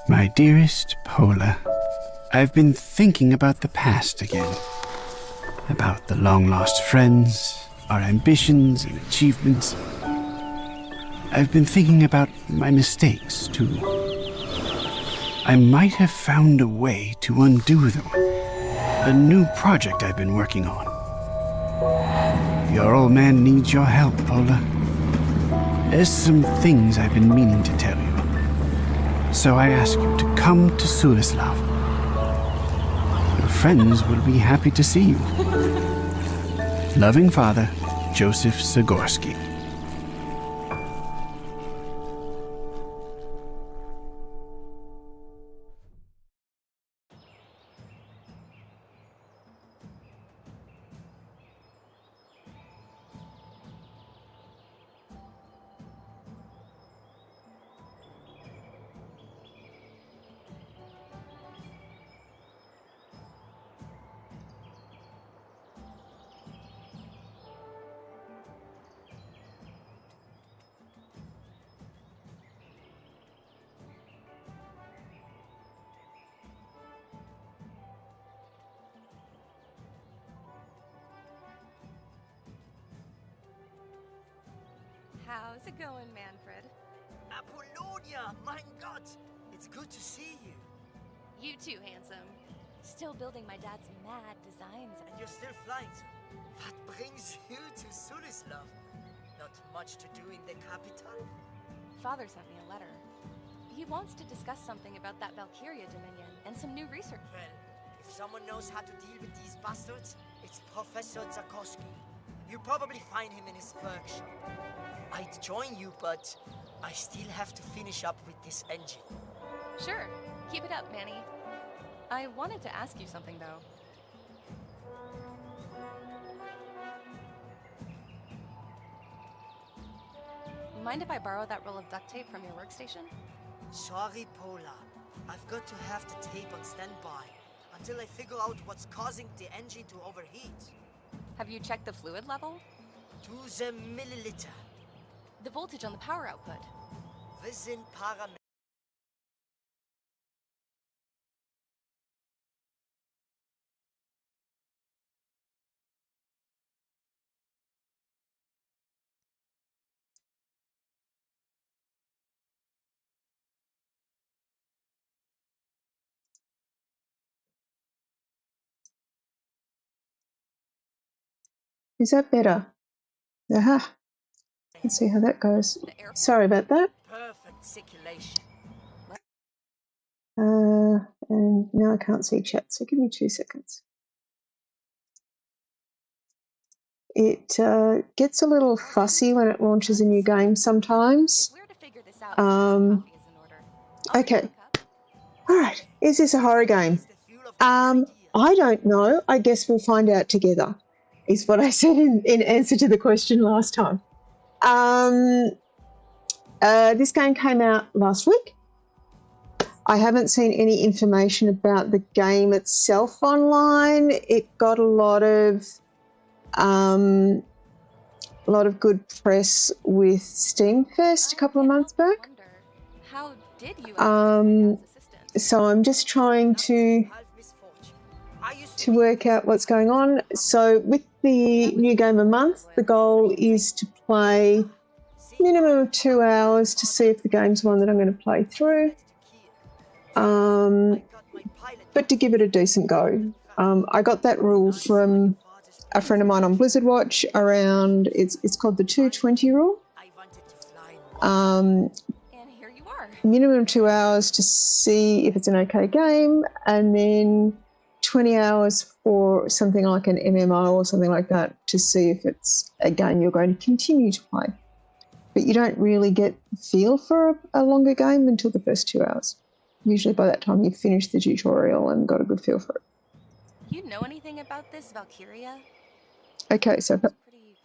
My dearest Pola, I've been thinking about the past again. About the long-lost friends, our ambitions and achievements. I've been thinking about my mistakes, too. I might have found a way to undo them. A new project I've been working on. Your old man needs your help, Pola. There's some things I've been meaning to tell you. So I ask you to come to Sulislav. Your friends will be happy to see you. Loving father, Joseph Zagorsky. How's it going, Manfred? Apollonia, mein Gott! It's good to see you. You too, handsome. Still building my dad's mad designs. And you're still flying, so what brings you to Sulislav? Not much to do in the capital? Father sent me a letter. He wants to discuss something about that Valkyria Dominion and some new research. Well, if someone knows how to deal with these bastards, it's Professor Zagorsky. You'll probably find him in his workshop. I'd join you, but I still have to finish up with this engine. Sure. Keep it up, Manny. I wanted to ask you something, though. Mind if I borrow that roll of duct tape from your workstation? Sorry, Pola. I've got to have the tape on standby until I figure out what's causing the engine to overheat. Have you checked the fluid level? To the milliliter. The voltage on the power output. Within parameters. Is that better? Aha. Let's see how that goes. Sorry about that. Perfect circulation. And now I can't see chat, so give me 2 seconds. It gets a little fussy when it launches a new game sometimes. Okay. All right. Is this a horror game? I don't know. I guess we'll find out together, is what I said in answer to the question last time. This game came out last week. I haven't seen any information about the game itself online. It got a lot of good press with Steamfest a couple of months back. How did you so I'm just trying to work out what's going on. So with the new game a month, the goal is to play minimum of 2 hours to see if the game's one that I'm going to play through. But to give it a decent go. I got that rule from a friend of mine on Blizzard Watch around, it's called the 220 rule. And here you are. Minimum 2 hours to see if it's an okay game, and then 20 hours for something like an MMO or something like that to see if it's a game you're going to continue to play. But you don't really get a feel for a longer game until the first 2 hours. Usually by that time you've finished the tutorial and got a good feel for it. You know anything about this Valkyria? Okay, so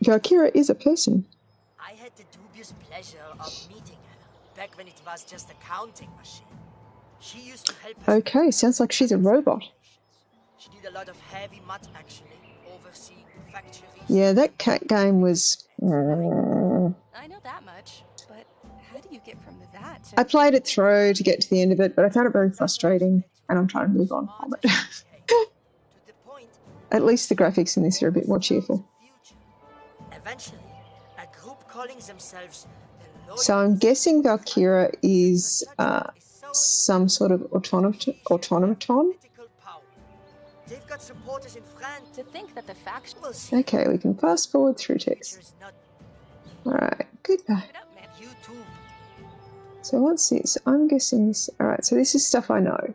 Valkyria is a person. I had the dubious pleasure of meeting her back when it was just a counting machine. She used to help us. Okay, sounds like she's a robot. She did a lot of heavy math actually, overseeing factories. Yeah, that cat game was... I know that much, but How do you get from that I to... played it through to get to the end of it, but I found it very frustrating, and I'm trying to move on from it. To the point, At least the graphics in this are a bit more cheerful. eventually, a group calling themselves the So I'm guessing Valkyria is some sort of automaton. political power. They've got supporters in France. To think that the faction... We'll see. Okay, we can fast forward through text. Future's not Alright, goodbye. Keep it up, man. YouTube. So what's this? I'm guessing this. Alright, so this is stuff I know.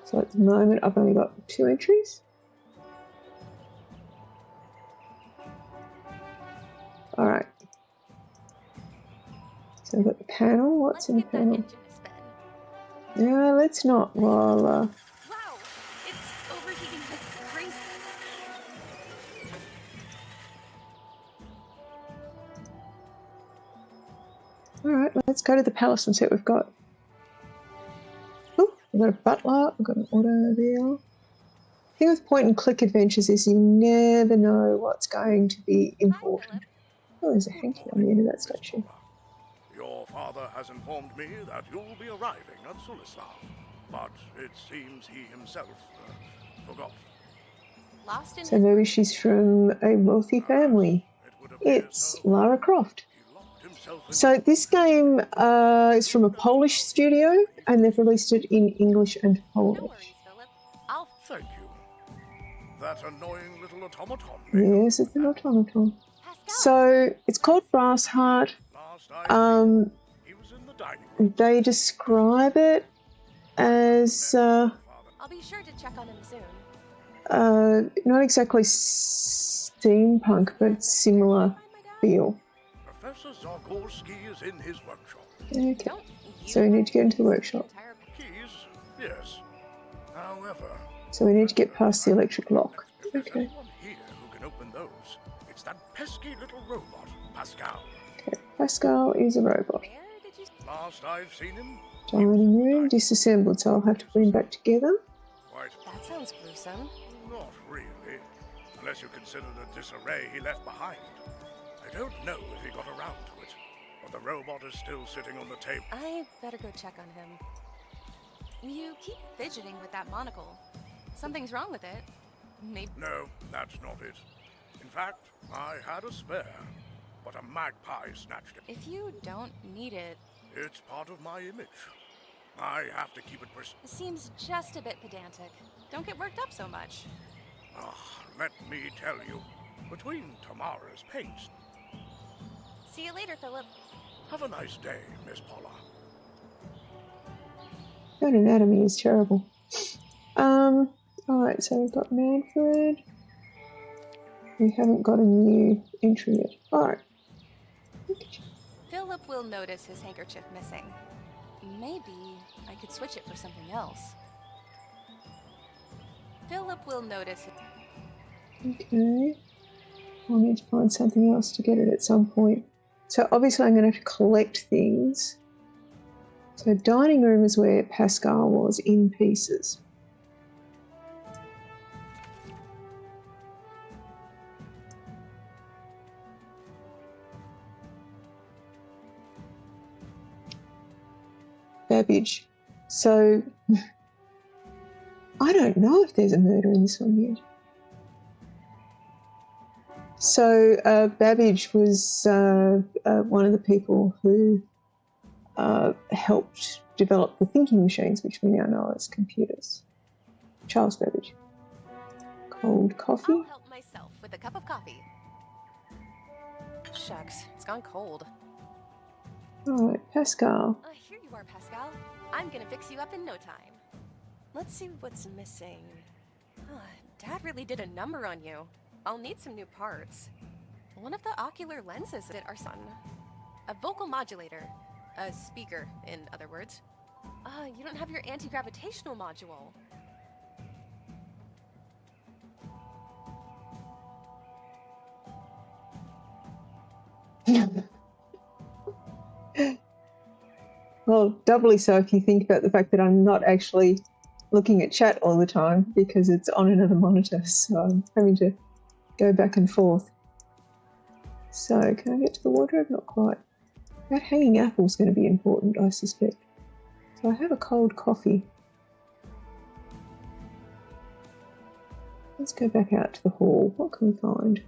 So at the moment I've only got 2 entries. Alright. So I've got the panel. What's Let's in the get that panel? engine a spin. Yeah, let's not. Well, Wow, it's overheating like crazy. alright, let's go to the palace and see what we've got. Oh, we've got a butler, we've got an automobile. The thing with point and click adventures is you never know what's going to be important. Oh, there's a hanky on the end of that statue. Your father has informed me that you'll be arriving at Sulislav, but it seems he himself forgot. Lost in So his... maybe she's from a wealthy family. It would appear It's so. Lara Croft. He locked himself in. So this game is from a Polish studio, and they've released it in English and No Polish. worries, Philip. I'll... Thank you. That annoying little automaton. Yes, it's an automaton. Pascal. So it's called Brassheart. Last I he was in the dining room. They describe it as I'll be sure to check on him soon. not exactly steampunk, but similar feel. Professor Zagorski is in his workshop. Okay, Don't so we need to get into the workshop. entire... Keys, yes. However, So we need to get past the electric lock. if there's Okay. anyone here who can open those, it's that pesky little robot, Pascal. Okay, Pascal is a robot. Where did you... Last I've seen him, Dining room disassembled, so I'll have to put him back together. quite That sounds gruesome. not really. Unless you consider the disarray he left behind. I don't know if he got around to it, but the robot is still sitting on the table. I better go check on him. You keep fidgeting with that monocle. Something's wrong with it. Maybe... No, that's not it. In fact, I had a spare, but a magpie snatched it. If you don't need it, It's part of my image. I have to keep it it seems just a bit pedantic. Don't get worked up so much. let me tell you, between Tamara's paints, See you later, Philip. have a nice day, Miss Paula. That anatomy is terrible. Alright, so we've got Manfred. We haven't got a new entry yet. Alright. Philip will notice his handkerchief missing. Maybe I could switch it for something else. Philip will notice it. Okay. I'll need to find something else to get it at some point. So obviously I'm going to have to collect things. So dining room is where Pascal was in pieces. Babbage. So I don't know if there's a murder in this one yet. So Babbage was one of the people who helped develop the thinking machines, which we now know as computers. Charles Babbage. Cold coffee. I'll help myself with a cup of coffee. Shucks, it's gone cold. All right, Pascal. Here you are, Pascal. I'm gonna fix you up in no time. Let's see what's missing. Dad really did a number on you. I'll need some new parts. One of the ocular lenses at our son. A vocal modulator. A speaker, in other words. You don't have your anti-gravitational module. Well, doubly so if you think about the fact that I'm not actually looking at chat all the time because it's on another monitor, so I'm having to go back and forth. So can I get to the wardrobe? Not quite. That hanging apple is going to be important, I suspect. So I have a cold coffee. Let's go back out to the hall. What can we find?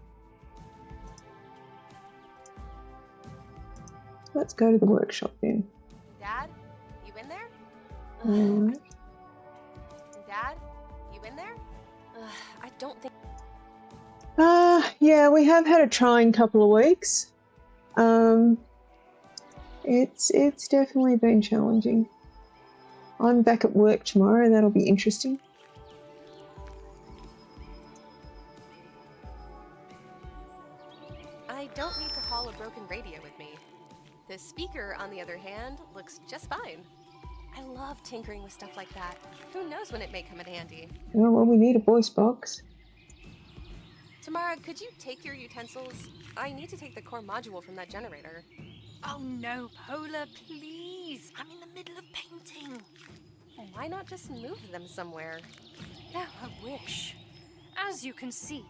Let's go to the workshop then. Dad, you in there? Alright. Dad, you in there? I don't think. Yeah, we have had a trying couple of weeks. It's definitely been challenging. I'm back at work tomorrow. That'll be interesting. I don't need to haul a broken radio with me. The speaker, on the other hand, looks just fine. I love tinkering with stuff like that. Who knows when it may come in handy. Oh, well, we need a voice box. Tamara, could you take your utensils? I need to take the core module from that generator. Oh no, Polar, please. I'm in the middle of painting. Why not just move them somewhere? No, I wish. As you can see,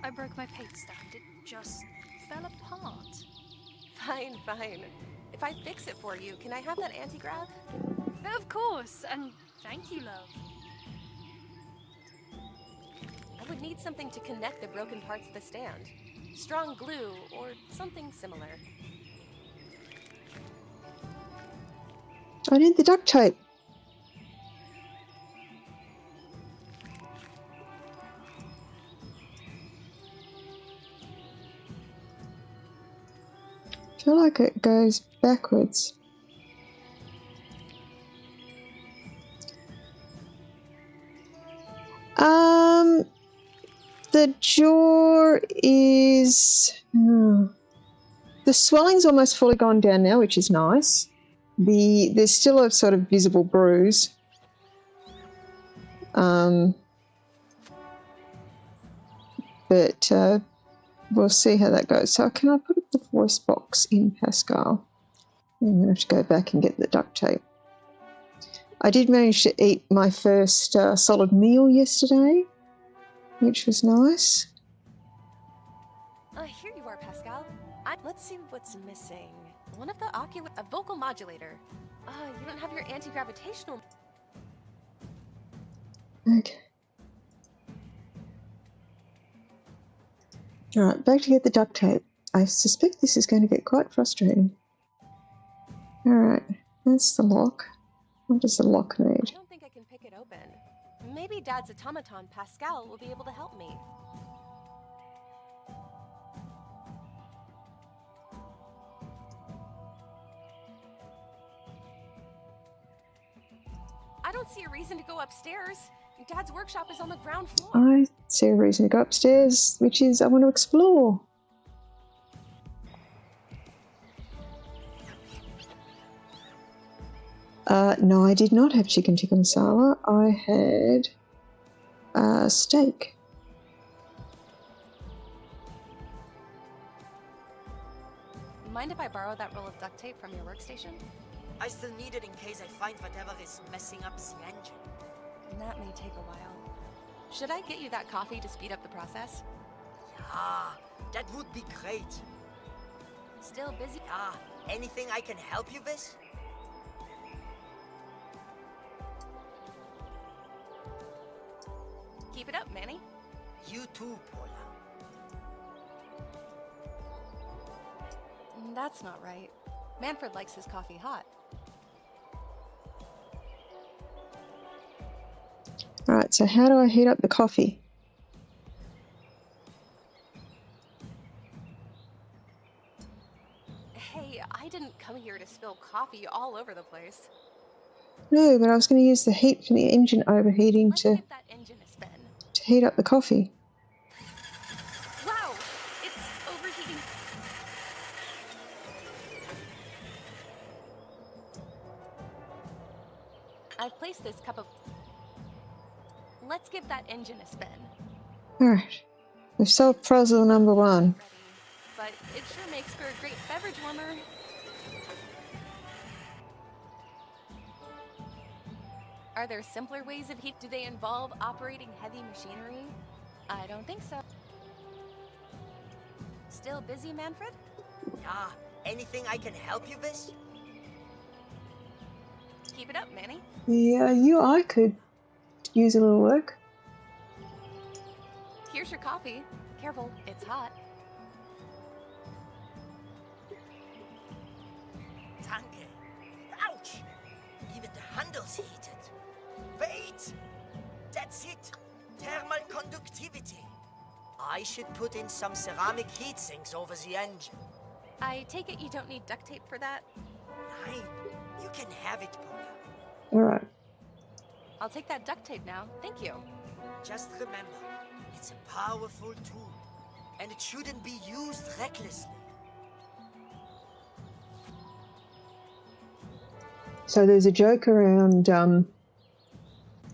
I broke my paint stand. It just fell apart. Fine, fine. If I fix it for you, can I have that anti-grav? Of course, and thank you, love. I would need something to connect the broken parts of the stand. Strong glue or something similar. I need the duct tape. I feel like it goes backwards. The jaw is... the swelling's almost fully gone down now, which is nice. There's still a sort of visible bruise. But we'll see how that goes. So can I put the voice box in Pascal? I'm going to have to go back and get the duct tape. I did manage to eat my first solid meal yesterday, which was nice. Here you are, Pascal. Let's see what's missing. One of the a vocal modulator. You don't have your anti-gravitational. Okay. Alright, back to get the duct tape. I suspect this is going to get quite frustrating. Alright, that's the lock. What does the lock need? I don't think I can pick it open. Maybe Dad's automaton, Pascal, will be able to help me. I don't see a reason to go upstairs. Dad's workshop is on the ground floor. I see a reason to go upstairs, which is I want to explore. No, I did not have chicken tikka masala. I had steak. Mind if I borrow that roll of duct tape from your workstation? I still need it in case I find whatever is messing up the engine. That may take a while. Should I get you that coffee to speed up the process? Yeah, that would be great. Still busy? Yeah, anything I can help you with? Keep it up, Manny. You too, Paula. That's not right. Manfred likes his coffee hot. Alright, so how do I heat up the coffee? Hey, I didn't come here to spill coffee all over the place. No, but I was going to use the heat from the engine overheating Let's to give that engine a spin. heat up the coffee. Wow, it's overheating. I've placed this cup of... Let's give that engine a spin. Alright, we've solved puzzle number one. But it sure makes for a great beverage warmer. Are there simpler ways of heat? Do they involve operating heavy machinery? I don't think so. Still busy, Manfred? Yeah, anything I can help you with? Keep it up, Manny. The UI could use a little work. Here's your coffee. Careful, it's hot. Danke. Ouch! Even the handle's heated. Wait! That's it! Thermal conductivity. I should put in some ceramic heat sinks over the engine. I take it you don't need duct tape for that? Nein, you can have it, Paula. Alright. I'll take that duct tape now. Thank you. Just remember, it's a powerful tool, and it shouldn't be used recklessly. So there's a joke around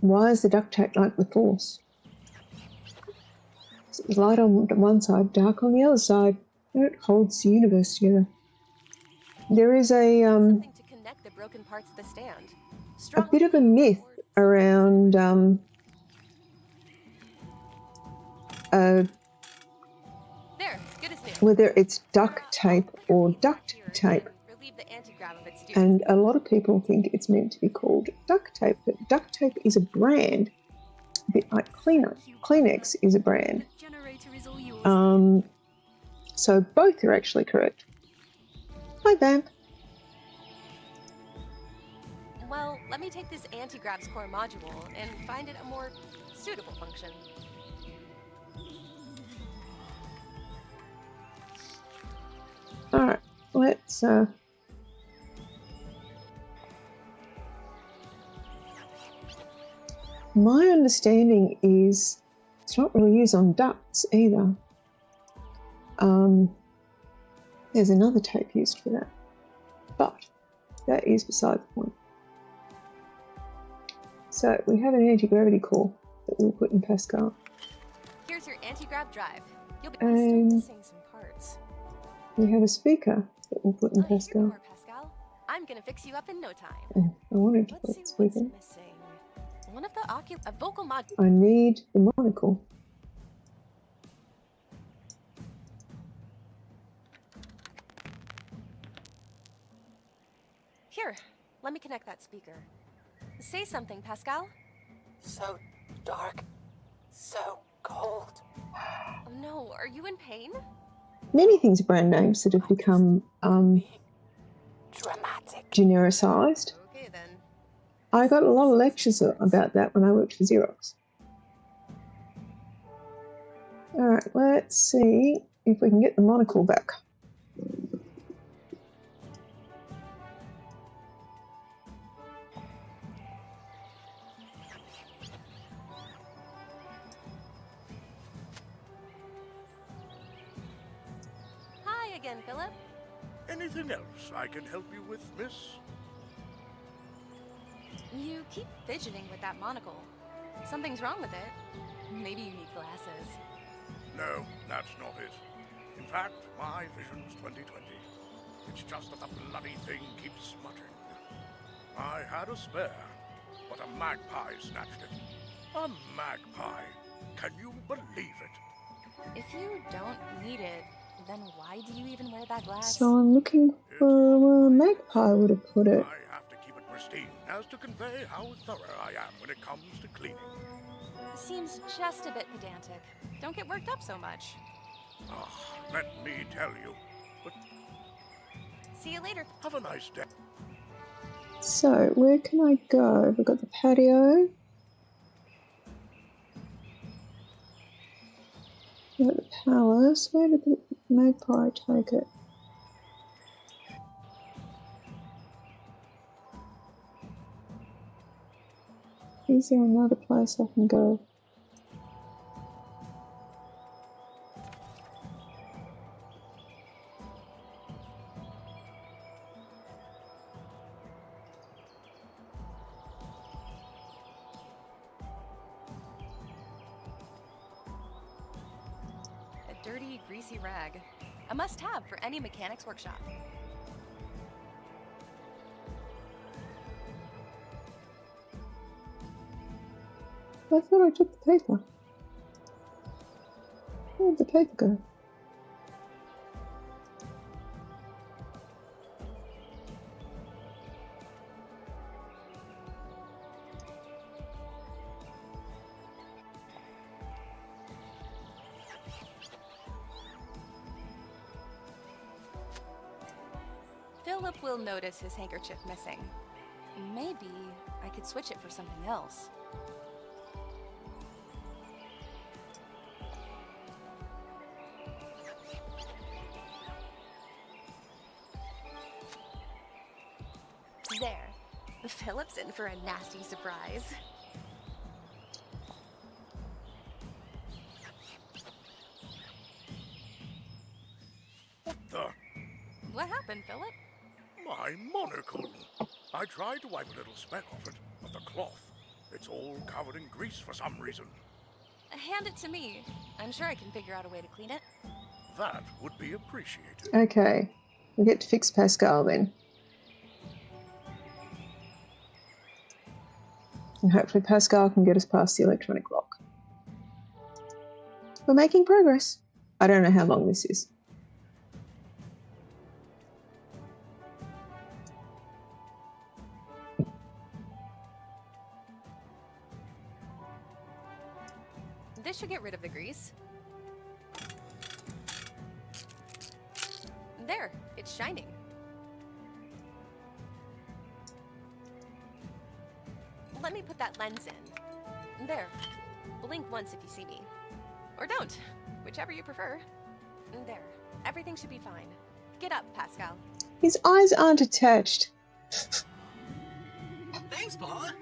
why is the duct tape like the Force? It's light on one side, dark on the other side, and it holds the universe together. There is Something to connect the broken parts of the stand. a bit of a myth around There, good as new. whether it's duct tape or duct tape. Relieve the anti-grav of its duty. And a lot of people think it's meant to be called duct tape, but duct tape is a brand, a bit like Kleenex. Kleenex is a brand. The generator is all yours. So both are actually correct. Hi, Vamp. Well, let me take this anti-grav's core module and find it a more suitable function. Alright, let's my understanding is it's not really used on ducts either. There's another tape used for that, but that is beside the point. So we have an anti-gravity core that we'll put in Pascal. Here's your anti-grav drive. You'll be And- still missing some parts. We have a speaker that we'll put in Oh, here you Pascal. are, Pascal. I'm gonna fix you up in no time. I wanted to Let's put see a what's speaker. missing. One of the a vocal mod. I need the monocle. Here, let me connect that speaker. Say something, Pascal. So dark, so cold. Oh no, are you in pain? Many things are brand names that have become Dramatic. genericized. Okay then. I got a lot of lectures about that when I worked for Xerox. Alright, let's see if we can get the monocle back. Hi again, Philip. Anything else I can help you with, miss? You keep fidgeting with that monocle. Something's wrong with it. Maybe you need glasses. No, that's not it. In fact, my vision's 2020. It's just that the bloody thing keeps smuttering. I had a spare, but a magpie snatched it. A magpie. Can you believe it? If you don't need it, then why do you even wear that glass? So I'm looking for where a magpie would have put it. I have to keep it pristine as to convey how thorough I am when it comes to cleaning. Seems just a bit pedantic. Don't get worked up so much. Ah, let me tell you. But See you later. have a nice day. So where can I go? We've got the patio. We've got the palace. Where did the magpie take it? Is there another place I can go? A dirty, greasy rag. A must-have for any mechanic's workshop. I thought I took the paper. Where did the paper go? Philip will notice his handkerchief missing. Maybe I could switch it for something else. There. Philip's in for a nasty surprise. What the? What happened, Philip? My monocle. I tried to wipe a little speck off it, but the cloth, it's all covered in grease for some reason. Hand it to me. I'm sure I can figure out a way to clean it. That would be appreciated. Okay, we get to fix Pascal then. And hopefully Pascal can get us past the electronic lock. We're making progress. I don't know how long this is. This should get rid of the grease. There, it's shining. Let me put that lens in. There. Blink once if you see me. Or don't, whichever you prefer. There. Everything should be fine. Get up, Pascal. His eyes aren't attached. Thanks, Paula.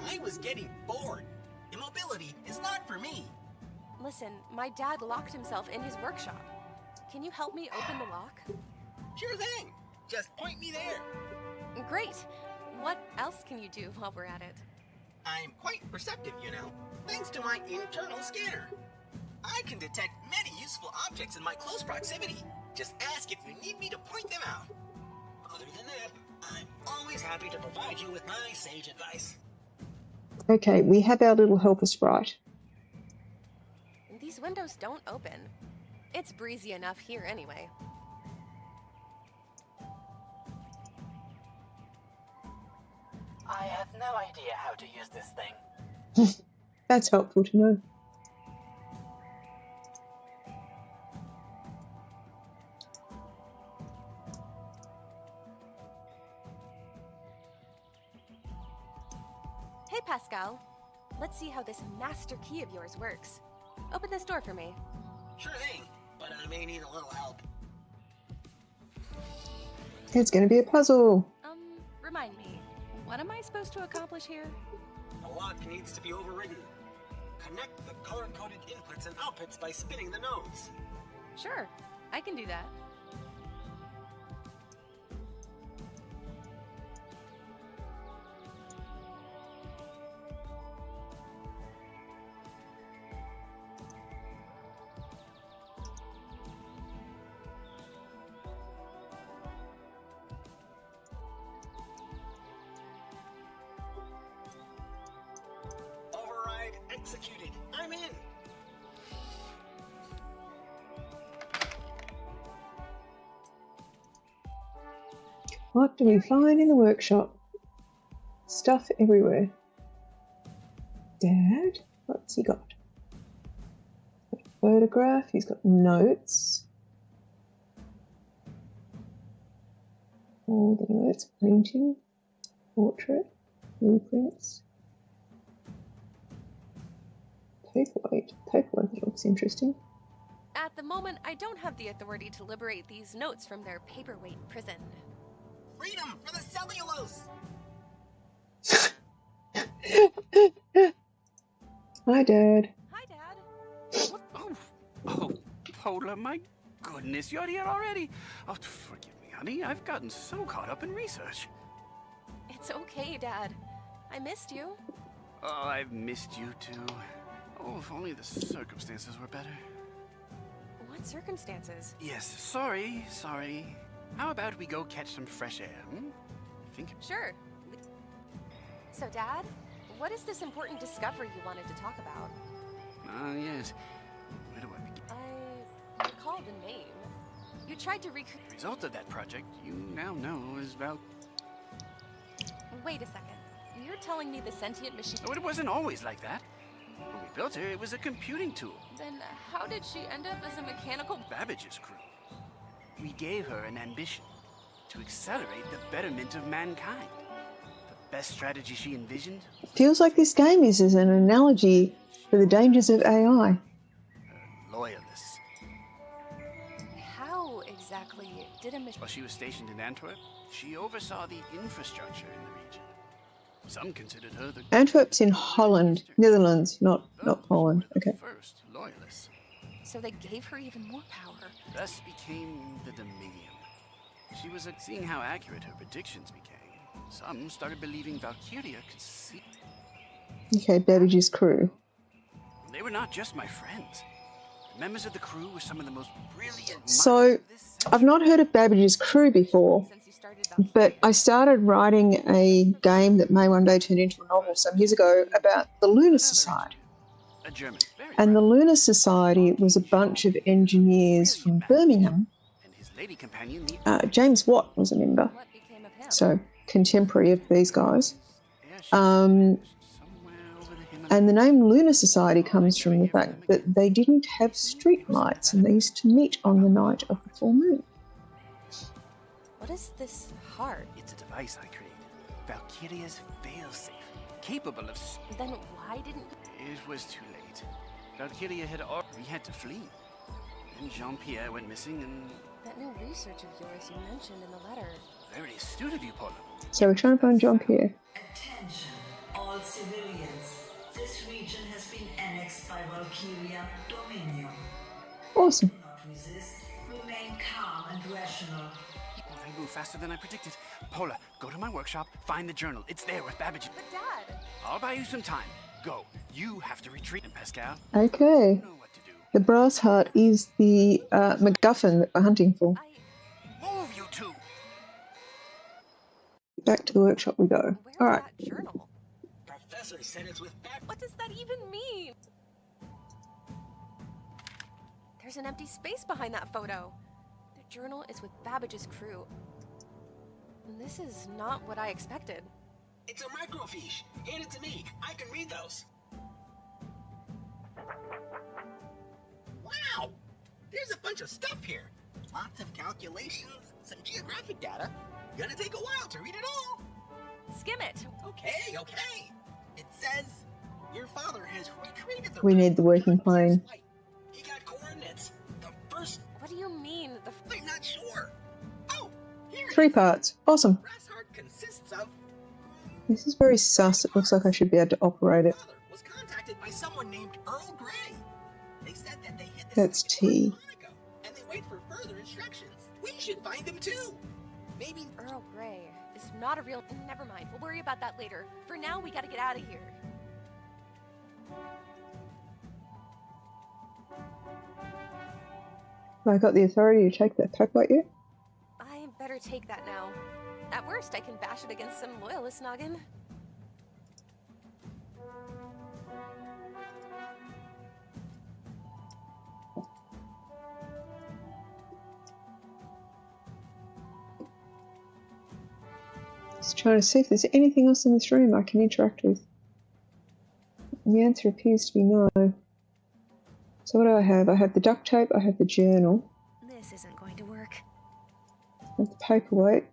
I was getting bored. Immobility is not for me. Listen, my dad locked himself in his workshop. Can you help me open the lock? Sure thing. Just point me there. Great. What else can you do while we're at it? I'm quite perceptive, you know, thanks to my internal scanner. I can detect many useful objects in my close proximity. Just ask if you need me to point them out. Other than that, I'm always happy to provide you with my sage advice. Okay, we have our little helper sprite. These windows don't open. It's breezy enough here anyway. I have no idea how to use this thing. That's helpful to know. Hey, Pascal. Let's see how this master key of yours works. Open this door for me. Sure thing, but I may need a little help. It's going to be a puzzle. Remind me, what am I supposed to accomplish here? The lock needs to be overridden. Connect the color-coded inputs and outputs by spinning the nodes. Sure, I can do that. Override executed. I'm in. What do we find in the workshop? Stuff everywhere. Dad? What's he got? Photograph, he's got notes. All the notes, painting, portrait, blueprints. Paperweight. Paperweight, that looks interesting. At the moment, I don't have the authority to liberate these notes from their paperweight prison. Freedom for the cellulose! Hi, Dad. Hi, Dad. What? Oh, Paula, my goodness, you're here already. Oh, forgive me, honey. I've gotten so caught up in research. It's okay, Dad. I missed you. Oh, I've missed you too. Oh, if only the circumstances were better. What circumstances? Yes, sorry. How about we go catch some fresh air, hmm? Think. Sure. So, Dad, what is this important discovery you wanted to talk about? Yes. Where do I begin? I recall the name. You tried to recreate. The result of that project, you now know, is about... Wait a second. You're telling me the sentient machine... Oh, it wasn't always like that. When we built her, it was a computing tool. Then how did she end up as a mechanical... Babbage's crew. We gave her an ambition to accelerate the betterment of mankind. The best strategy she envisioned? Feels like this game is as an analogy for the dangers of AI. Loyalists. How exactly did a machine... While she was stationed in Antwerp, she oversaw the infrastructure in the region. Some considered her the... Antwerp's in Holland, Netherlands, not Poland. Okay. First loyalists. So they gave her even more power. Thus became the Dominion. She was seeing how accurate her predictions became. Some started believing Valkyria could see. Okay, Babbage's crew. They were not just my friends. The members of the crew were some of the most brilliant So, minds of this century. I've not heard of Babbage's crew before, Since you started Valkyria. but I started writing a game that may one day turn into a novel some years ago about the Lunar Society. A German. Very And the bright. Lunar Society was a bunch of engineers from Birmingham. And his lady companion, the James Watt was a member, What became of him? so contemporary of these guys. airship Um, somewhere over the Himalayas. And the name Lunar Society comes from the fact that they didn't have street lights and they used to meet on the night of the full moon. What is this heart? It's a device I created. Valkyria's failsafe, capable of... Then why didn't... It was too late. Valkyria had we had to flee. Then Jean-Pierre went missing and... That new research of yours you mentioned in the letter. Very astute of you, Paula. So we're trying to find Jean-Pierre. Attention, all civilians. This region has been annexed by Valkyria Dominion. Awesome. Do not resist. Remain calm and rational. Oh, they move faster than I predicted. Paula, go to my workshop, find the journal. It's there with Babbage. But Dad! I'll buy you some time. Go. You have to retreat, Pascal. Okay. You know what to do. The Brassheart is the MacGuffin that we're hunting for. Move, you two! Back to the workshop we go. Where's All right. that journal? Professor said it's with Bab. What does that even mean? There's an empty space behind that photo. The journal is with Babbage's crew. And this is not what I expected. It's a microfiche. Hand it to me. I can read those. Wow! There's a bunch of stuff here. Lots of calculations, some geographic data. Gonna take a while to read it all. Skim it! Okay. It says your father has recreated the We need the working plane. flight. He got coordinates. The first, What do you mean? I'm not sure. Oh, here it 3 is. parts. Awesome. Brassheart consists of. This is very sus. It looks like I should be able to operate it. Father was contacted by someone named Earl Grey. They said that they hid this That's T. Monica, and they wait for further instructions. We should find them too. Maybe Earl Grey is not a real... Never mind, we'll worry about that later. For now, we gotta get out of here. Have I got the authority to take that packlight yet? I better take that now. At worst, I can bash it against some loyalist noggin. Just trying to see if there's anything else in this room I can interact with. And the answer appears to be no. So what do I have? I have the duct tape, I have the journal, This isn't going to work. I have the paperweight.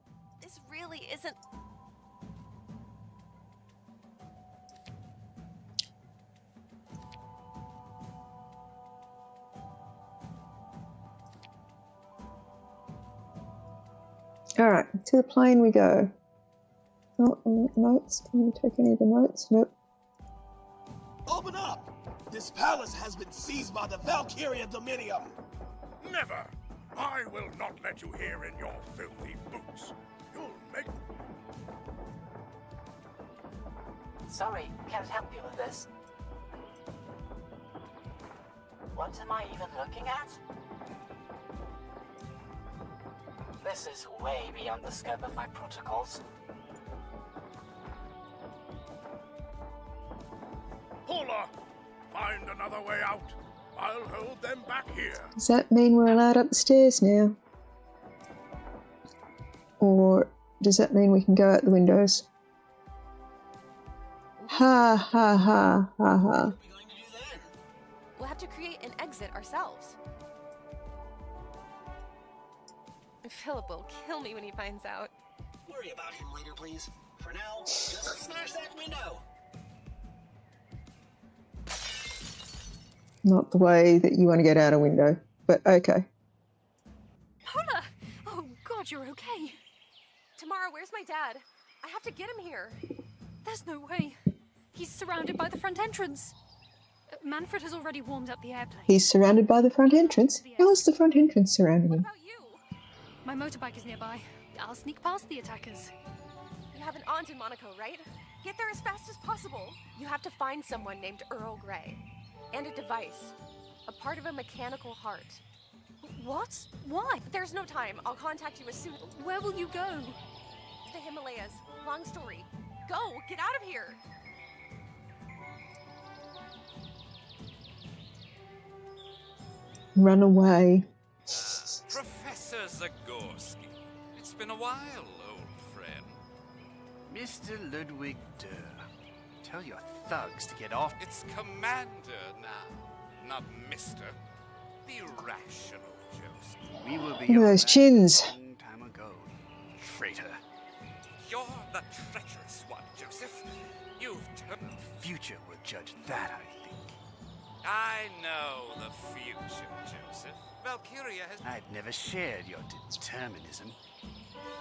This really isn't... Alright, to the plane we go. Oh, notes. Can we take any of the notes? Nope. Open up! This palace has been seized by the Valkyria Dominion! Never! I will not let you here in your filthy boots. You'll make... Sorry, can't help you with this. What am I even looking at? This is way beyond the scope of my protocols. Paula! Find another way out. I'll hold them back here. Does that mean we're allowed up the stairs now? Or does that mean we can go out the windows? Ha ha ha ha ha. We'll have to create an exit ourselves. Philip will kill me when he finds out. Worry about him later, please. For now, just smash that window. Not the way that you want to get out a window, but okay. Paula! Oh God, you're okay. Tamara, where's my dad? I have to get him here. There's no way. He's surrounded by the front entrance. Manfred has already warmed up the airplane. He's surrounded by the front entrance? How is the front entrance surrounding him? What about you? My motorbike is nearby. I'll sneak past the attackers. You have an aunt in Monaco, right? Get there as fast as possible. You have to find someone named Earl Grey. And a device. A part of a mechanical heart. What? Why? There's no time. I'll contact you as soon. Where will you go? The Himalayas. Long story. Go! Get out of here! Run away. Professor Zagorski. It's been a while, old friend. Mr. Ludwig Durr, tell your thugs to get off. It's Commander now, not Mr. The irrational Joseph. We will be Look at those chins. a long time ago, traitor. You're the treacherous one, Joseph. You've turned... The future will judge that, I think. I know the future, Joseph. Valkyria has... I've never shared your determinism.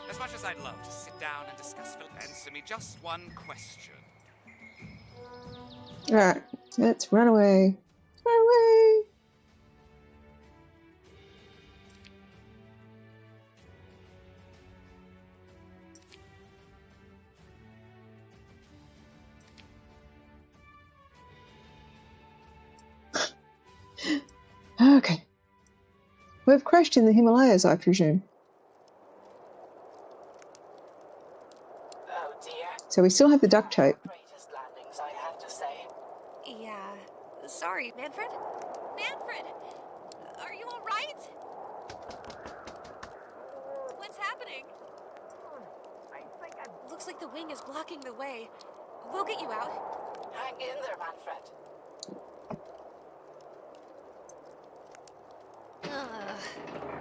As much as I'd love to sit down and discuss... Answer me just one question. Alright, let's run away. Run away! Okay. We've crashed in the Himalayas, I presume. Oh dear. So we still have the duct tape. Greatest landings, I have to say. Yeah. Sorry, Manfred? Manfred! Are you alright? What's happening? Looks like the wing is blocking the way. We'll get you out. Hang in there, Manfred.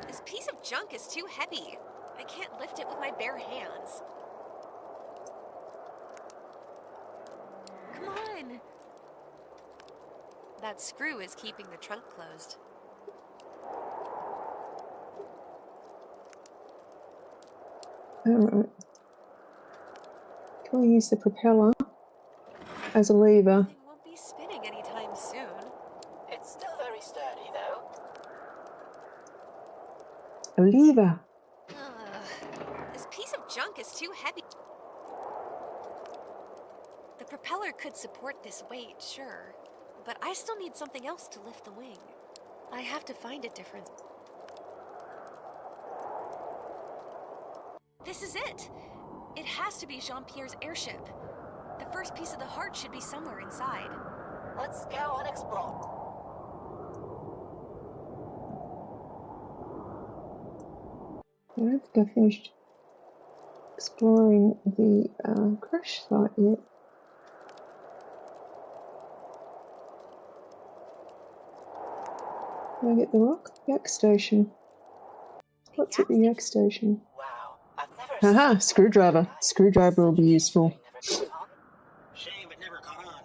This piece of junk is too heavy. I can't lift it with my bare hands. Come on. That screw is keeping the trunk closed. Alright. Can we use the propeller as a lever? It won't be spinning anytime soon. It's still very sturdy, though. A lever. This piece of junk is too heavy. The propeller could support this weight, sure, but I still need something else to lift the wing. I have to find a difference. This is it! It has to be Jean-Pierre's airship. The first piece of the heart should be somewhere inside. Let's go and explore. I don't think I finished exploring the crash site yet. Can I get the rock? Yak station. What's at the yak station? Wow, I've never Haha, screwdriver. Screwdriver will be useful. Shame it never caught on.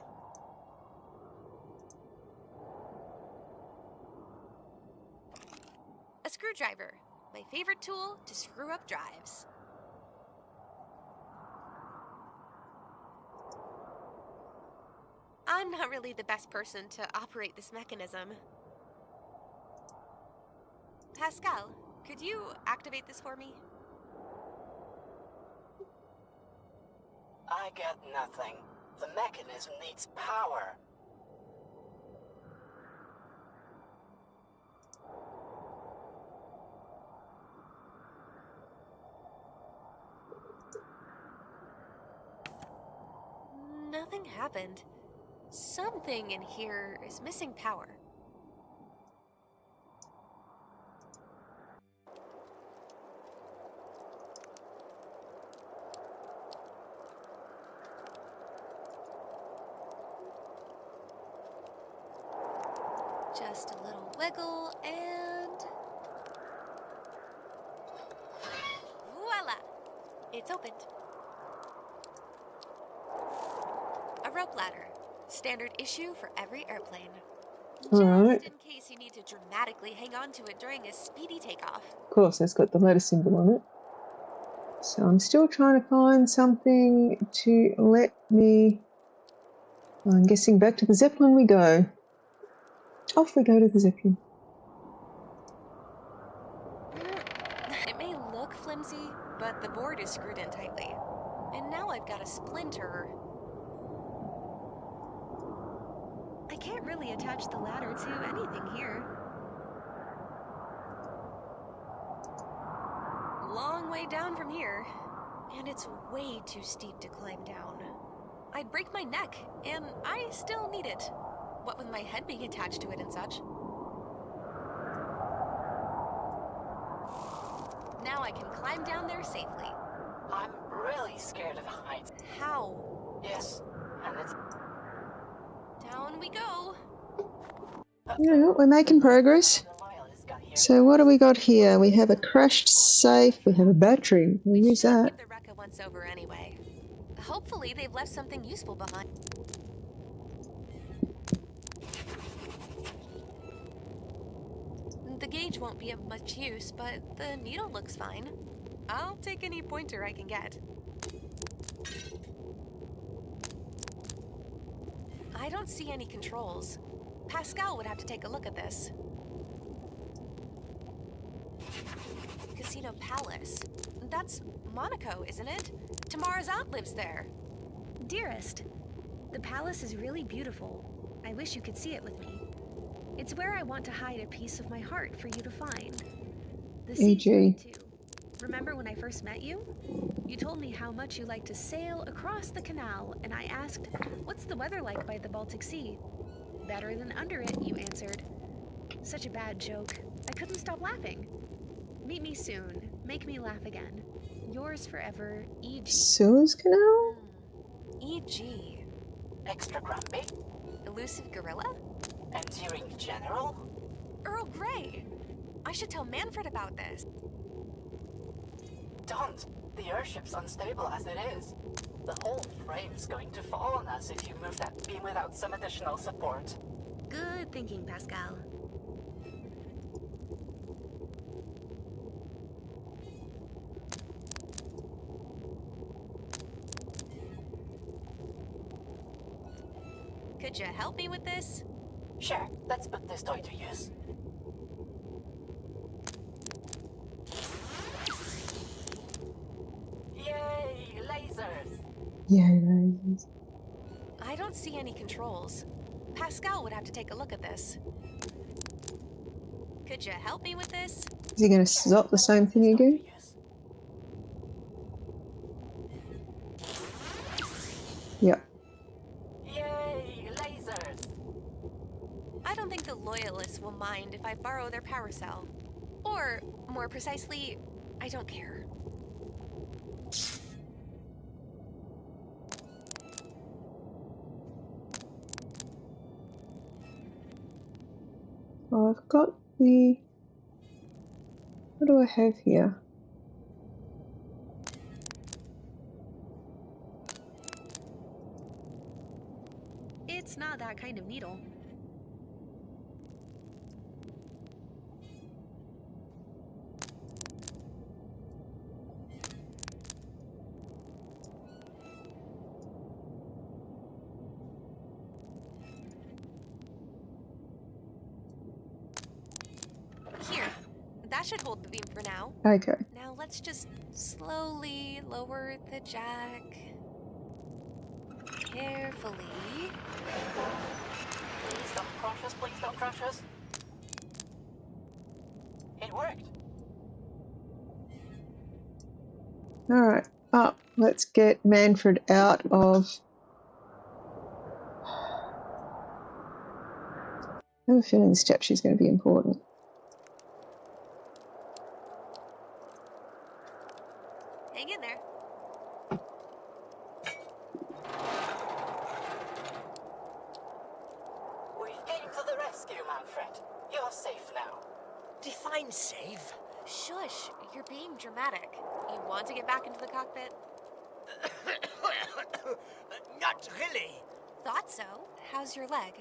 A screwdriver, my favorite tool to screw up drives. I'm not really the best person to operate this mechanism. Pascal, could you activate this for me? I get nothing. The mechanism needs power. Nothing happened. Something in here is missing power. Just a little wiggle and... voila! It's opened. A rope ladder. Standard issue for every airplane. Alright. Just in case you need to dramatically hang on to it during a speedy takeoff. Of course, it's got the letter symbol on it. So I'm still trying to find something to let me... I'm guessing back to the Zeppelin we go. Off we go to the Zeppelin. It may look flimsy, but the board is screwed in tightly. And now I've got a splinter. I can't really attach the ladder to anything here. Long way down from here, and it's way too steep to climb down. I'd break my neck, and I still need it. What with my head being attached to it and such. Now I can climb down there safely. I'm really scared of heights. How? Yes, and it's... Down we go. Yeah, we're making progress. So what do we got here? We have a crashed safe. We have a battery. We'll use that. Give the Rekka once over anyway. Hopefully they've left something useful behind. The gauge won't be of much use, but the needle looks fine. I'll take any pointer I can get. I don't see any controls. Pascal would have to take a look at this. Casino Palace. That's Monaco, isn't it? Tamara's aunt lives there. Dearest, the palace is really beautiful. I wish you could see it with me. It's where I want to hide a piece of my heart for you to find. The sea's pretty too. Remember when I first met you? You told me how much you like to sail across the canal, and I asked, what's the weather like by the Baltic Sea? Better than under it, you answered. Such a bad joke. I couldn't stop laughing. Meet me soon. Make me laugh again. Yours forever, E.G. Suez Canal? E.G. Extra grumpy? Elusive gorilla? Enduring general? Earl Grey! I should tell Manfred about this. Don't! The airship's unstable as it is. The whole frame's going to fall on us if you move that beam without some additional support. Good thinking, Pascal. Could you help me with this? Sure, let's put this toy to use. Yay, lasers! Yay, lasers. I don't see any controls. Pascal would have to take a look at this. Could you help me with this? Is he going to stop the same thing again? Yep. Yay, lasers! I don't think the Loyalists will mind if I borrow their power cell. Or, more precisely, I don't care. Oh, I've got the... What do I have here? It's not that kind of needle. Here, that should hold the beam for now. Okay. Now let's just slowly lower the jack. Carefully. Please don't crush us, please don't crush us. It worked. Alright, up. Let's get Manfred out of I have a feeling the statue is going to be important. Hang in there. We came to the rescue, Manfred. You're safe now. Define safe. Shush, you're being dramatic. You want to get back into the cockpit? Not really. Thought so. How's your leg?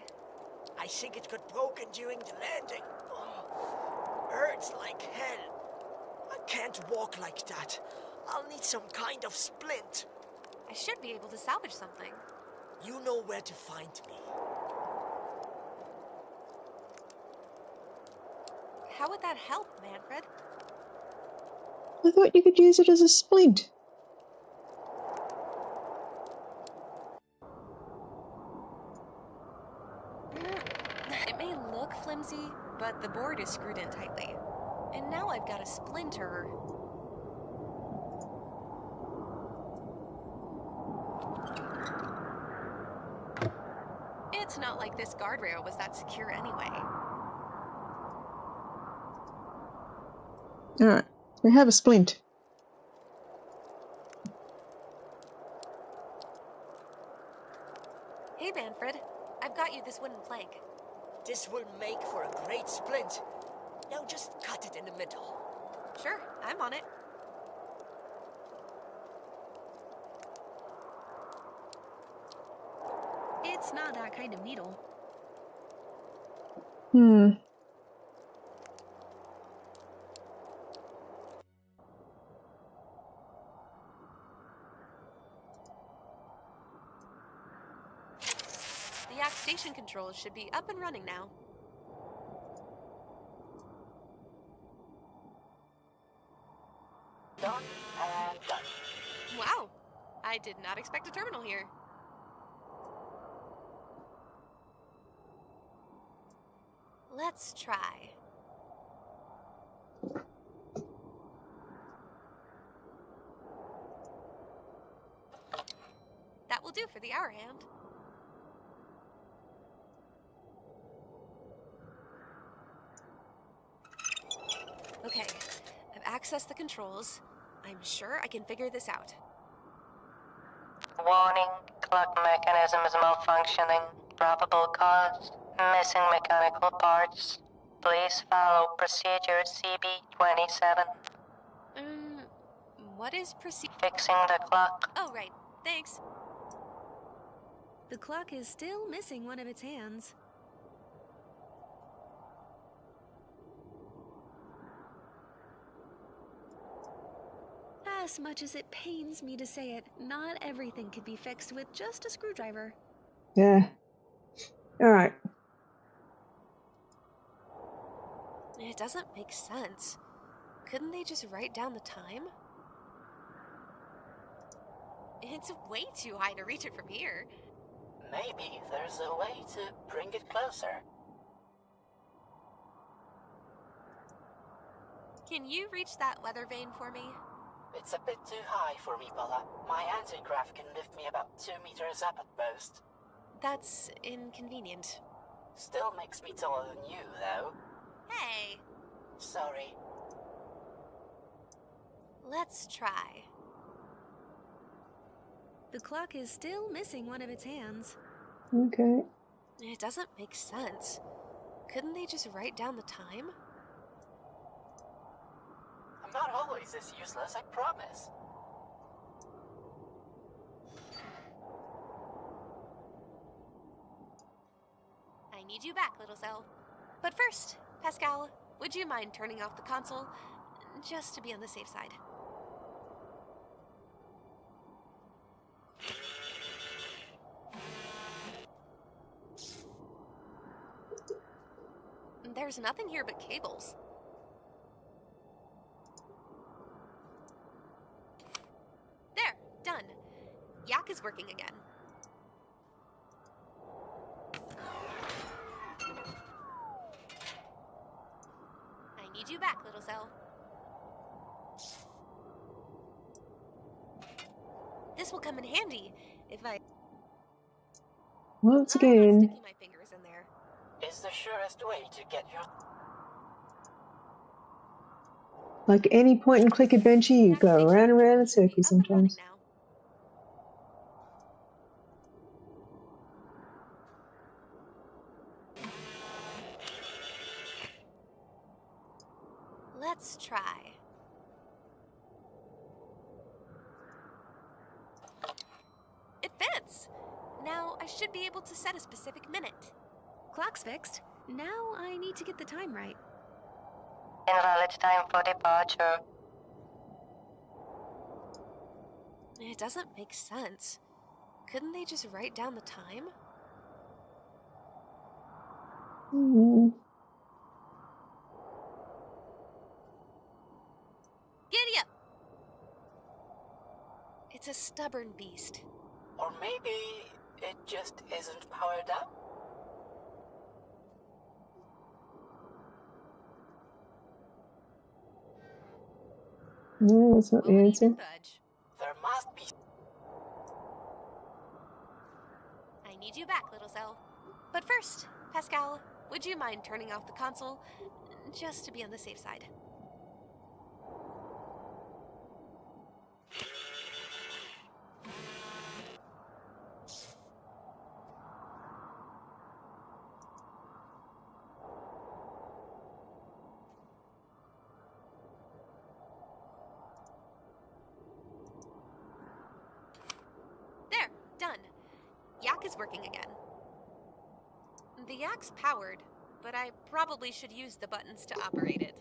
I think it got broken during the landing. Oh, hurts like hell. I can't walk like that. I'll need some kind of splint. I should be able to salvage something. You know where to find me. How would that help, Manfred? I thought you could use it as a splint. It may look flimsy, but the board is screwed in tightly. And now I've got a splinter. It's not like this guardrail was that secure anyway. Alright, we have a splint. Hey, Manfred. I've got you this wooden plank. This will make for a great splint. Now just cut it in the middle. Sure, I'm on it. It's not that kind of needle. The Yak station controls should be up and running now. Done and done. Wow, I did not expect a terminal here. Let's try. That will do for the hour hand. Okay, I've accessed the controls. I'm sure I can figure this out. Warning, clock mechanism is malfunctioning. Probable cause, missing mechanical parts. Please follow procedure CB27. What is Fixing the clock. Oh, right. Thanks. The clock is still missing one of its hands. As much as it pains me to say it, not everything could be fixed with just a screwdriver. Yeah. Alright. It doesn't make sense. Couldn't they just write down the time? It's way too high to reach it from here. Maybe there's a way to bring it closer. Can you reach that weather vane for me? It's a bit too high for me, Bella. My anti-grav can lift me about 2 meters up at most. That's inconvenient. Still makes me taller than you, though. Hey! Sorry. Let's try. The clock is still missing one of its hands. Okay. It doesn't make sense. Couldn't they just write down the time? I'm not always this useless, I promise. I need you back, little cell. But first, Pascal, would you mind turning off the console? Just to be on the safe side. There's nothing here but cables. There, done. Yak is working again. I need you back, little cell. This will come in handy if I... Once I'm not again. sticking my fingers in there. is the surest way to get your... Like any point and click adventure, you go around and round in circles sometimes. Let's try. It fits! Now I should be able to set a specific minute. Clock's fixed. Now I need to get the time right. Invalid time for departure. It doesn't make sense. Couldn't they just write down the time? Giddy up! It's a stubborn beast. Or maybe it just isn't powered up? No, that's not the answer. There must be... I need you back, little Zell. But first, Pascal, would you mind turning off the console? Just to be on the safe side. There, done. Yak is working again. The Yak's powered, but I probably should use the buttons to operate it.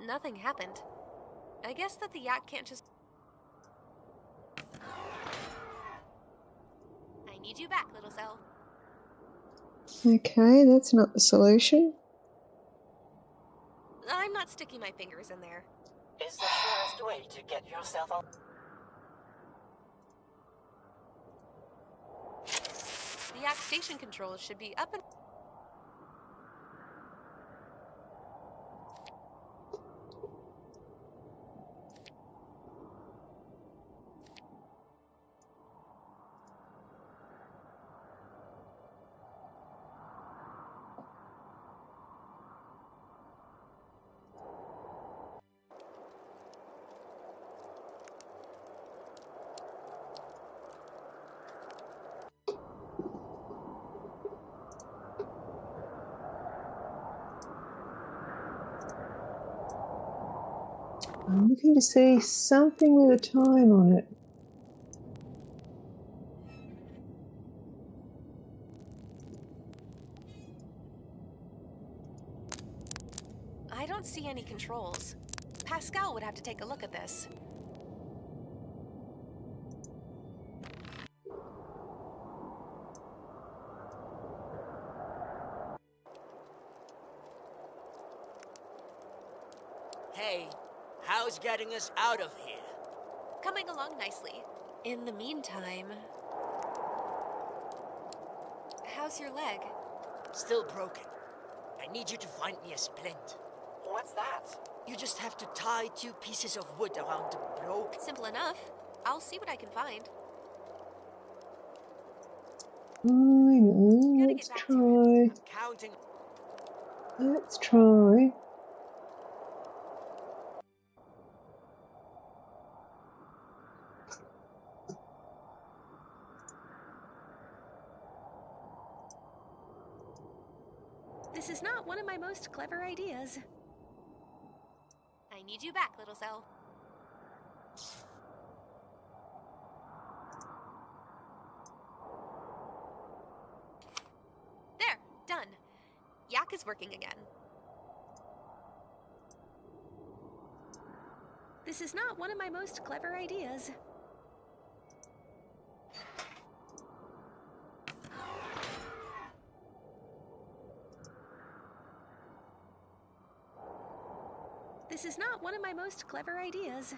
Nothing happened. I guess that the Yak can't just... I need you back, little Zell. Okay, that's not the solution. I'm not sticking my fingers in there. Is the surest way to get yourself on... The Yak station controls should be up and... I'm looking to see something with a time on it. I don't see any controls. Pascal would have to take a look at this. Hey, how's getting us out of here? Coming along nicely. In the meantime... How's your leg? Still broken. I need you to find me a splint. What's that? You just have to tie 2 pieces of wood around the broken... Simple enough. I'll see what I can find. I know. Let's try. Counting. Let's try. This is not one of my most clever ideas. I need you back, little Zell. There, done. Yak is working again. This is not one of my most clever ideas. This is not one of my most clever ideas.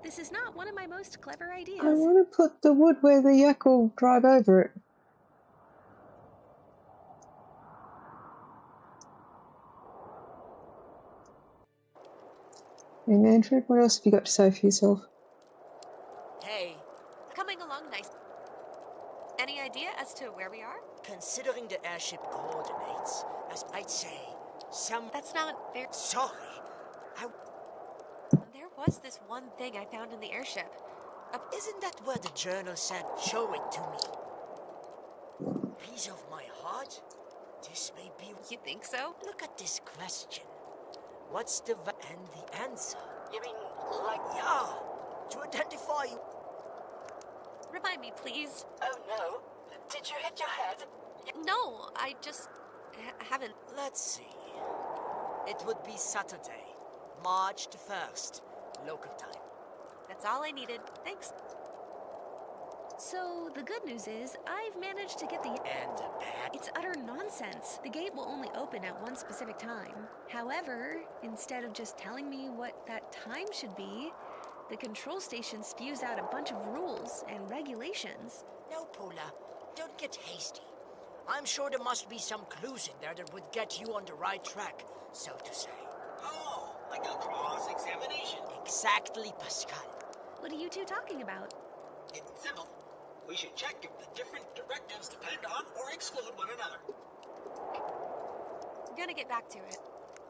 This is not one of my most clever ideas. I want to put the wood where the yak will drive over it. And Manfred, what else have you got to say for yourself? Hey. Coming along nice. Any idea as to where we are? Considering the airship coordinates, as I'd say, That's not very... Sorry. There was this one thing I found in the airship. Isn't that where the journal said, show it to me? Piece of my heart? This may be... You think so? Look at this question. What's the and the answer? You mean, like... Yeah, to identify you. Remind me, please. Oh no, did you hit your head? No, I just haven't... Let's see. It would be Saturday, March the 1st, local time. That's all I needed. Thanks. So, the good news is, I've managed to get the... And the bad? It's utter nonsense. The gate will only open at one specific time. However, instead of just telling me what that time should be, the control station spews out a bunch of rules and regulations. No, Paula, don't get hasty. I'm sure there must be some clues in there that would get you on the right track, so to say. Oh, like a cross-examination. Exactly, Pascal. What are you two talking about? It's simple. We should check if the different directives depend on or exclude one another. I'm gonna get back to it.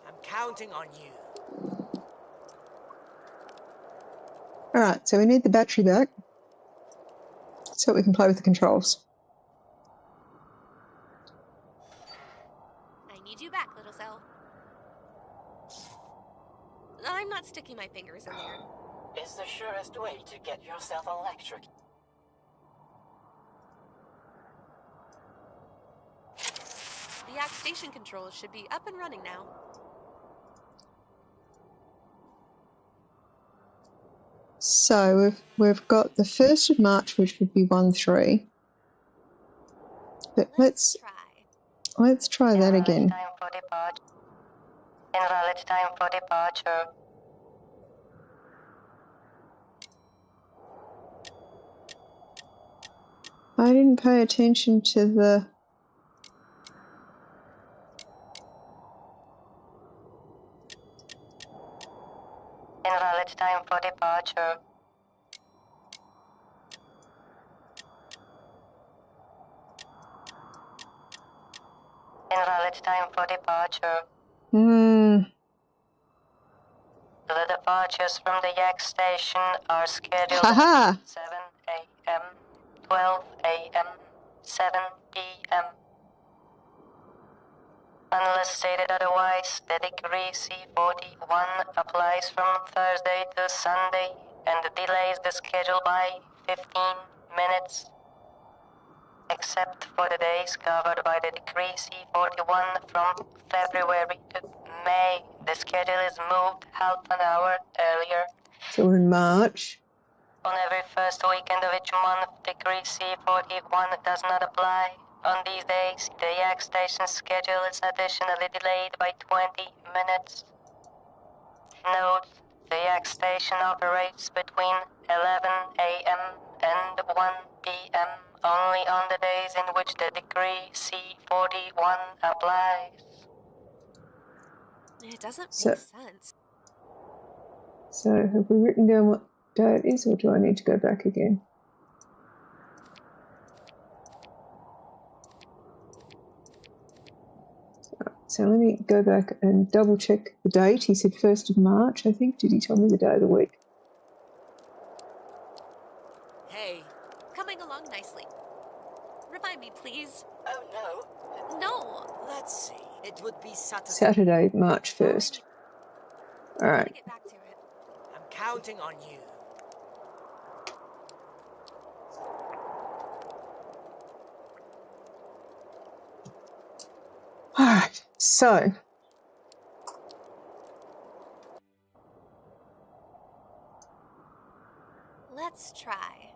I'm counting on you. Alright, so we need the battery back so we can play with the controls. I need you back, little cell. I'm not sticking my fingers in there. Is the surest way to get yourself electric. The yak station controls should be up and running now. So we've got the 1st of March, which would be 1-3. But let's try that again. Invalid time for departure. I didn't pay attention to the... Invalid time for departure. Invalid time for departure. The departures from the yak station are scheduled at 7 a.m., 12 a.m., 7 p.m. Unless stated otherwise, the decree C41 applies from Thursday to Sunday and delays the schedule by 15 minutes. Except for the days covered by the decree C41 from February to May, the schedule is moved half an hour earlier. So we're in March. On every first weekend of each month, decree C41 does not apply. On these days, the yak station schedule is additionally delayed by 20 minutes. Note, the yak station operates between 11 a.m. and 1 p.m. only on the days in which the decree C41 applies. It doesn't make sense. So have we written down what day it is, or do I need to go back again? So let me go back and double check the date. He said 1st of March, I think. Did he tell me the day of the week? Hey, coming along nicely. Remind me, please. Oh no. No. Let's see. It would be Saturday. Saturday, March 1st. All right. Get back to it. I'm counting on you. All right. So Let's try.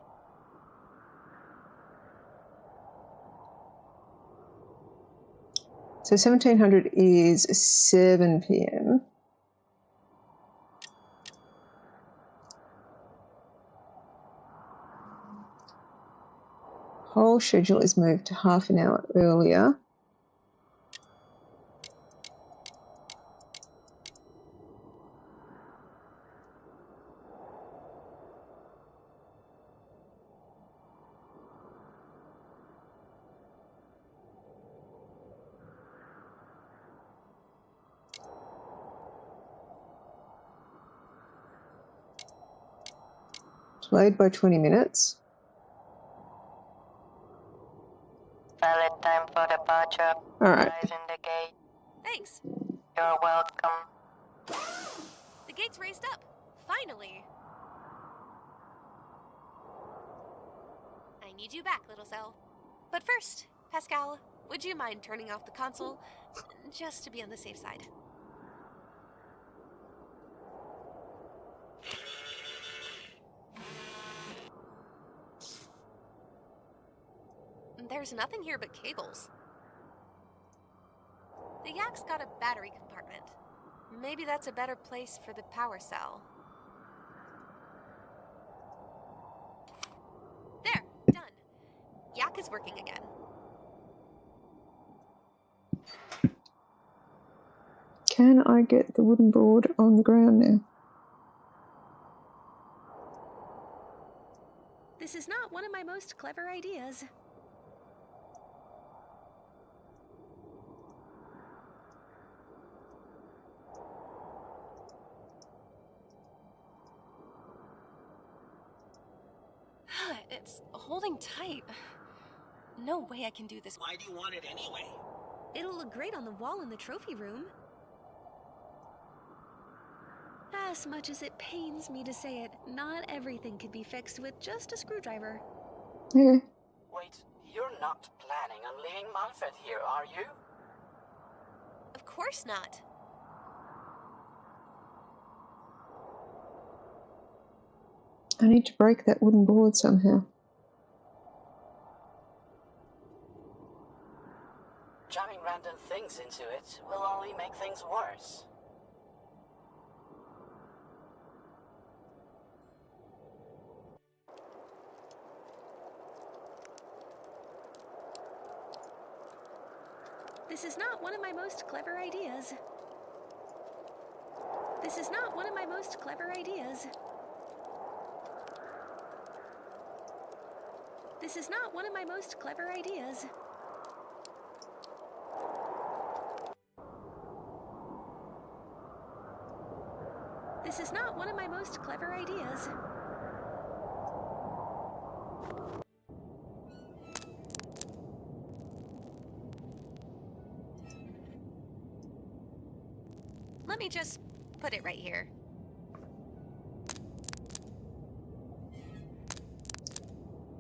So 1700 is 7 p.m. Whole schedule is moved to half an hour earlier. Delayed by 20 minutes. Valid time for departure. All right. Eyes in the gate. Thanks. You're welcome. The gate's raised up. Finally. I need you back, little cell. But first, Pascal, would you mind turning off the console? Just to be on the safe side. There's nothing here but cables. The Yak's got a battery compartment. Maybe that's a better place for the power cell. There, done. Yak is working again. Can I get the wooden board on the ground now? This is not one of my most clever ideas. It's holding tight. No way I can do this. Why do you want it anyway? It'll look great on the wall in the trophy room. As much as it pains me to say it, not everything can be fixed with just a screwdriver. Okay. Wait, you're not planning on leaving Manfred here, are you? Of course not. I need to break that wooden board somehow. Jamming random things into it will only make things worse. This is not one of my most clever ideas. This is not one of my most clever ideas. This is not one of my most clever ideas. This is not one of my most clever ideas. Let me just put it right here.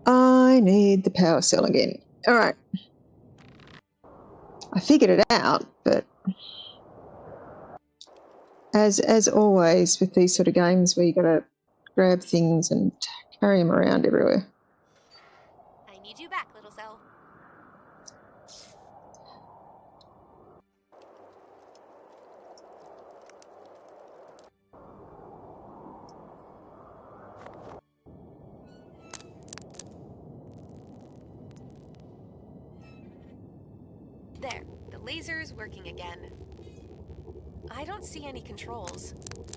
I need the power cell again. All right. I figured it out, but as always with these sort of games where you got to grab things and carry them around everywhere. I need you back, little cell. There, the laser's working again. I don't see any controls.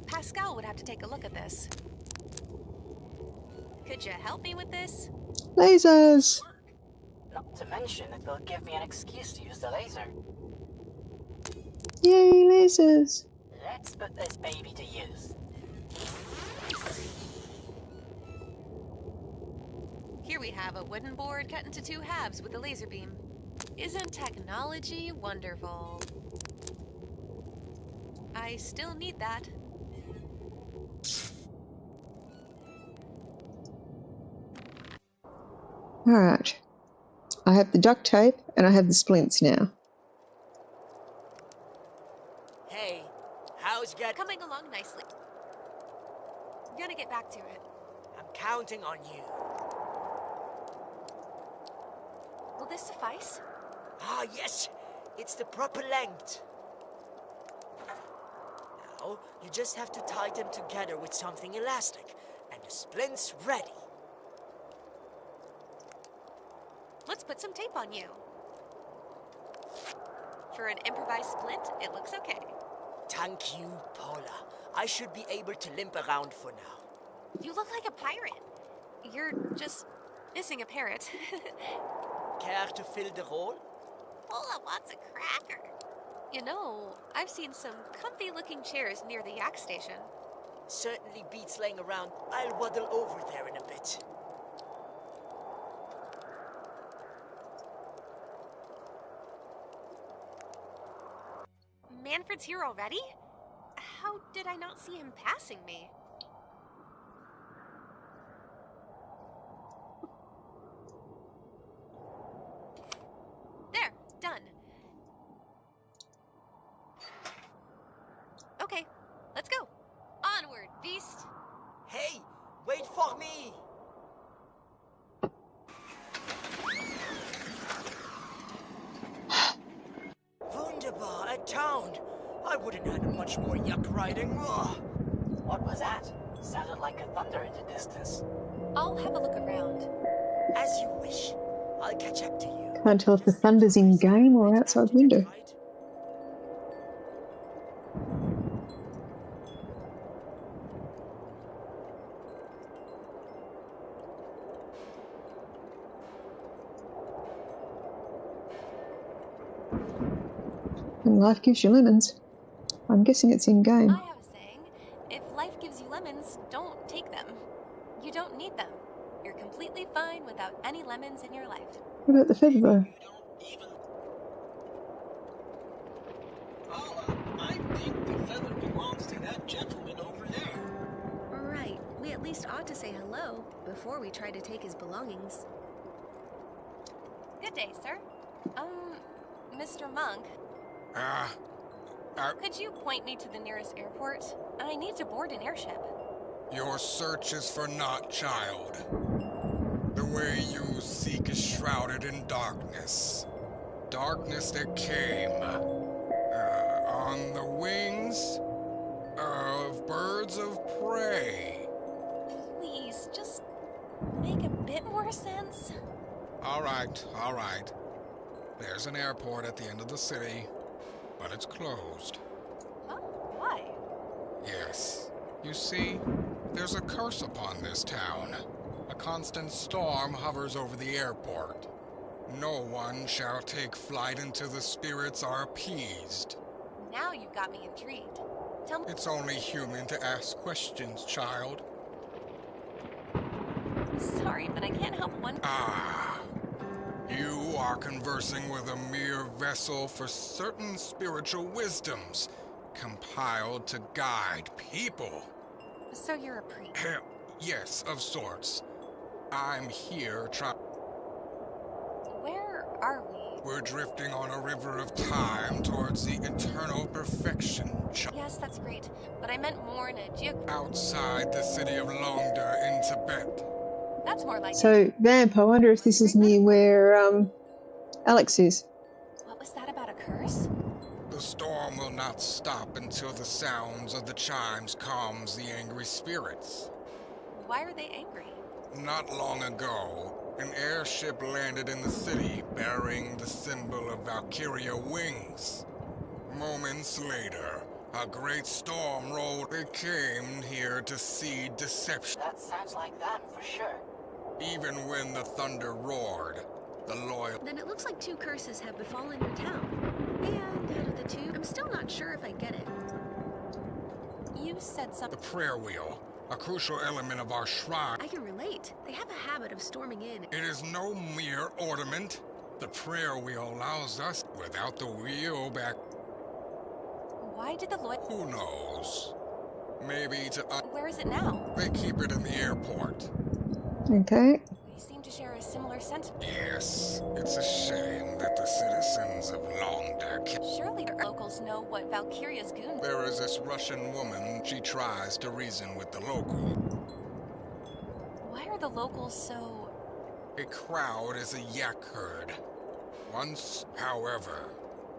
Pascal would have to take a look at this. Could you help me with this? Lasers! Not to mention, it will give me an excuse to use the laser. Yay, lasers! Let's put this baby to use. Here we have a wooden board cut into 2 halves with a laser beam. Isn't technology wonderful? I still need that. Alright. I have the duct tape and I have the splints now. Hey, how's it get? Coming along nicely. I'm gonna get back to it. I'm counting on you. Will this suffice? Ah, yes. It's the proper length. Now, you just have to tie them together with something elastic, and the splint's ready. Let's put some tape on you. For an improvised splint, it looks okay. Thank you, Paula. I should be able to limp around for now. You look like a pirate. You're just missing a parrot. Care to fill the role? Paula wants a cracker. You know, I've seen some comfy-looking chairs near the yak station. Certainly beats laying around. I'll waddle over there in a bit. Manfred's here already? How did I not see him passing me? There, done. Okay, let's go. Onward, beast. Hey, wait for me! Wunderbar, a town. I wouldn't have much more yak riding. Ugh. What was that? Sounded like a thunder in the distance. I'll have a look around. As you wish. I'll catch up to you. Can't tell if the thunder's in game or outside window. And life gives you lemons. I'm guessing it's in game. I have a saying, if life gives you lemons, don't take them. You don't need them. You're completely fine without any lemons in your life. What about the feather bow? I think the feather belongs to that gentleman over there. Right. We at least ought to say hello before we try to take his belongings. Good day, sir. Mr. Monk. Could you point me to the nearest airport? I need to board an airship. Your search is for naught, child. The way you seek is shrouded in darkness. Darkness that came on the wings of birds of prey. Please, just make a bit more sense. All right. There's an airport at the end of the city, but it's closed. Huh? Why? Yes. You see, there's a curse upon this town. A constant storm hovers over the airport. No one shall take flight until the spirits are appeased. Now you've got me intrigued. Tell me. It's only human to ask questions, child. Sorry, but I can't help one. You are conversing with a mere vessel for certain spiritual wisdoms, compiled to guide people. So you're a priest? Yes, of sorts. I'm here Where are we? We're drifting on a river of time towards the eternal perfection. Yes, that's great, but I meant more in a outside the city of Longda in Tibet. That's more like So, Vamp, I wonder if this is near where Alex is. What was that about a curse? The storm will not stop until the sounds of the chimes calms the angry spirits. Why are they angry? Not long ago, an airship landed in the city bearing the symbol of Valkyria wings. Moments later, a great storm rolled. It came here to seed deception. That sounds like them for sure. Even when the thunder roared, the loyal... Then it looks like two curses have befallen your town. And out of the two, I'm still not sure if I get it. You said something. The prayer wheel, a crucial element of our shrine. I can relate. They have a habit of storming in. It is no mere ornament. The prayer wheel allows us, without the wheel back... Why did the Lloyd... Who knows? Maybe to... Where is it now? They keep it in the airport. Okay. We seem to share a similar sentiment. Yes, it's a shame that the citizens of Longda... Surely the locals know what Valkyria's goon... There is this Russian woman. She tries to reason with the local. Why are the locals so... A crowd is a yak herd. Once, however,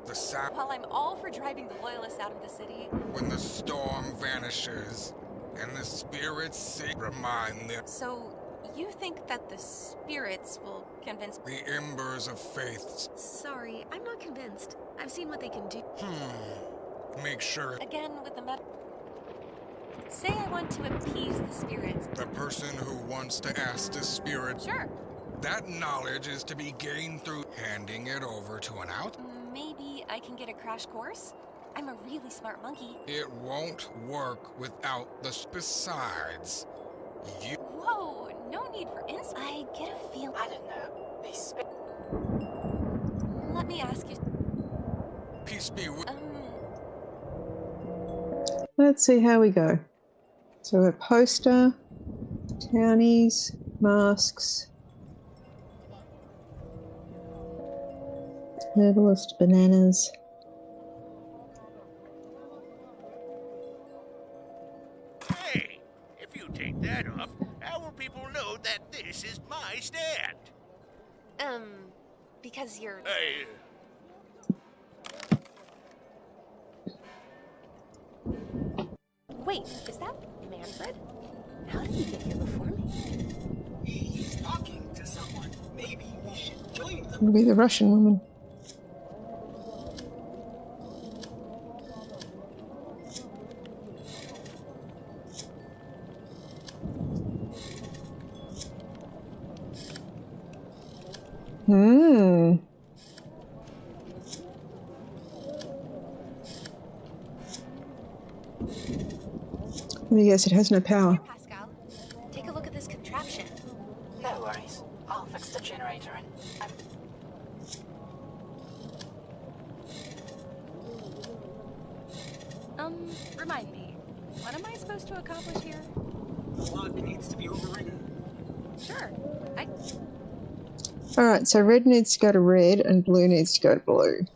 The sound While I'm all for driving the loyalists out of the city, when the storm vanishes and the spirits sing, remind them. so you think that the spirits will convince The embers of faith. Sorry, I'm not convinced. I've seen what they can do. Make sure again with the say I want to appease the spirits. the person who wants to ask the spirit. Sure. That knowledge is to be gained through handing it over to an out. Maybe I can get a crash course? I'm a really smart monkey. It won't work without the besides. You. Whoa, no need for I get a feel. I don't know. These Let me ask you. Peace be with. Let's see how we go. So a poster, townies, masks, herbalist, bananas. Hey, if you take that off, how will people know that this is my stand? Because you're... Wait, is that Manfred? How did he get here before me? He's talking to someone. Maybe we should join them. It'll be the Russian woman. Yes, it has no power. Here, Pascal. Take a look at this contraption. No worries. I'll fix the generator and Remind me, what am I supposed to accomplish here? The log needs to be overridden. Sure. Alright, so red needs to go to red and blue needs to go to blue.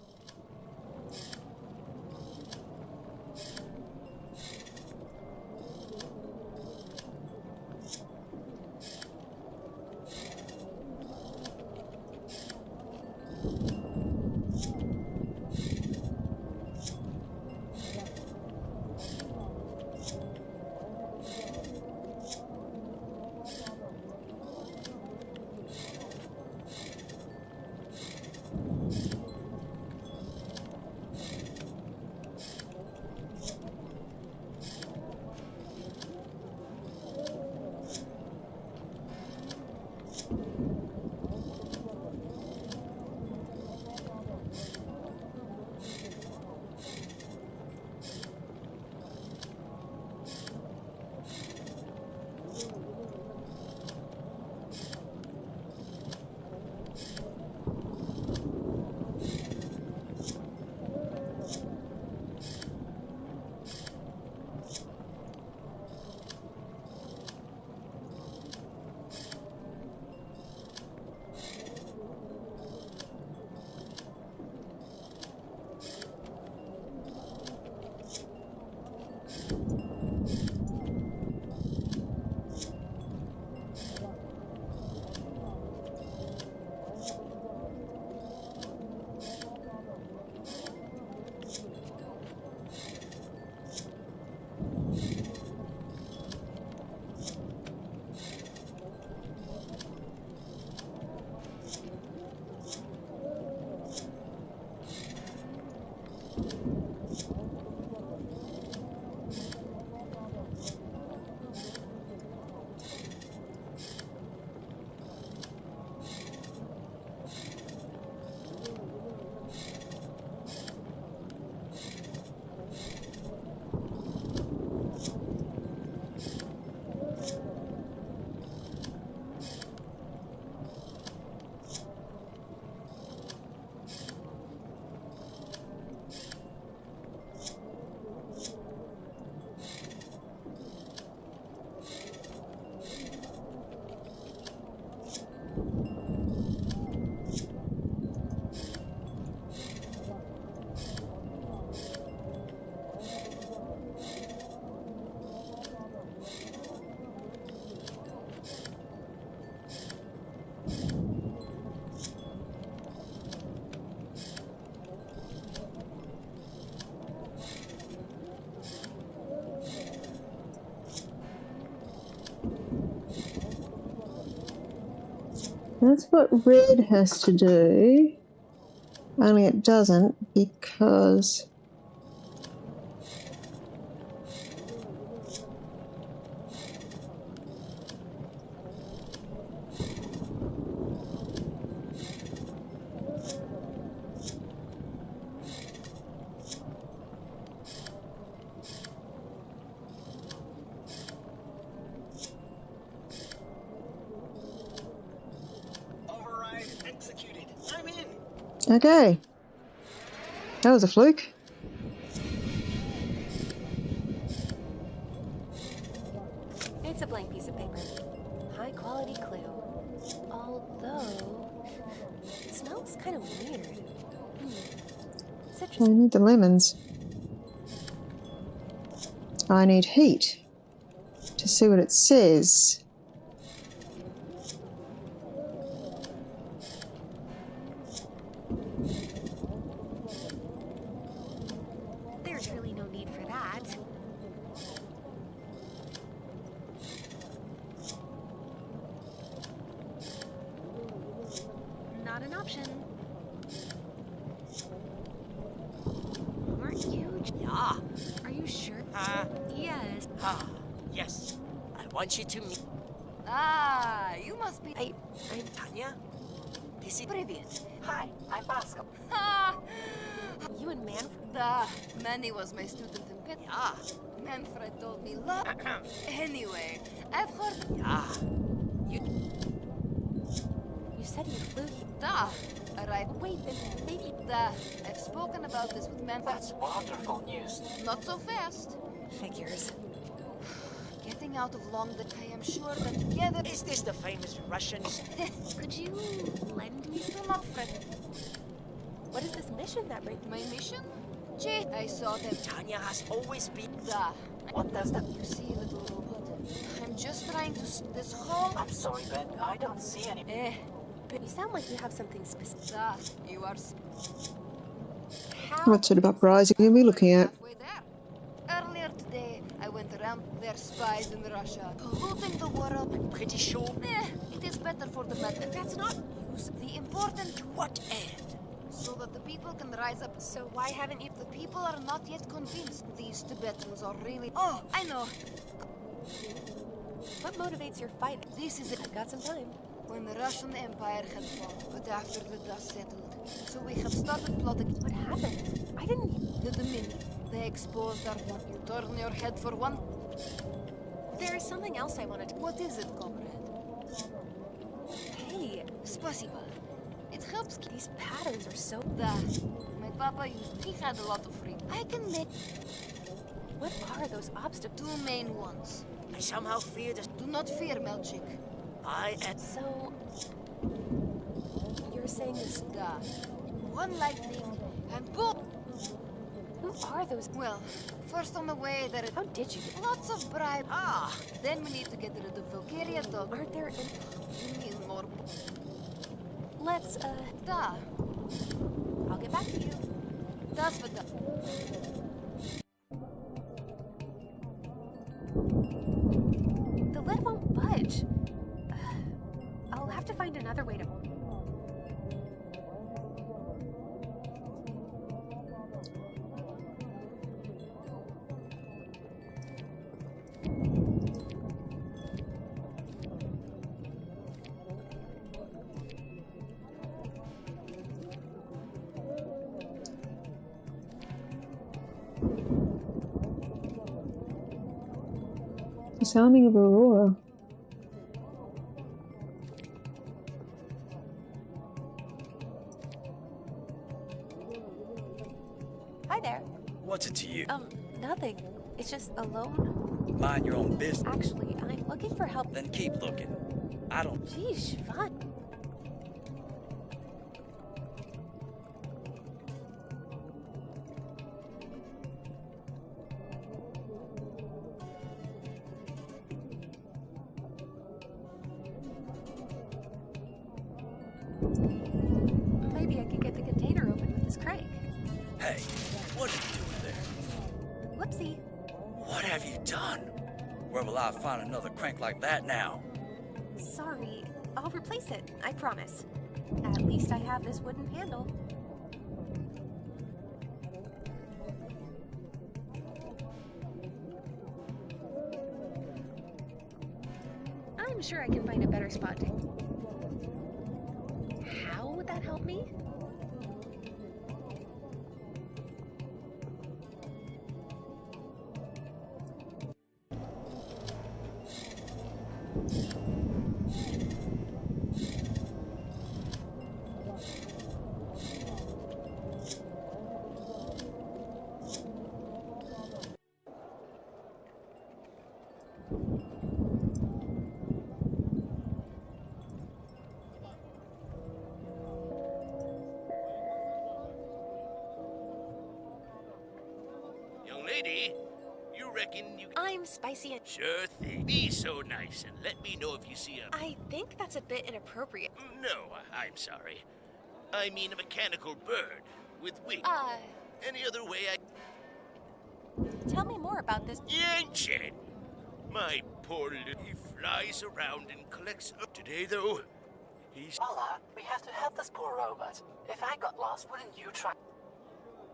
That's what red has to do. Only it doesn't because Override executed. I'm in. okay. That was a fluke. It's a blank piece of paper. High quality clue. Although, it smells kind of weird. I need the lemons. I need heat to see what it says. There's really no need for that. Not an option. Aren't you? Yeah. Are you sure? Yes. Yes. I want you to meet. You must be... I'm Tanya. This is... Привет. Hi, I'm Pascal. You and Manfred? Manny was my student in Pitt. Yeah. Manfred told me love. Anyway, I've heard... Yeah. You said you flew here. Right. Wait, then maybe... I've spoken about this with Manfred. That's wonderful news. Not so fast. Figures. Getting out of London, I am sure that together... Is this the famous Russians? Could you lend me Do not fret. What is this mission that brings? My mission? Gee, I saw them. Tanya has always been... What does that... You see, little robot? I'm just trying to... This whole... I'm sorry, but I don't see any... You sound like you have something specific. You are... What sort of uprising are we looking at? Earlier today, I went around their spies in Russia, polluting the world. I'm pretty sure... It is better for the matter. That's not... The important... What end? So that the people can rise up. So why haven't you... The people are not yet convinced these Tibetans are really... Oh, I know. What motivates your fight? This is it. I've got some time. When the Russian Empire had fallen, but after the dust settled. So we have started plotting. What happened? I didn't... The Dominion. They exposed our one. You turn your head for one. There is something else I wanted to... What is it, comrade? Hey, Spasiba. It helps. These patterns are so... My papa used... He had a lot of free. I can make... What are those obstacles? Two main ones. I somehow fear that... Do not fear, Melchik. I am... So... You're saying this... One lightning and boom! Who are those? Well, first on the way there is... How did you... Lots of bribe. Then we need to get rid of Valkyria, though. Aren't there... You need more... Let's, I'll get back to you. Das wird da. The lid won't budge. I'll have to find another way to... The sounding of Aurora. Hi there. What's it to you? Nothing. It's just alone. Mind your own business. Actually, I'm looking for help. Then keep looking. I don't... Geez, fun. Maybe I can get the container open with this crank. Hey, what are you doing there? Whoopsie. What have you done? Where will I find another crank like that now? Sorry. I'll replace it, I promise. At least I have this wooden handle. I'm sure I can find a better spot to... How would that help me? Young lady, you reckon you... I'm spicy and... Sure thing. Be so nice and let me know if you see a... I think that's a bit inappropriate. No, I'm sorry. I mean a mechanical bird with wings. Any other way I... Tell me more about this. Yang-Chen! My poor little... He flies around and collects... Today, though, he's... Paula, we have to help this poor robot. If I got lost, wouldn't you try?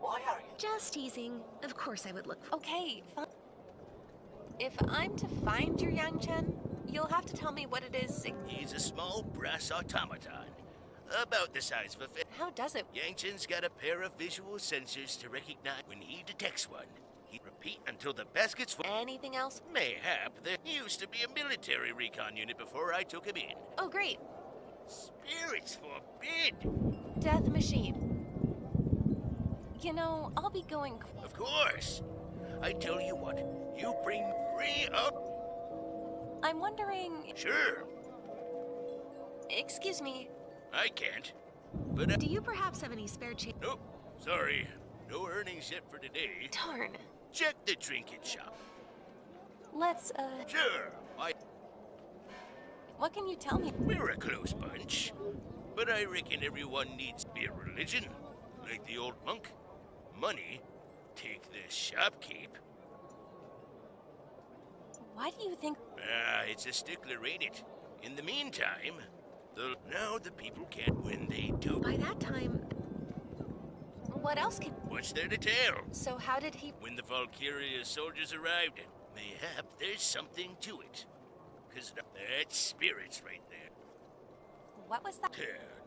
Why are you? Just teasing. Of course I would look for... Okay, fine. If I'm to find your Yang-Chen, you'll have to tell me what it is. He's a small brass automaton. About the size of a fish. How does it? Yang-Chen's got a pair of visual sensors to recognize when he detects one. He repeat until the basket's full. Anything else? Mayhap. There used to be a military recon unit before I took him in. Oh, great. Spirits forbid! Death machine. You know, I'll be going... Of course. I tell you what, you bring 3 up. I'm wondering... Sure. Excuse me. I can't. But Do you perhaps have any spare change? Nope. Sorry. No earnings yet for today. Darn. Check the trinket shop. Let's, Sure. What can you tell me? We're a close bunch. But I reckon everyone needs to be a religion. Like the old monk. Money. Take the shopkeep. Why do you think... It's a stickler, ain't it? In the meantime, now the people can't when they do. By that time... What else can... What's there to tell? So how did he... When the Valkyria soldiers arrived, mayhap there's something to it. 'Cause that's spirits right there. What was that?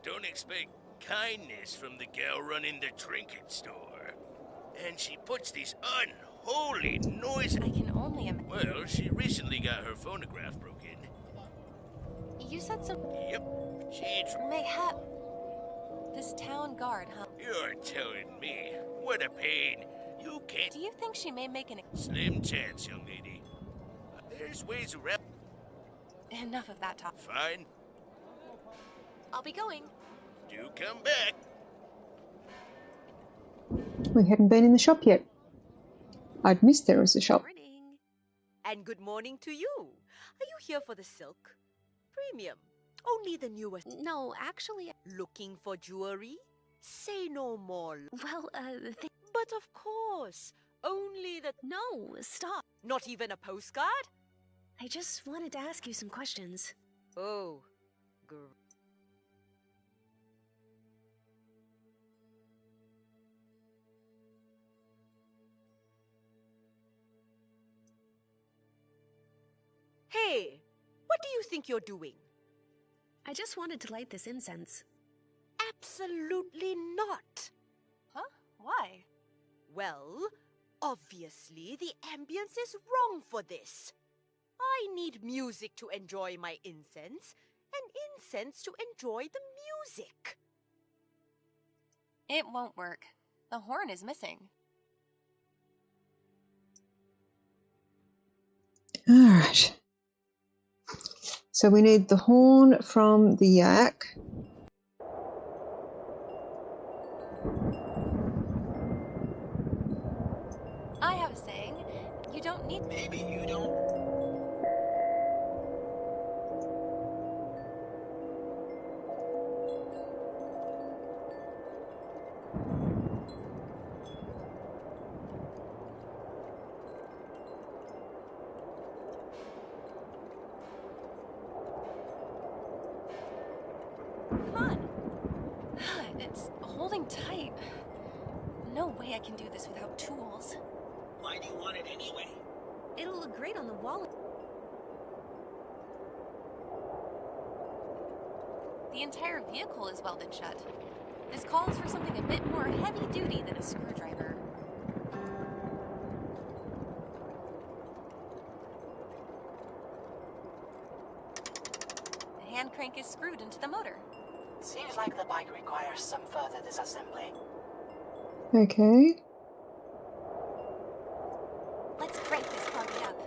Don't expect kindness from the gal running the trinket store. And she puts these unholy noises. I can only imagine. Well, she recently got her phonograph broken. You said some... Yep. She... Mayhap... This town guard, huh? You're telling me. What a pain. You can't... Do you think she may make an... Slim chance, young lady. There's ways around... Enough of that talk. Fine. I'll be going. Do come back. We hadn't been in the shop yet. I'd missed there was a shop. Morning. And good morning to you. Are you here for the silk? Premium. Only the newest. No, actually... Looking for jewelry? Say no more. Well, But of course. Only the... No, stop. Not even a postcard? I just wanted to ask you some questions. Oh. Hey, what do you think you're doing? I just wanted to light this incense. Absolutely not. Huh? Why? Well, obviously the ambience is wrong for this. I need music to enjoy my incense, and incense to enjoy the music. It won't work. The horn is missing. All right. So we need the horn from the yak. I have a saying. You don't need... Maybe you don't... Come on. It's holding tight. No way I can do this without tools. Why do you want it anyway? It'll look great on the wall. The entire vehicle is welded shut. This calls for something a bit more heavy-duty than a screwdriver. The hand crank is screwed into the motor. Seems like the bike requires some further disassembly. Okay. Let's crank this puppy up.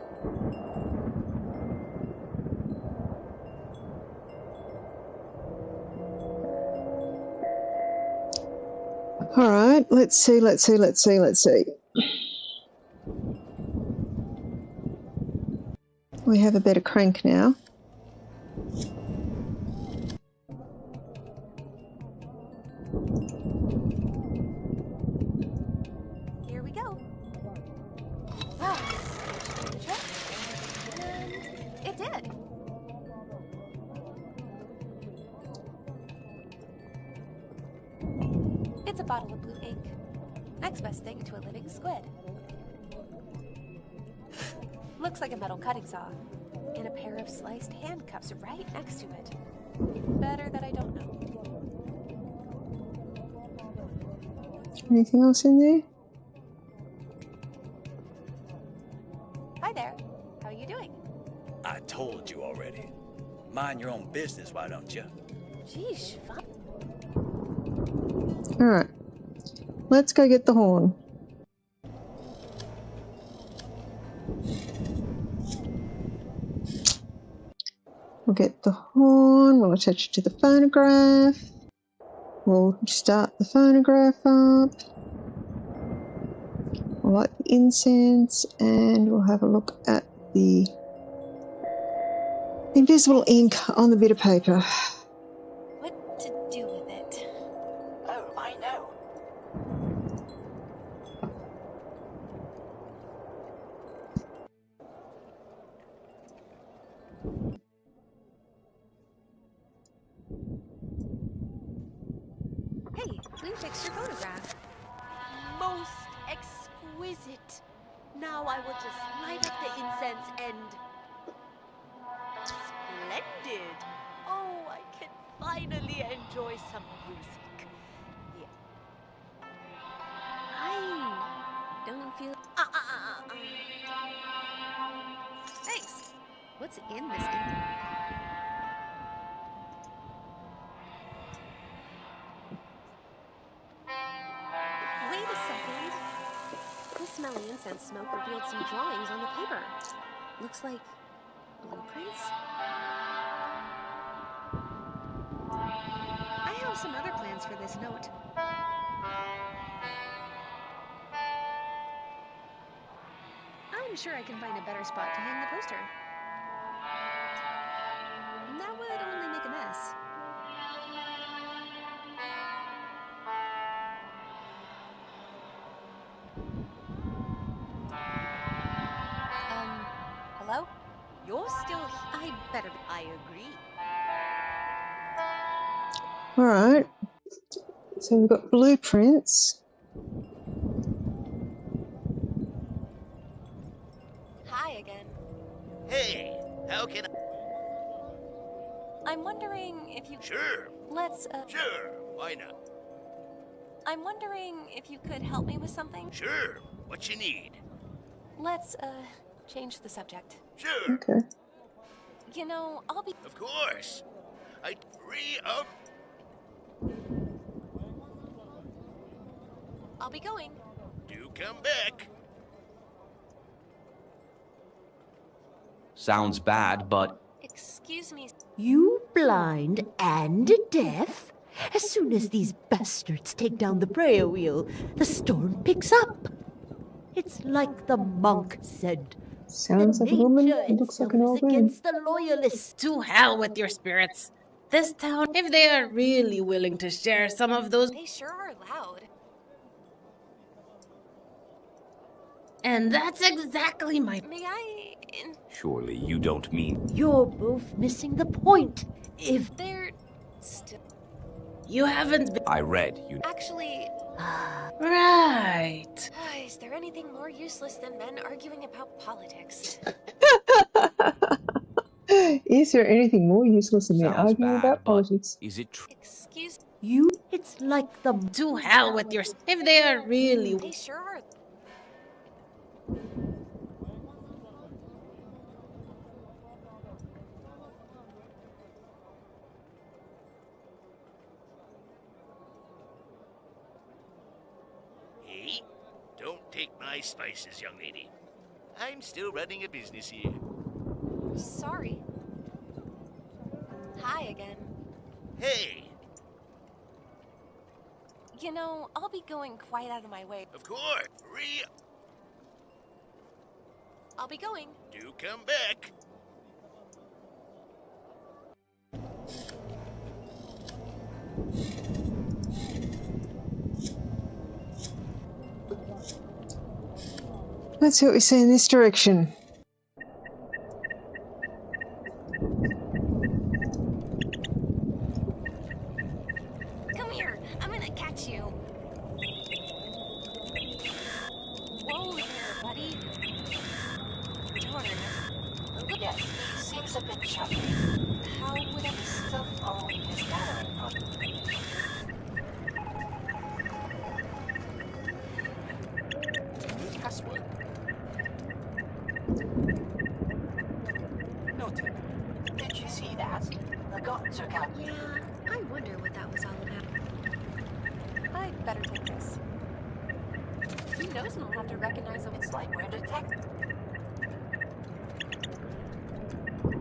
All right, let's see. We have a better crank now. Here we go. And it did. It's a bottle of blue ink. Next best thing to a living squid. Looks like a metal cutting saw. And a pair of sliced handcuffs right next to it. Better that I don't know. Anything else in there? Hi there. How are you doing? I told you already. Mind your own business, why don't you? Geesh, fun. All right, let's go get the horn. We'll get the horn, we'll attach it to the phonograph. We'll start the phonograph up. We'll light the incense and we'll have a look at the invisible ink on the bit of paper. What to do with it? Oh, I know. Hey, we fixed your photograph. Most exquisite. Now I will just light up the incense and... Splendid! Oh, I can finally enjoy some music. I don't feel... Thanks. What's in this ink? Wait a second. This smelly incense smoke revealed some drawings on the paper. Looks like blueprints? I have some other plans for this note. I'm sure I can find a better spot to hang the poster. That would only make a mess. Hello? You're still... I better be. I agree. All right, so we've got blueprints. Hi again. Hey, how can I'm wondering if you... Sure. Let's, Sure, why not? I'm wondering if you could help me with something? Sure, what you need? Let's, change the subject. Sure. Okay. You know, I'll be... Of course. I'd free of... I'll be going. Do come back. Sounds bad, but... Excuse me. You blind and deaf? As soon as these bastards take down the prayer wheel, the storm picks up. It's like the monk said. Sounds like a woman and looks like an old man. Against the loyalists. To hell with your spirits. This town, if they are really willing to share some of those... They sure are loud. And that's exactly my... May I... Surely you don't mean... You're both missing the point. If They're still... You haven't been. I read you. Actually, Right. is there anything more useless than men arguing about politics? Is there anything more useless than men Sounds arguing bad, about but politics? is it true? Excuse You? It's like the. To hell with your. If they are really. They sure are. Hey, don't take my spices, young lady. I'm still running a business here. Sorry. Hi again. Hey, You know, I'll be going quite out of my way. of course, free. I'll be going. Do come back. Let's see what we see in this direction. Come here. I'm gonna catch you. Whoa there, buddy. Darn. Yes, he seems a bit chubby. How would I... Still following his gathering New password. Noted. Did you see that? The god took out. Yeah, I wonder what that was all about. I'd better take this. Who knows when I'll have to recognize them? It's like we're detected.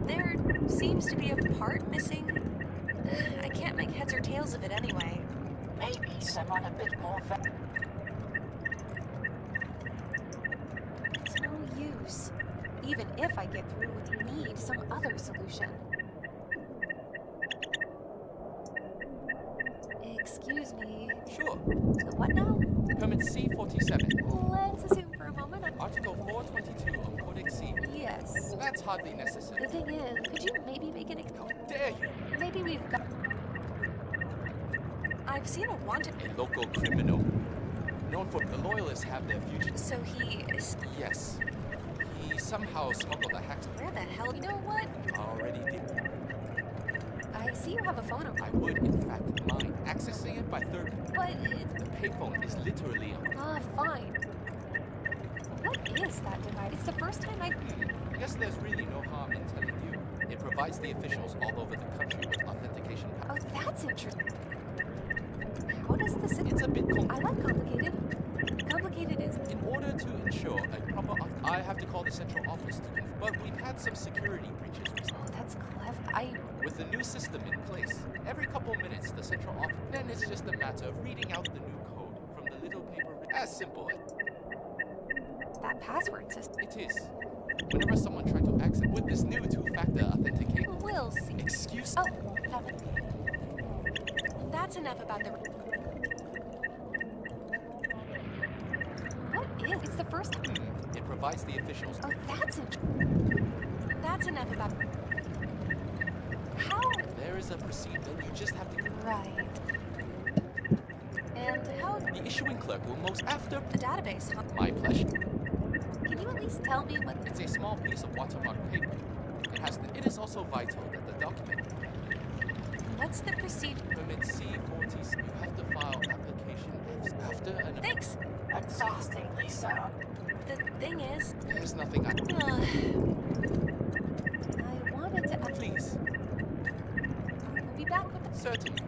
There seems to be a part missing. I can't make heads or tails of it anyway. Maybe someone a bit more. It's no use. Even if I get through, we need some other solution. Excuse me. Sure. What now? Permit C47. Let's assume for a moment. Article 422 of Codex C. Yes. That's hardly necessary. The thing is, could you maybe make it? How dare you? Maybe we've got. I've seen a wanted. A local criminal. Known for the loyalists have their future. So he is. Yes. He somehow smuggled a hex. Where the hell? You know what? Already did. I see you have a phone. I would, in fact, mind accessing it by third. But the payphone is literally on. fine. What is that device? It's the first time I. Guess there's really no harm in telling you. It provides the officials all over the country with authentication Oh, powers. that's interesting. How does this? It's a bit I like complicated. Complicated is. In order to ensure a proper I have to call the central office to confirm. But we've had some security breaches recently. Oh, that's clever. With the new system in place, every couple minutes the central office. Then it's just a matter of reading out the new code from the little paper. As simple as That password system. it is. Whenever someone tried to access with this new two-factor authentication. We'll see. Excuse Oh, heaven. That's enough about the. What is? It's the first time. It provides the officials. Oh, that's enough about. How? There is a procedure. You just have to. Right. And how? The issuing clerk will most after The database. Huh? my pleasure. Can you at least tell me what? It's a small piece of watermarked paper. It is also vital that the document. What's the procedure? Permit C40. You have to file application after an. Thanks. Exhaustingly so. The thing is. There's nothing I. I wanted to. Please. We'll be back with. Certainly.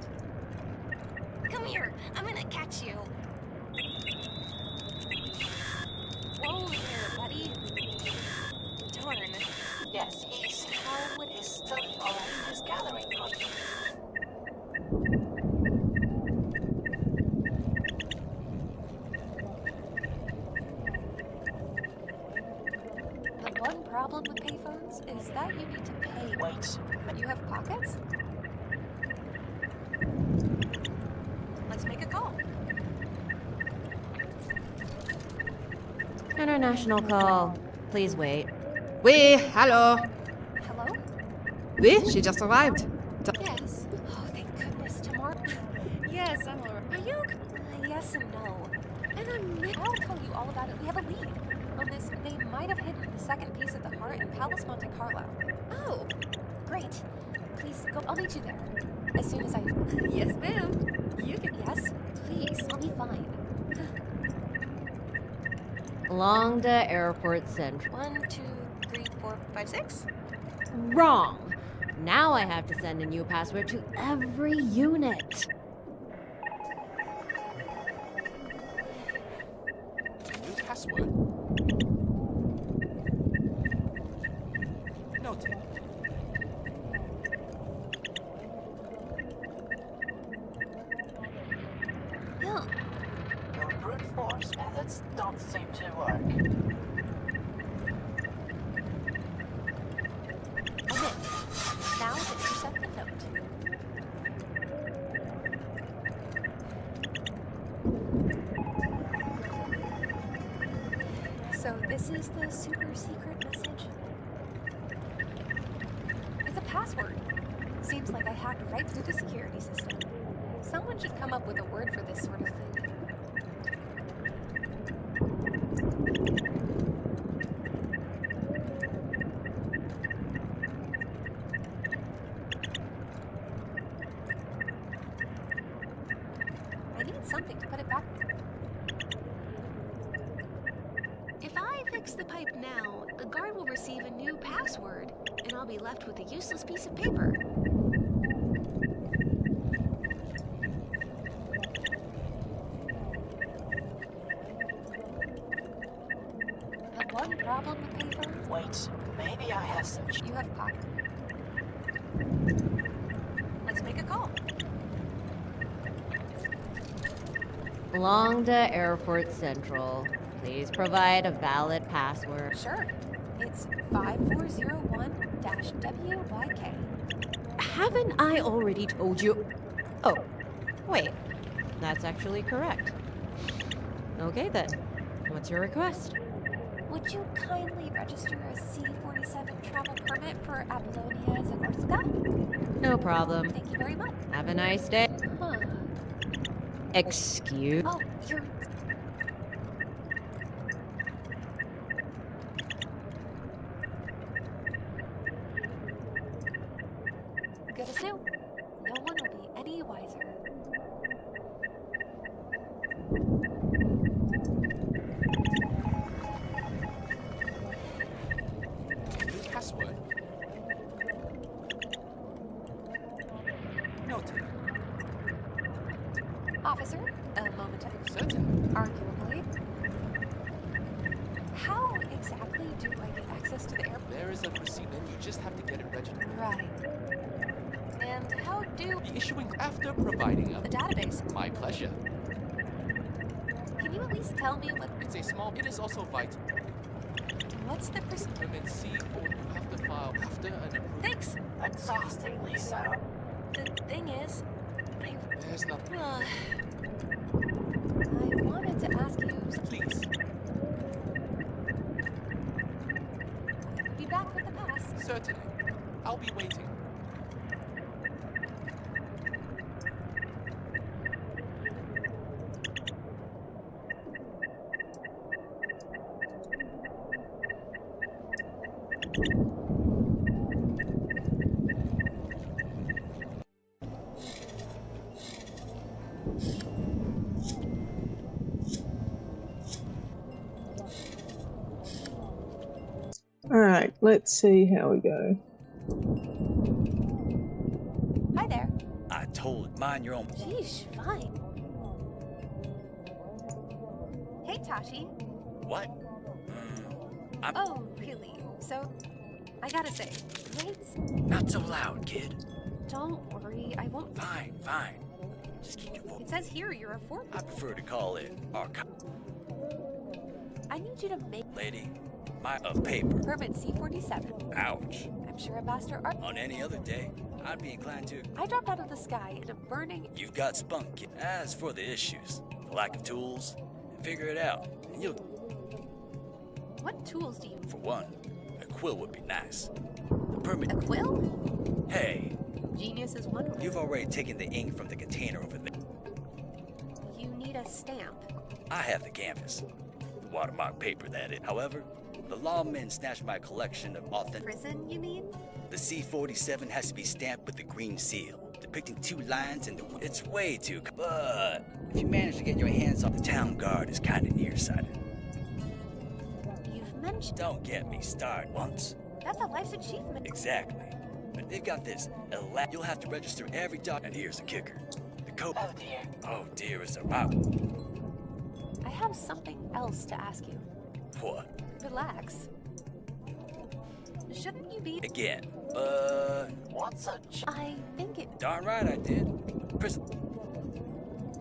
Come here. I'm gonna catch you. Whoa there, buddy. Darn. Yes, he's. How would He's still following his gathering project. The one problem with payphones is that you need to pay. Wait. You have pockets? Let's make a call. International call. Please wait. Oui, hello. Hello? Oui, she just arrived. Yes. Oh, thank goodness. Tomorrow. Yes, I'm alright. Are you okay? Yes and no. And I'll tell you all about it. We have a lead on this. They might have hidden the second piece of the heart in Palace Monte Carlo. Oh, Great. Please go. I'll meet you there as soon as I. yes, ma'am. You can. Yes. Please. I'll be fine. Along to Airport Central. 1, 2, 3, 4, 5, 6. Wrong. Now I have to send a new password to every unit. New password. Noted. Bill. Your brute force methods don't seem to work. Omit. Now to intercept the note. So this is the super secret message? It's a password. Seems like I hacked right through the security system. Someone should come up with a word for this sort of thing. I need something to put it back. If I fix the pipe now, the guard will receive a new password, and I'll be left with a useless piece of paper. The one problem with payphones? Wait, maybe I have some. You have pocket. Let's make a call. Along to Airport Central. Please provide a valid password. Sure. It's 5401-WYK. Haven't I already told you? Oh, wait. That's actually correct. Okay then. What's your request? Would you kindly register a C-47 travel permit for Apollonia Zagorska? No problem. Thank you very much. Have a nice day. Huh. Excuse. Oh, you're... Good as new. No one will be any wiser. New password. Noted. Officer, a moment. Certainly. Arguably. How exactly do I get access to the airport? There is a receipt and you just have to get it registered. Right. And how do... The issuing after providing The database. My pleasure. Can you at least tell me what... It's a small... It is also vital. What's the Permit C4 you have to file after an approval. Thanks. Exhaustingly so. The thing is... There's not... I wanted to ask you... Please. I'll be back with the pass. Certainly. I'll be waiting. Alright, let's see how we go. Hi there. I told mind your own. Sheesh, fine. Hey, Tashi. What? Oh, really? So, I gotta say, wait. Not so loud, kid. Don't worry, I won't. Fine, fine. Just keep your voice. It says here you're a fourth. I prefer to call it archive. I need you to make Lady, my of paper. permit C-47. Ouch. I'm sure Ambassador Art. On any other day, I'd be inclined to. I dropped out of the sky in a burning. You've got spunk, kid. As for the issues, the lack of tools, figure it out, and you'll. What tools do you? For one, a quill would be nice. The permit. A quill? Hey, Genius is one. you've already taken the ink from the container over there. need a stamp. I have the canvas. The watermark paper, that is. However, the lawmen snatched my collection of authentic... Prison, you mean? The C-47 has to be stamped with the green seal, depicting 2 lions and it's way too... But if you manage to get your hands on the town guard is kind of nearsighted. You've mentioned... Don't get me started once. That's a life's achievement. Exactly. But they've got this. You'll have to register every dog. And here's the kicker. The code... Oh dear. Oh dear is about... I have something else to ask you. What? Relax. Shouldn't you be... Again. What's a... I think it... Darn right I did. Prison.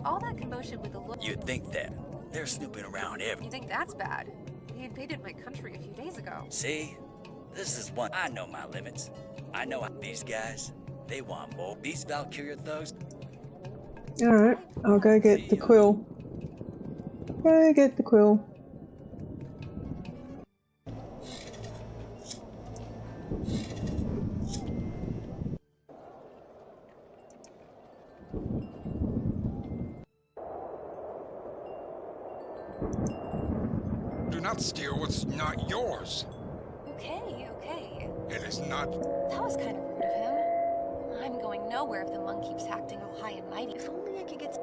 All that commotion with the look... You'd think that. They're snooping around everywhere. You think that's bad? They invaded my country a few days ago. See? This is one... I know my limits. I know these guys. They want more. These Valkyria thugs... Alright, I'll go get the quill. Go get the quill. Do not steal what's not yours. Okay. It is not... That was kind of rude of him. I'm going nowhere if the monk keeps acting all high and mighty. If only I could get...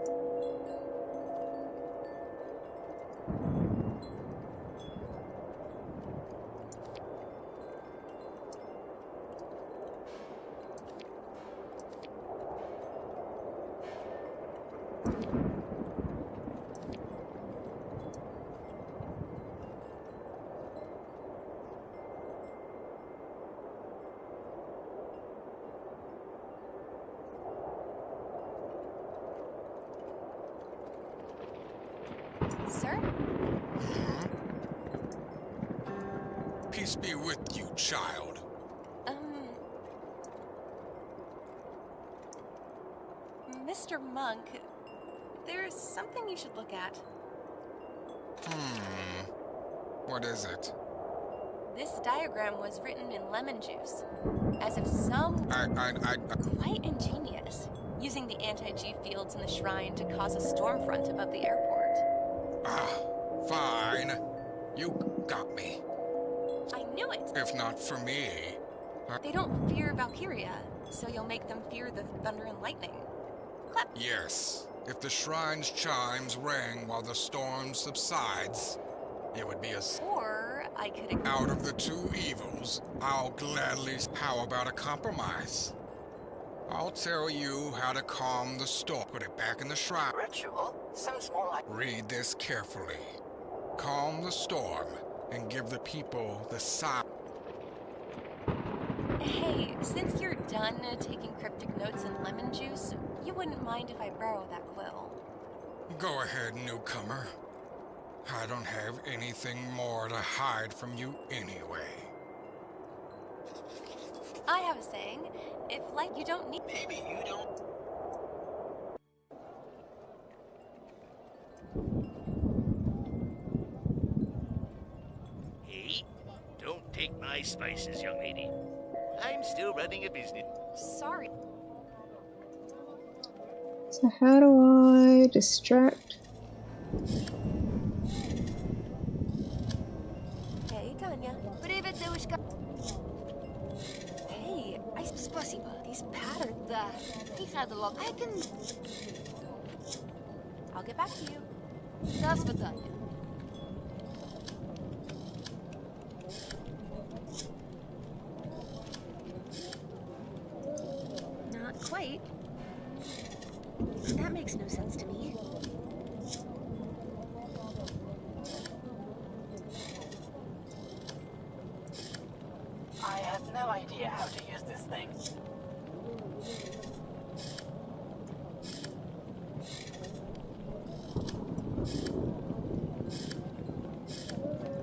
Sir? Peace be with you, child. Mr. Monk, there's something you should look at. What is it? This diagram was written in lemon juice, as if some... Quite ingenious, using the anti-G fields in the shrine to cause a storm front above the airport. Fine. You got me. I knew it! If not for me... They don't fear Valkyria, so you'll make them fear the thunder and lightning. Clap. Yes. If the shrine's chimes rang while the storm subsides, it would be a... Or I could... Out of the 2 evils, I'll gladly... How about a compromise? I'll tell you how to calm the storm. Put it back in the shrine. Ritual? Sounds more like... Read this carefully. Calm the storm and give the people the sign. Hey, since you're done taking cryptic notes in lemon juice, you wouldn't mind if I borrow that quill. Go ahead, newcomer. I don't have anything more to hide from you anyway. I have a saying, if like you don't need... Maybe you don't... Hey, don't take my spices, young lady. I'm still running a business. Sorry. So how do I distract? Hey, Tanya. Hey, Spasiba. These patterns. I can... I'll get back to you. That's for Tanya. Not quite. That makes no sense to me. I have no idea how to use this thing.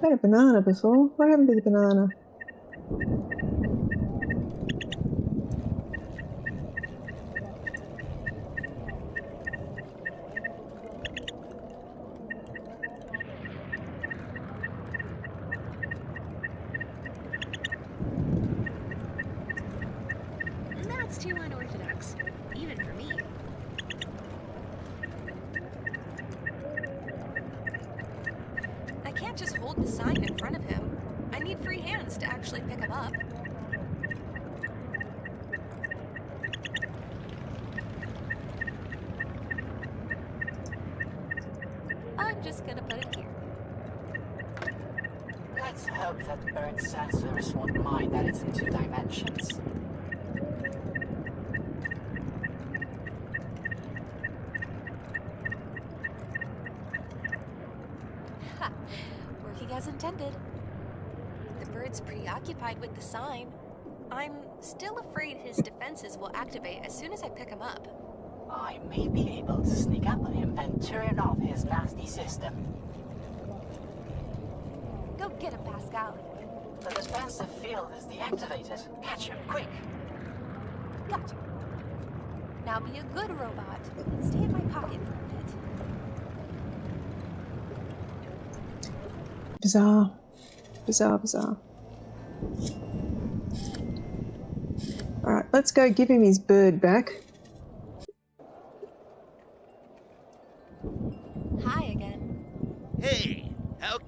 I had a banana before. What happened to the banana? That's too unorthodox, even for me. hold the sign in front of him. I need free hands to actually pick him up. I'm just gonna put it here. Let's hope that Earth's sensors won't mind that it's in 2 dimensions. Ha! Working as intended. The bird's preoccupied with the sign. I'm still afraid his defenses will activate as soon as I pick him up. I may be able to sneak up on him and turn off his nasty system. Go get him, Pascal. The dispensive field is deactivated. Catch him, quick! Gotcha. Now be a good robot and stay in my pocket for a bit. Bizarre. Bizarre, bizarre. Alright, let's go give him his bird back. Hi again. Hey, how...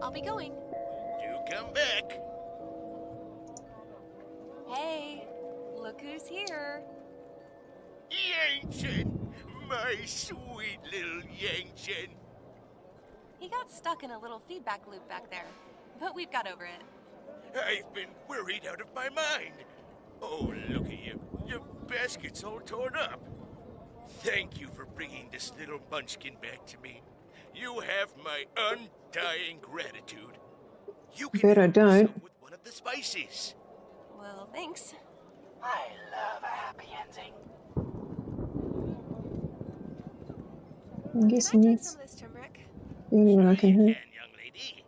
I'll be going. Do come back. Hey, look who's here. Yankton, my sweet little Yankton. He got stuck in a little feedback loop back there, but we've got over it. I've been worried out of my mind. Oh, look at you. Your basket's all torn up. Thank you for bringing this little munchkin back to me. You have my undying gratitude. You can Bet I don't. with one of the spices. Well, thanks. I love a happy ending. I'm guessing Can I take that's some of this turmeric? the only one I can hear. Young lady,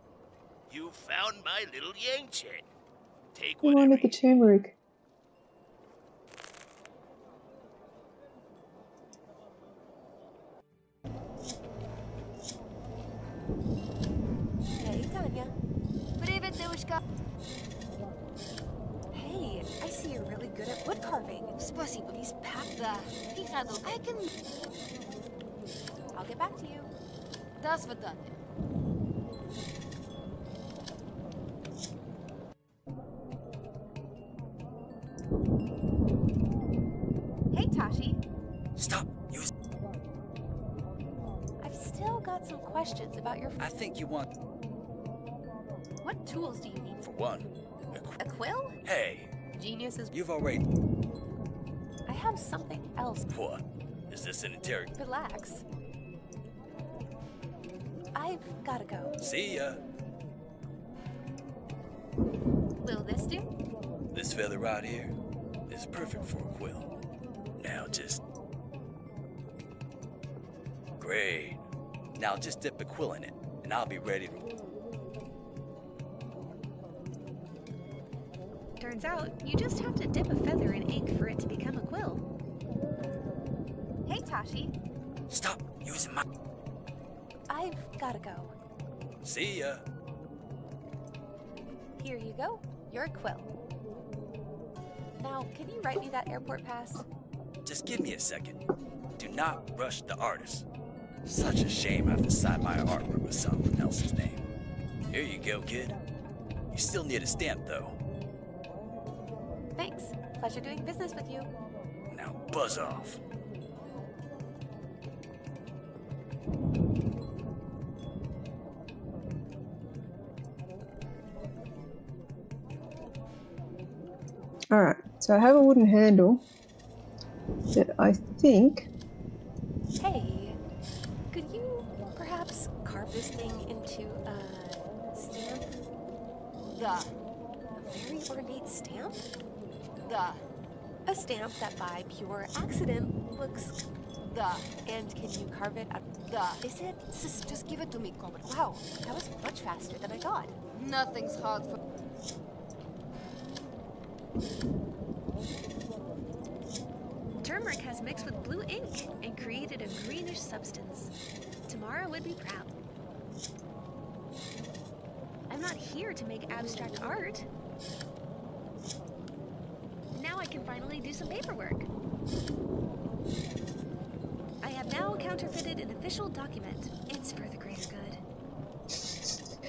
you found my little Yankton. Take I wanted the turmeric. Hey, Tanya. Привет, девушка. Hey, I see you're really good at wood carving. Спасибо. These packed I can... I'll get back to you. До свидания. Hey, Tashi. Stop. You. I've still got some questions about your... I think you want. What tools do you need? For one. A quill? Hey. Genius is... You've already. I have something else. What? Is this an interrogation? Relax. I've gotta go. See ya. Will this do? This feather right here is perfect for a quill. Now just... Great. Now just dip a quill in it, and I'll be ready to... Turns out, you just have to dip a feather in ink for it to become a quill. Hey, Tashi. Stop using my... I've gotta go. See ya. Here you go. Your quill. Now, can you write me that airport pass? Just give me a second. Do not rush the artist. Such a shame I have to sign my artwork with someone else's name. Here you go, kid. You still need a stamp, though. Thanks. Pleasure doing business with you. Now buzz off. Alright, so I have a wooden handle that I think... Hey, could you perhaps carve this thing into a stamp? A very ornate stamp? A stamp that by pure accident looks... And can you carve it out? Is it? Just give it to me, Cobra. Wow, that was much faster than I thought. Nothing's hard for... Turmeric has mixed with blue ink and created a greenish substance. Tamara would be proud. I'm not here to make abstract art. Now I can finally do some paperwork. I have now counterfeited an official document. It's for the greater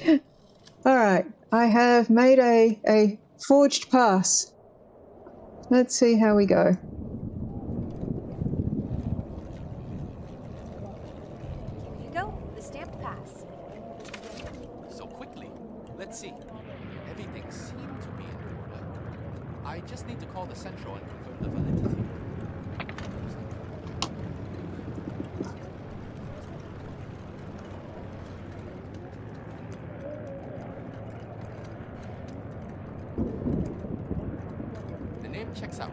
good. All right, I have made a forged pass. Let's see how we go. Here you go, the stamped pass. So quickly. Let's see. Everything seemed to be in order. I just need to call the central and confirm the validity. The name checks out.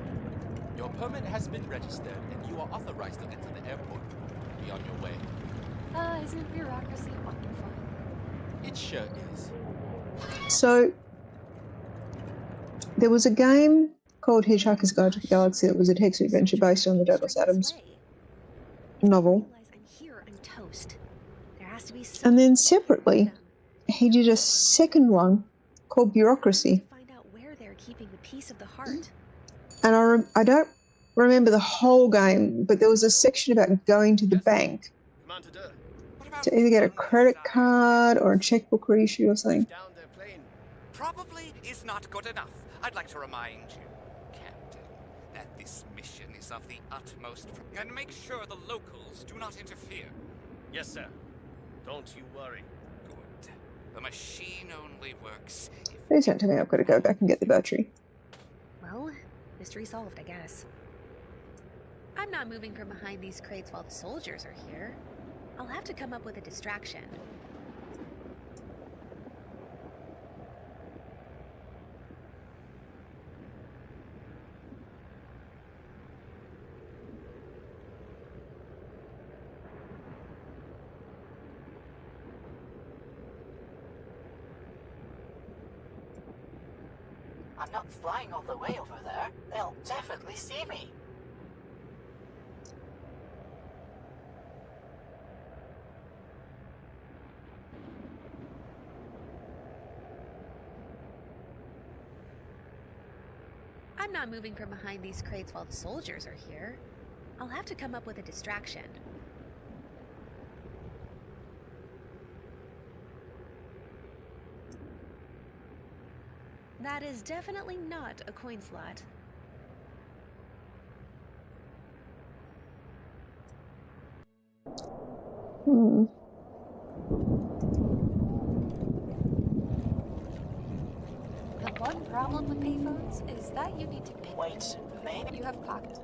Your permit has been registered and you are authorized to enter the airport. Be on your way. Isn't bureaucracy wonderful? It sure is. So, there was a game called Hitchhiker's Guide to the Galaxy that was a text adventure based on the Douglas Adams novel. I'm here, I'm toast. There has to be And then separately, he did a second one called Bureaucracy. find out where they're keeping the piece of the heart. And I don't remember the whole game, but there was a section about going to the bank to either get a credit card or a checkbook reissue or something. Probably is not good enough. I'd like to remind you, Captain, that this mission is of the utmost and make sure the locals do not interfere. Yes, sir. Don't you worry. Good. The machine only works if... Please don't tell me I've got to go back and get the battery. Well, mystery solved, I guess. I'm not moving from behind these crates while the soldiers are here. I'll have to come up with a distraction. I'm not flying all the way over there. They'll definitely see me. I'm not moving from behind these crates while the soldiers are here. I'll have to come up with a distraction. That is definitely not a coin slot. The one problem with payphones is that you need to pick. Wait, maybe you have pocket.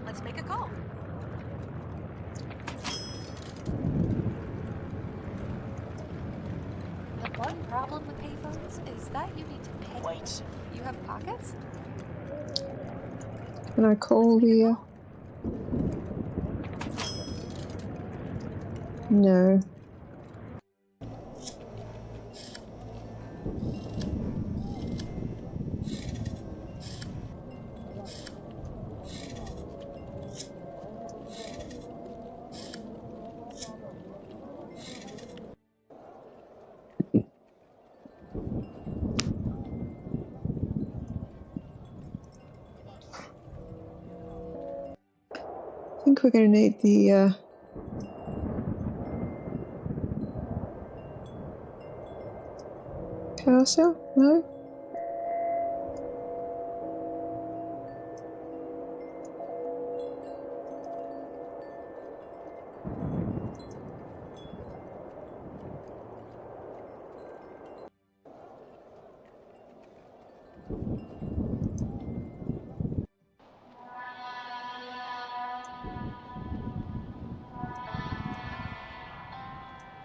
Let's make a call. The one problem with payphones is that you need to pick. Wait. You have pockets? Can I call the... No. I think we're going to need the power cell? No?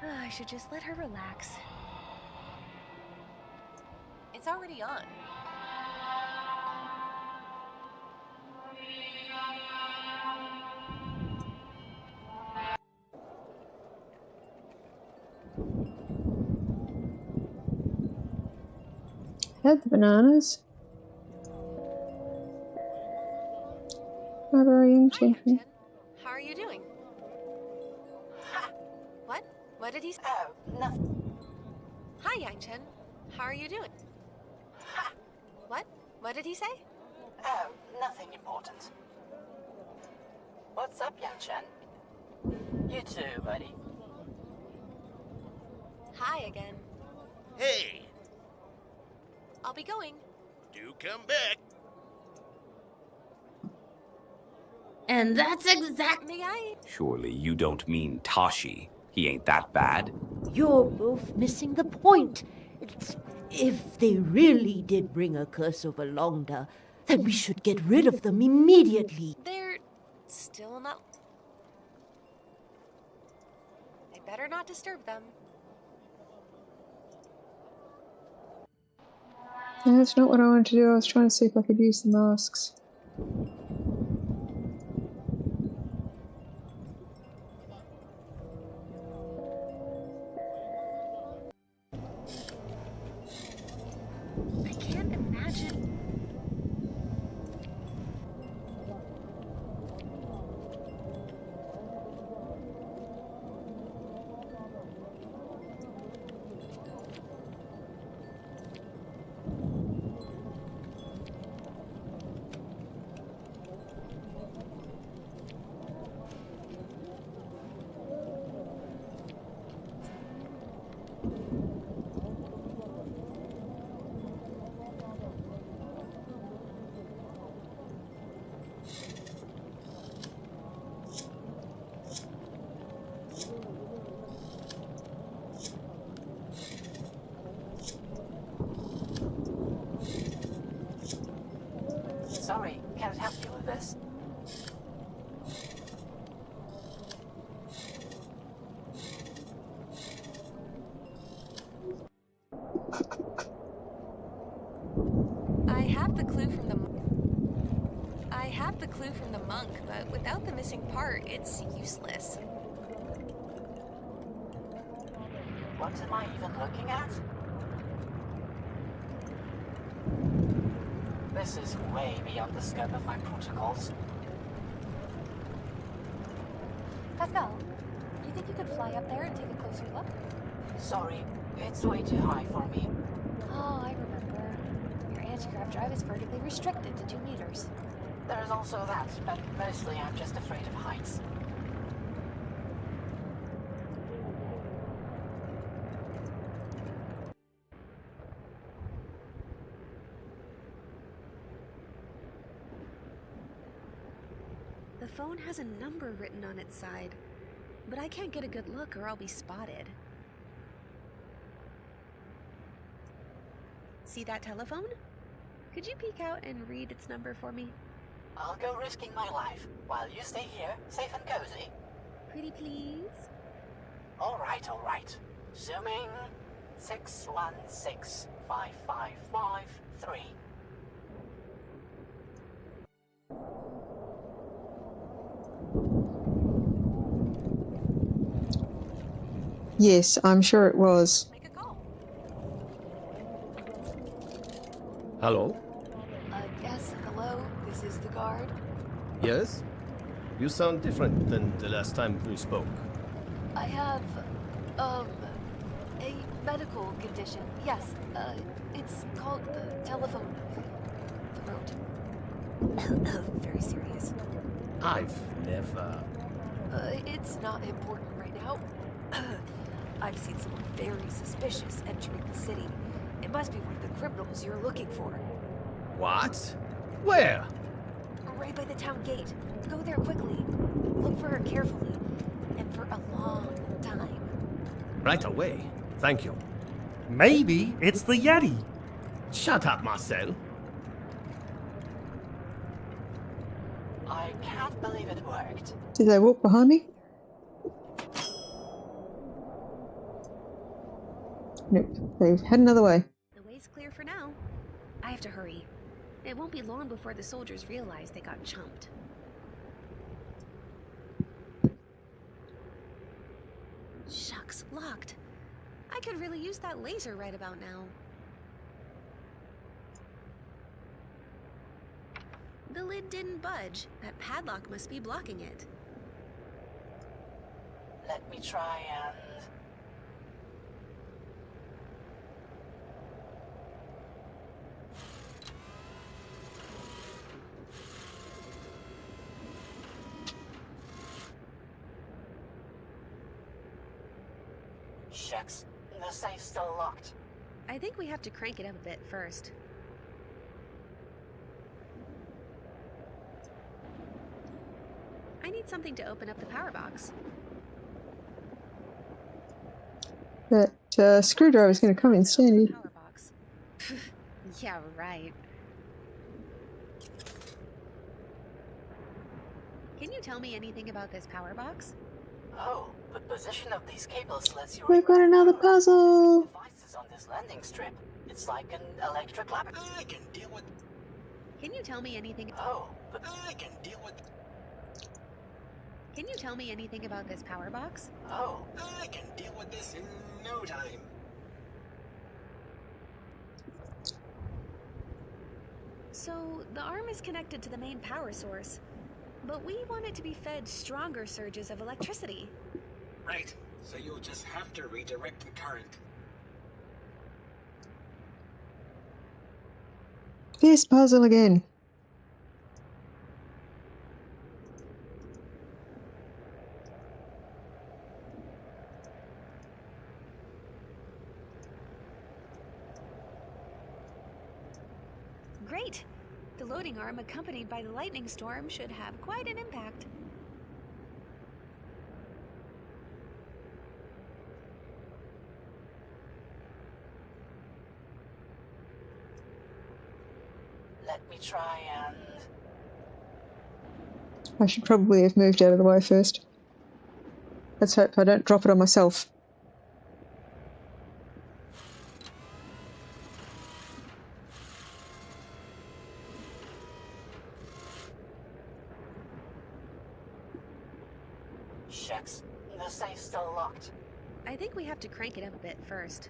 I should just let her relax. It's already on. Had the bananas. Not very interesting. How are you doing? What? What did he say? Oh, nothing. Hi, Yang-chen. How are you doing? What? What did he say? Oh, nothing important. What's up, young Chen? You too, buddy. Hi again. Hey, I'll be going. do come back. And that's exactly. May I? Surely you don't mean Tashi. He ain't that bad. You're both missing the point. If they really did bring a curse over Longda, then we should get rid of them immediately. They're still not. I better not disturb them. No, that's not what I wanted to do. I was trying to see if I could use the masks. I can't imagine. Sorry, can't help you with this. I have the clue from the monk, but without the missing part, it's useless. What am I even looking at? This is way beyond the scope of my protocols. Pascal, do you think you could fly up there and take a closer look? Sorry, it's way too high for me. Oh, I remember. Your anti-grav drive is vertically restricted to 2 meters. There's also that, but mostly I'm just afraid of heights. The phone has a number written on its side, but I can't get a good look or I'll be spotted. See that telephone? Could you peek out and read its number for me? I'll go risking my life while you stay here, safe and cozy. Pretty please? All right. Zooming. 6165553. Yes, I'm sure it was. Hello? Yes, hello, this is the guard. Yes? You sound different than the last time we spoke. I have, a medical condition. Yes, it's called the telephone throat. Very serious. I've never... It's not important right now. I've seen someone very suspicious entering the city. It must be one of the criminals you're looking for. What? Where? Right by the town gate. Go there quickly. Look for her carefully. And for a long time. Right away. Thank you. Maybe it's the Yeti. Shut up, Marcel. I can't believe it worked. Did they walk behind me? Nope, they've had another way. The way's clear for now. I have to hurry. It won't be long before the soldiers realize they got chumped. Shucks, locked. I could really use that laser right about now. The lid didn't budge. That padlock must be blocking it. Let me try and... Shucks, the safe's still locked. I think we have to crank it up a bit first. I need something to open up the power box. That screwdriver is going to come in handy. Yeah, right. Can you tell me anything about this power box? Oh, the position of these cables lets you We've got another puzzle. devices on this landing strip. It's like an electric lamp. I can deal with. Can you tell me anything? Oh, but I can deal with. Can you tell me anything about this power box? Oh, I can deal with this in no time. So, the arm is connected to the main power source, but we want it to be fed stronger surges of electricity. Right, so you'll just have to redirect the current. This puzzle again. Great! The loading arm accompanied by the lightning storm should have quite an impact. Let me try and... I should probably have moved out of the way first. Let's hope I don't drop it on myself. Shucks, the safe's still locked. I think we have to crank it up a bit first.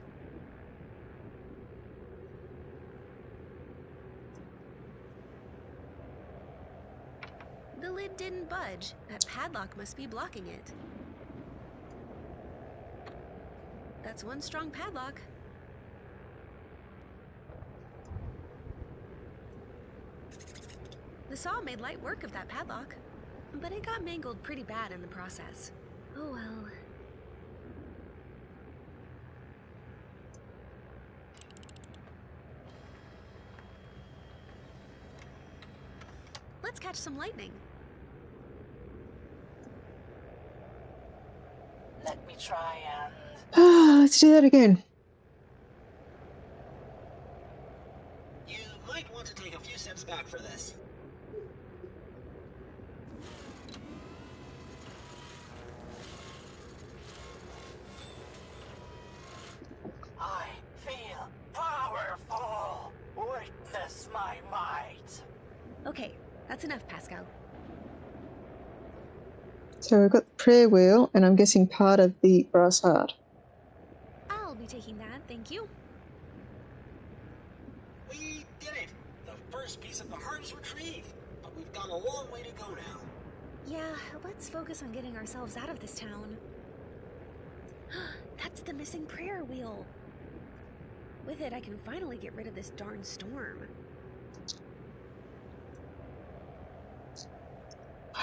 The lid didn't budge. That padlock must be blocking it. That's one strong padlock. The saw made light work of that padlock, but it got mangled pretty bad in the process. Oh well. Let's catch some lightning. Let me try and... Let's do that again. You might want to take a few steps back for this. I feel powerful. Witness my might. Okay, that's enough, Pascal. So we've got the prayer wheel, and I'm guessing part of the Brassheart. I'll be taking that, thank you. We did it! The first piece of the heart is retrieved, but we've got a long way to go now. Yeah, let's focus on getting ourselves out of this town. That's the missing prayer wheel. With it, I can finally get rid of this darn storm.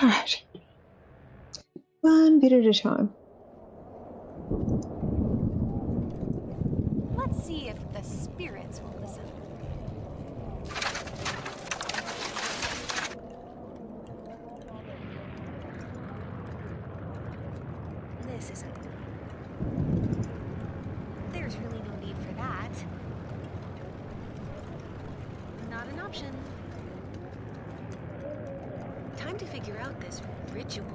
Alright. One bit at a time. Let's see if the spirits will listen. This isn't. There's really no need for that. Not an option. Time to figure out this ritual.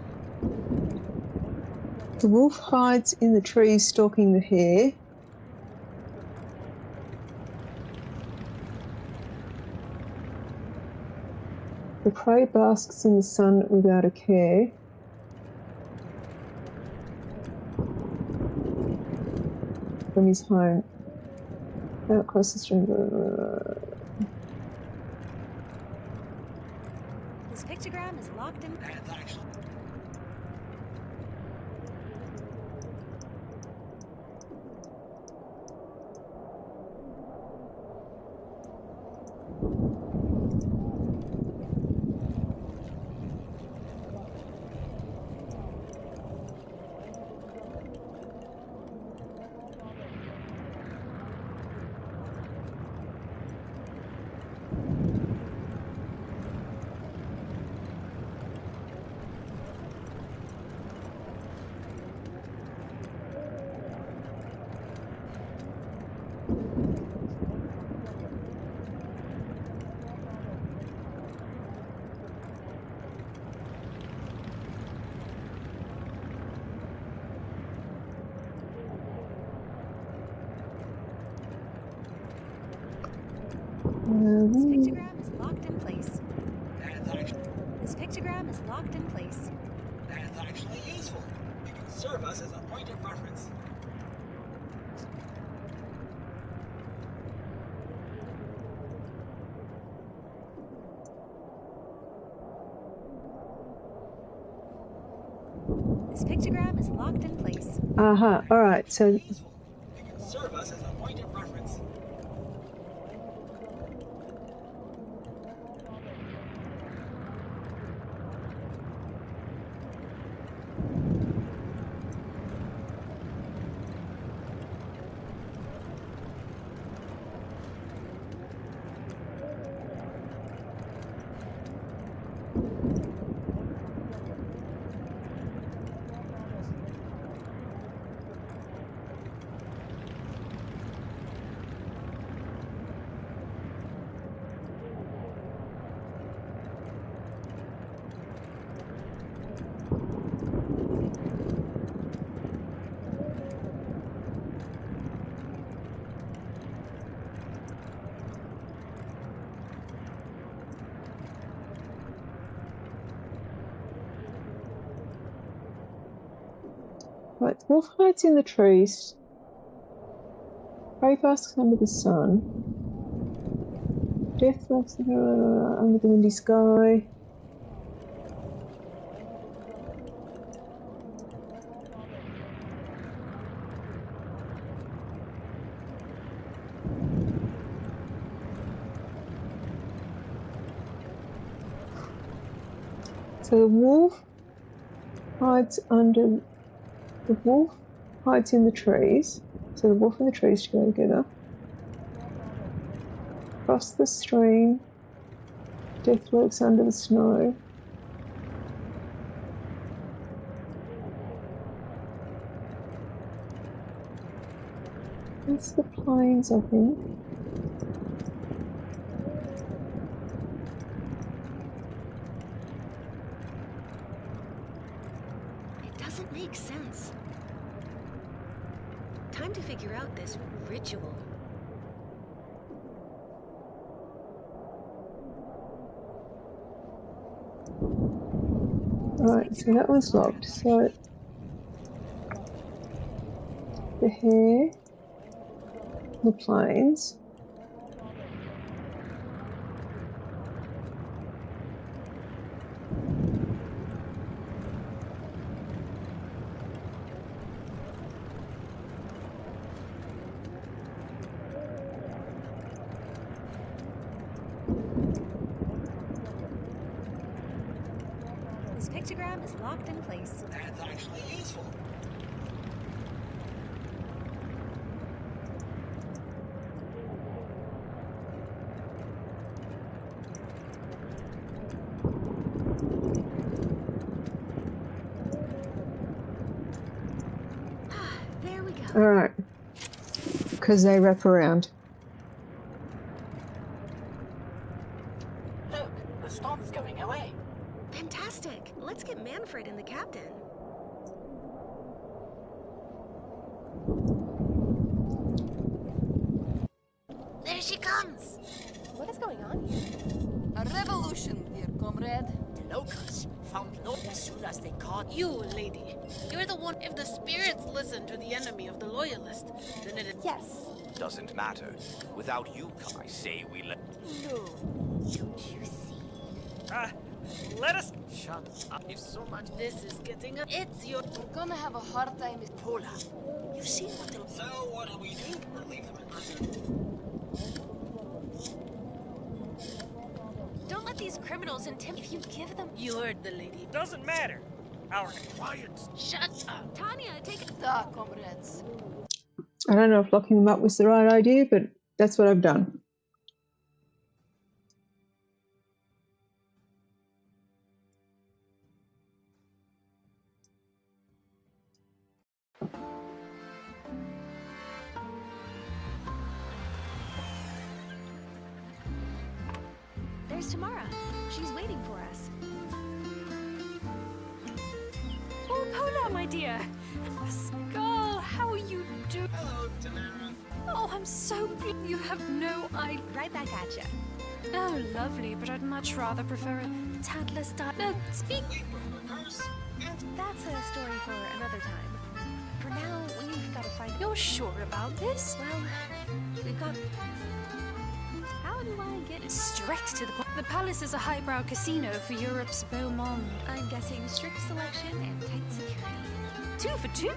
The wolf hides in the trees stalking the hare. The prey basks in the sun without a care. From his home. Out across the stream. This pictogram is locked in. That's actually... This pictogram is locked in place. This pictogram is locked in place. That's actually useful. It can serve us as a point of reference. This pictogram is locked in place. Alright, so It can serve us as a point of reference. right, the wolf hides in the trees. Prey basks under the sun. Death lurks under the windy sky. So the wolf hides under. The wolf hides in the trees. So the wolf and the trees go together. Cross the stream. Death lurks under the snow. That's the plains, I think. It doesn't make sense. Time to figure out this ritual. Right, so that one's locked. So the hare, the plains. This pictogram is locked in place. That's actually useful. There we go. Alright. Because they wrap around. Look, the storm's going away. Fantastic. Let's get Manfred and the captain. There she comes! What is going on here? A revolution, dear comrade. The locals found Lord as soon as they caught You, lady, you're the one. If the spirits listen to the enemy of the loyalist, then it is. Yes. Doesn't matter. Without you, I say we let. No. Don't you see? Let us shut up. If so much. This is getting a. It's your. We're gonna have a hard time. Paula. You see what the... So what do we do? Or leave them in prison? Don't let these criminals intimidate. If you give them... You heard the lady. Doesn't matter. Our quiet. Shut up. Tanya, take it. Da, comrades. I don't know if locking them up was the right idea, but that's what I've done. There's Tamara. She's waiting for us. Oh, Pola, my dear. Skull, how are you doing? Hello, Tamara. Oh, I'm so glad you have no idea. Right back at ya. Oh, lovely, but I'd much rather prefer a tad less speak. That's a story for another time. For now, we've got to find. You're sure about this? Well, we've got. How do I get straight to the point? The palace is a highbrow casino for Europe's beau monde. I'm guessing strict selection and tight security. 2 for 2.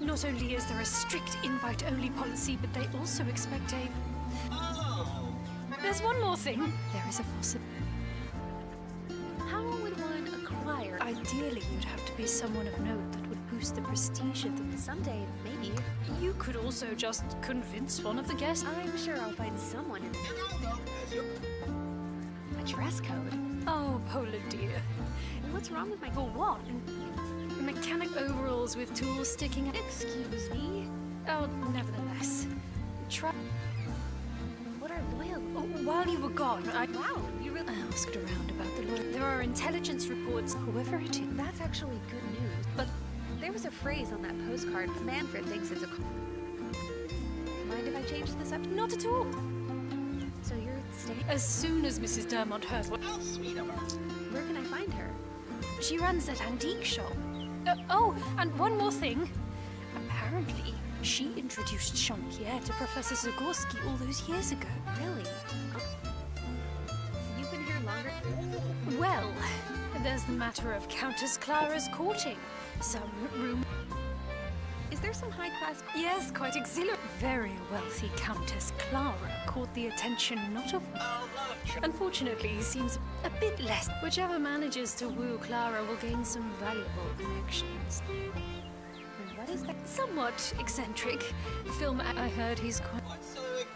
Not only is there a strict invite-only policy, but they also expect a. There's one more thing. There is a possibility. How would one acquire? Ideally, you'd have to be someone of note that would boost the prestige of the. Someday, maybe. You could also just convince one of the guests. I'm sure I'll find someone in. A dress code. Oh, Polar dear. What's wrong with my? For what? Mechanic overalls with tools sticking out. Excuse me. Oh, nevertheless. Try. What are loyal? Oh, while you were gone, Wow, you really. I asked around about the loyal. There are intelligence reports, whoever it is. That's actually good news. But there was a phrase on that postcard. Manfred thinks it's a. Mind if I change this up? Not at all. So you're staying? As soon as Mrs. Dermont heard what. How sweet of her. Where can I find her? She runs that antique shop. Oh, and one more thing. Apparently, she introduced Jean-Pierre to Professor Zagorski all those years ago. Really? You've been here longer? Well, there's the matter of Countess Clara's courting. Some room. Is there some high-class? Yes, quite exhilarating. Very wealthy Countess Clara caught the attention not of. Unfortunately, he seems a bit less. Whichever manages to woo Clara will gain some valuable connections. And what is that? Somewhat eccentric. Film. I heard he's quite.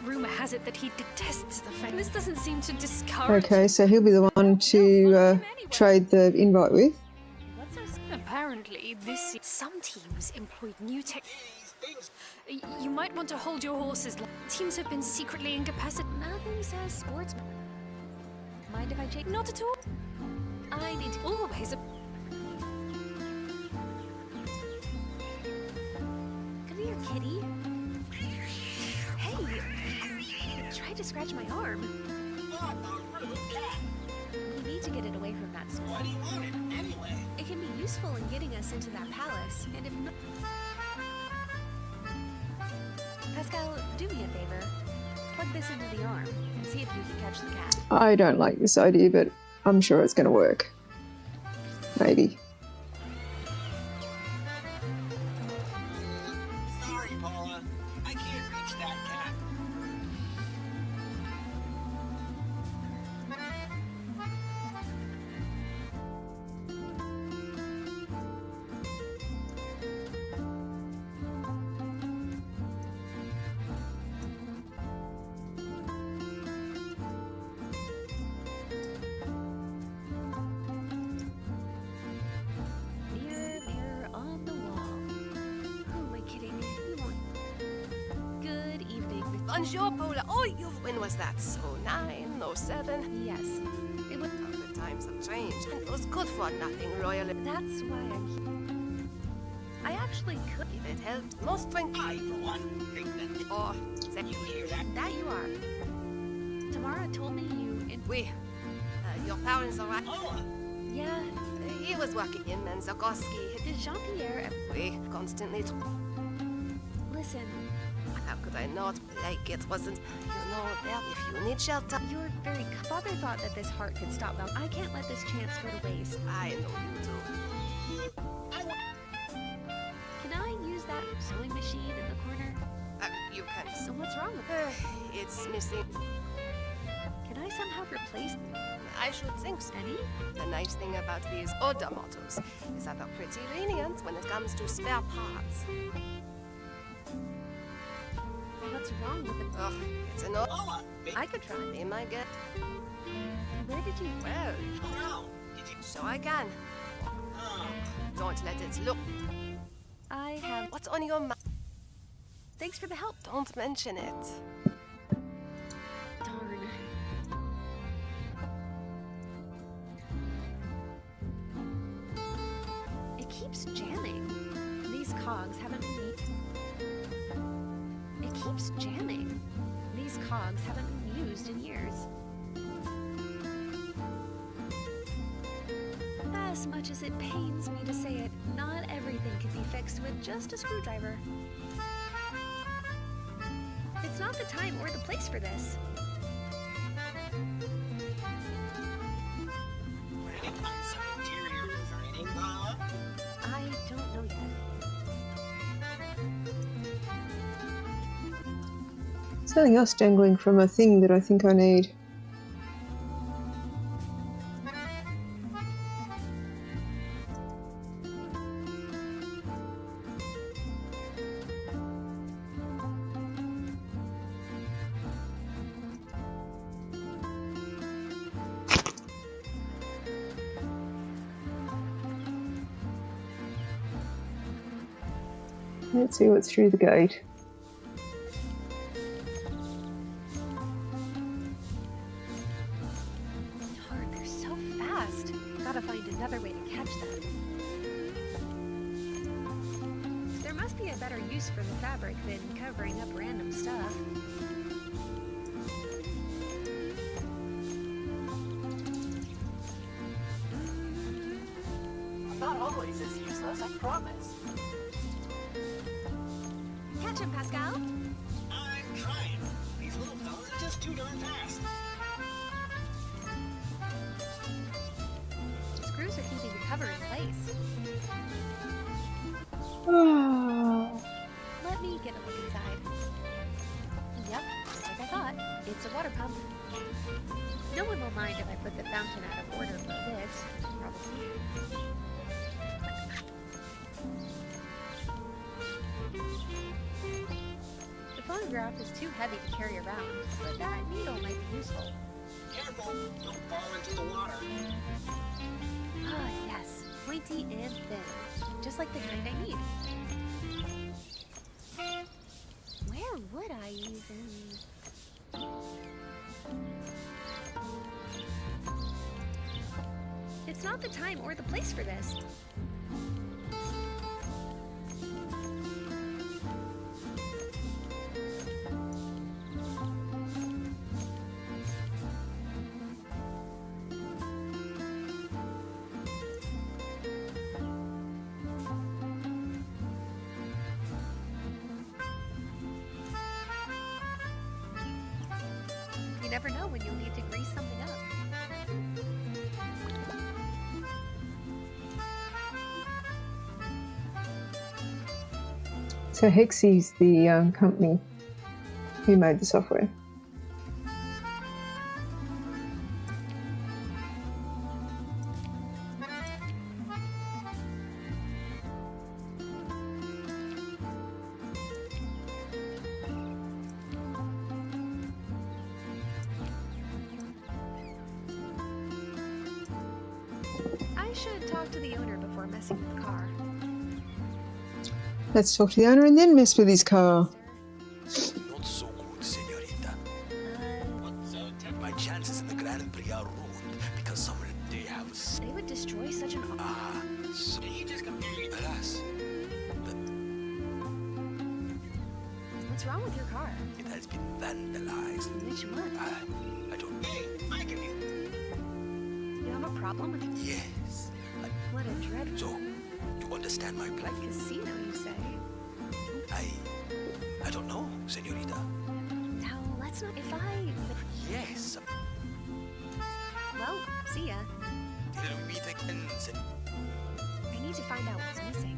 Rumor has it that he detests the fame. This doesn't seem to discourage. Okay, so he'll be the one to trade the invite with. Apparently, some teams employed new tech. You might want to hold your horses. Teams have been secretly incapacitated. Nothing says sportsman. Mind if I change? Not at all. I need to. Always. Come here, kitty. Hey, try to scratch my arm. We need to get it away from that spot. Why do you want it anyway? It can be useful in getting us into that palace, and if not... Pascal, do me a favor. Plug this into the arm and see if you can catch the cat. I don't like this idea, but I'm sure it's going to work. Maybe. Sorry, Paula. I can't reach that cat. Mirror, mirror on the wall. Who am I kidding? You won't. Good evening. Bonjour, Paula. Oh, when was that? So 9 or 7? Yes. It was. Oh, the times have changed. And those good for nothing royal. That's why I'm here. I actually could. If it helps, most drink. I, for one, think that. Oh, You hear that? That you are. Tamara told me you. Your parents are right. Paula! Yeah. He was working him and Zagorski. Did Jean-Pierre? We constantly. Listen. How could I not? Like it wasn't. You know that if you need shelter. You're very. Father thought that this heart could stop Val. I can't let this chance go to waste. I know you do. Can I use that sewing machine in the corner? You can. So what's wrong with it? It's missing. Can I somehow replace? I should think so. Any? The nice thing about these older models is that they're pretty lenient when it comes to spare parts. What's wrong with it? Ugh, it's an old. I could try. Be my guest. Where did you? Well, Oh no! Did you? so I can. Don't let it look. I have. What's on your mind? Thanks for the help. Don't mention it. Darn. It keeps jamming. These cogs haven't been. It keeps jamming. These cogs haven't been used in years. As much as it pains me to say it, not everything can be fixed with just a screwdriver. It's not the time or the place for this. Planning on some interior designing, Paula? I don't know yet. Something else dangling from a thing that I think I need. Let's see what's through the gate. Darn, they're so fast. Gotta find another way to catch them. There must be a better use for the fabric than covering up random stuff. I'm not always as useless, I promise. Catch him, Pascal. I'm trying. These little fellas are just too darn fast. Screws are keeping the cover in place. Let me get a look inside. Yep, like I thought. It's a water pump. No one will mind if I put the fountain out of order for a bit, probably. The phonograph is too heavy to carry around, but that needle might be useful. Careful, don't fall into the water. Ah, yes. Pointy and thin. Just like the kind I need. Where would I even... It's not the time or the place for this. You never know when you'll need to grease something up. So Hexy's the company who made the software. I should talk to the owner before messing with the car. Let's talk to the owner and then mess with his car. Not so good, señorita. My chances in the Grand Prix are ruined because someone they have. They would destroy such an... So Did he just completely... alas, What's wrong with your car? it has been vandalized. Which one? I don't. Hey, I can be... You have a problem with... Yes. What a dreadful... So, you understand my plight? Casino, you say? I don't know, señorita. Now, let's not... If I... Yes. Well, see ya. Till we meet again, I need to find out what's missing.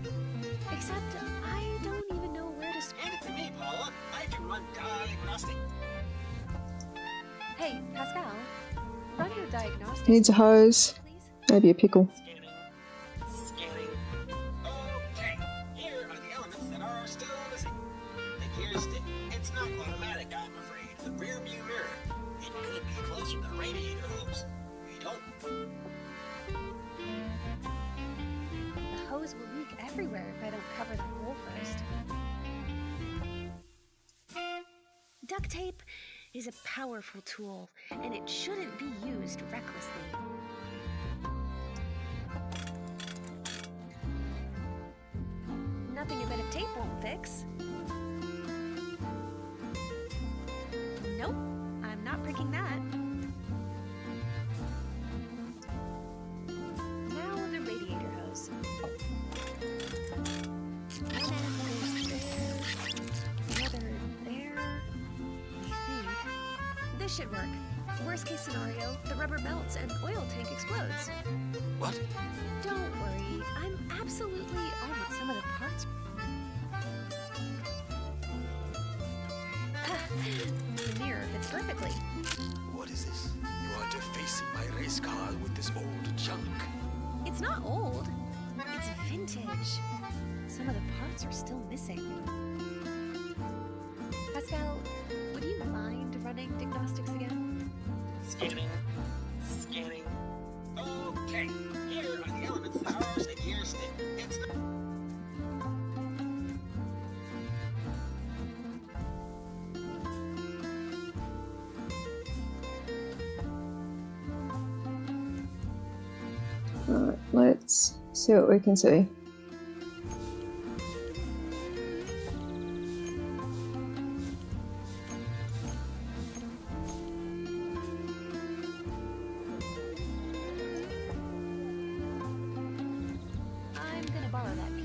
Except, I don't even know where to... Hand it to me, Paula. I can run diagnostic. Hey, Pascal. Run your diagnostic... Needs a hose, maybe a pickle. Scanning. Okay, here are the elements that are still missing. The gear stick. It's not automatic, I'm afraid. The rear view mirror. It could be closer to the radiator hose. We don't. The hose will leak everywhere if I don't cover that hole first. Duct tape is a powerful tool, and it shouldn't be used recklessly. Nothing a bit of tape won't fix. Nope, I'm not pricking that. Now the This should work. Worst case scenario, the rubber melts and oil tank explodes. What? Don't worry, I'm absolutely almost some of the parts. The mirror fits perfectly. What is this? You are defacing my race car with this old junk. It's not old. It's vintage. Some of the parts are still missing. Pascal, would you mind running diagnostics again? Scanning. Scanning. Okay. Here are the elements, the arms, the gear stick. It's Alright, let's see what we can see. I'm gonna borrow that P.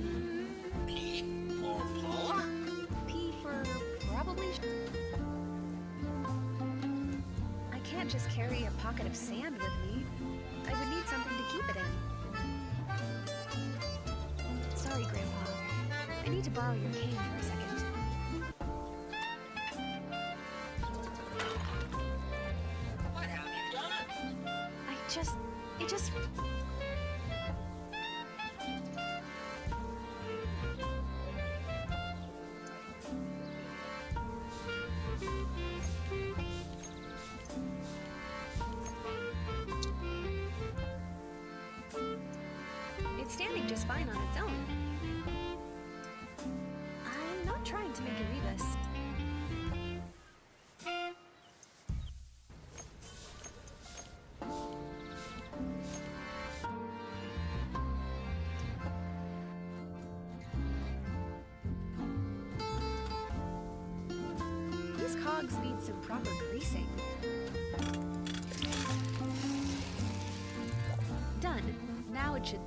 P for Paula? P for probably. I can't just carry a pocket of sand with me. I would need something to keep it in. Sorry, Grandpa. I need to borrow your cane for a second. What have you done? It just... It's standing just fine on its own. I'm not trying to make a rebus. These cogs need some proper greasing. Done. Now it should...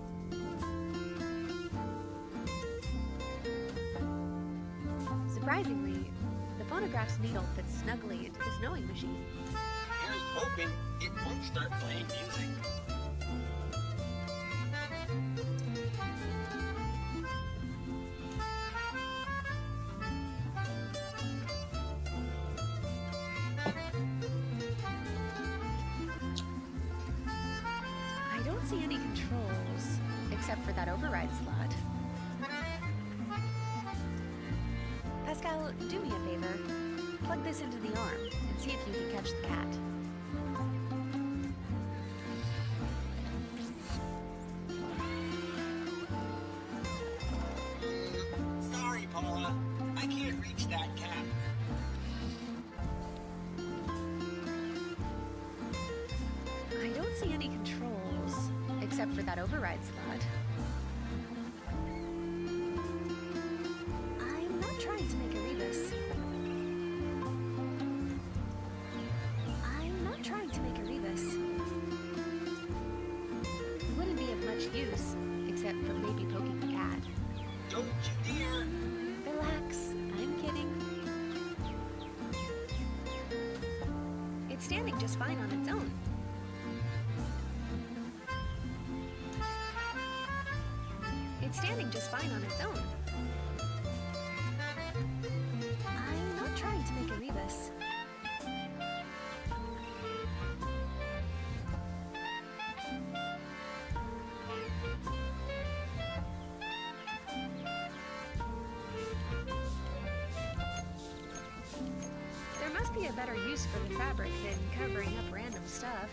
Surprisingly, the phonograph's needle fits snugly into this knowing machine. Here's hoping it won't start playing music. I don't see any controls, except for that override slot. Pascal, do me a favor. Plug this into the arm and see if you can catch the cat. Sorry, Paula. I can't reach that cat. I don't see any controls, except for that override slot. I'm not trying to make a rebus. I'm not trying to make a rebus. It wouldn't be of much use, except for maybe poking the cat. Don't you dare! Relax, I'm kidding. It's standing just fine on its own. It's standing just fine on its own. I'm not trying to make a rebus. There must be a better use for the fabric than covering up random stuff.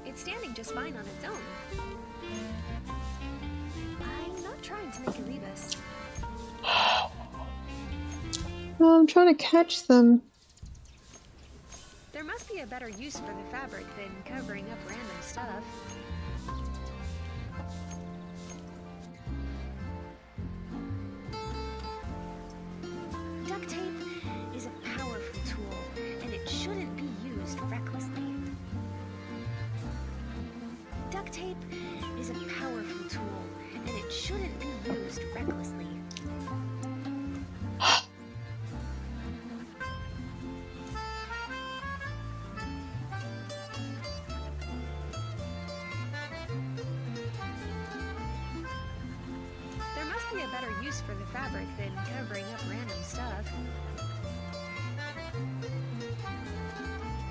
It's standing just fine on its own. I'm not trying to make a rebus. I'm trying to catch them. There must be a better use for the fabric than covering up random stuff. Duct tape is a powerful tool, and it shouldn't be used recklessly. Duct tape is a powerful tool, and it shouldn't be used recklessly. use for the fabric than covering up random stuff.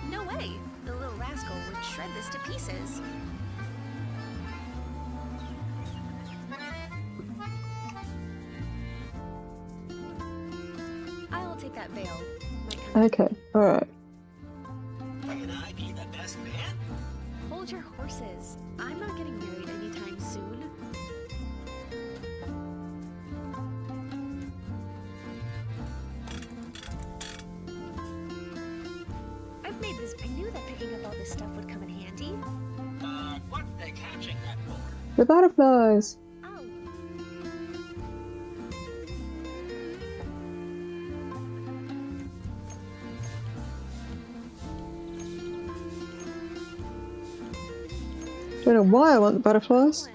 No way! The little rascal would shred this to pieces. I'll take that veil. Okay, alright. Can I be the best man? Hold your horses. I'm not getting married anytime soon. I've made this. I knew that picking up all this stuff would come in handy. What's they catching that for? The butterflies! Don't know why I want the butterflies.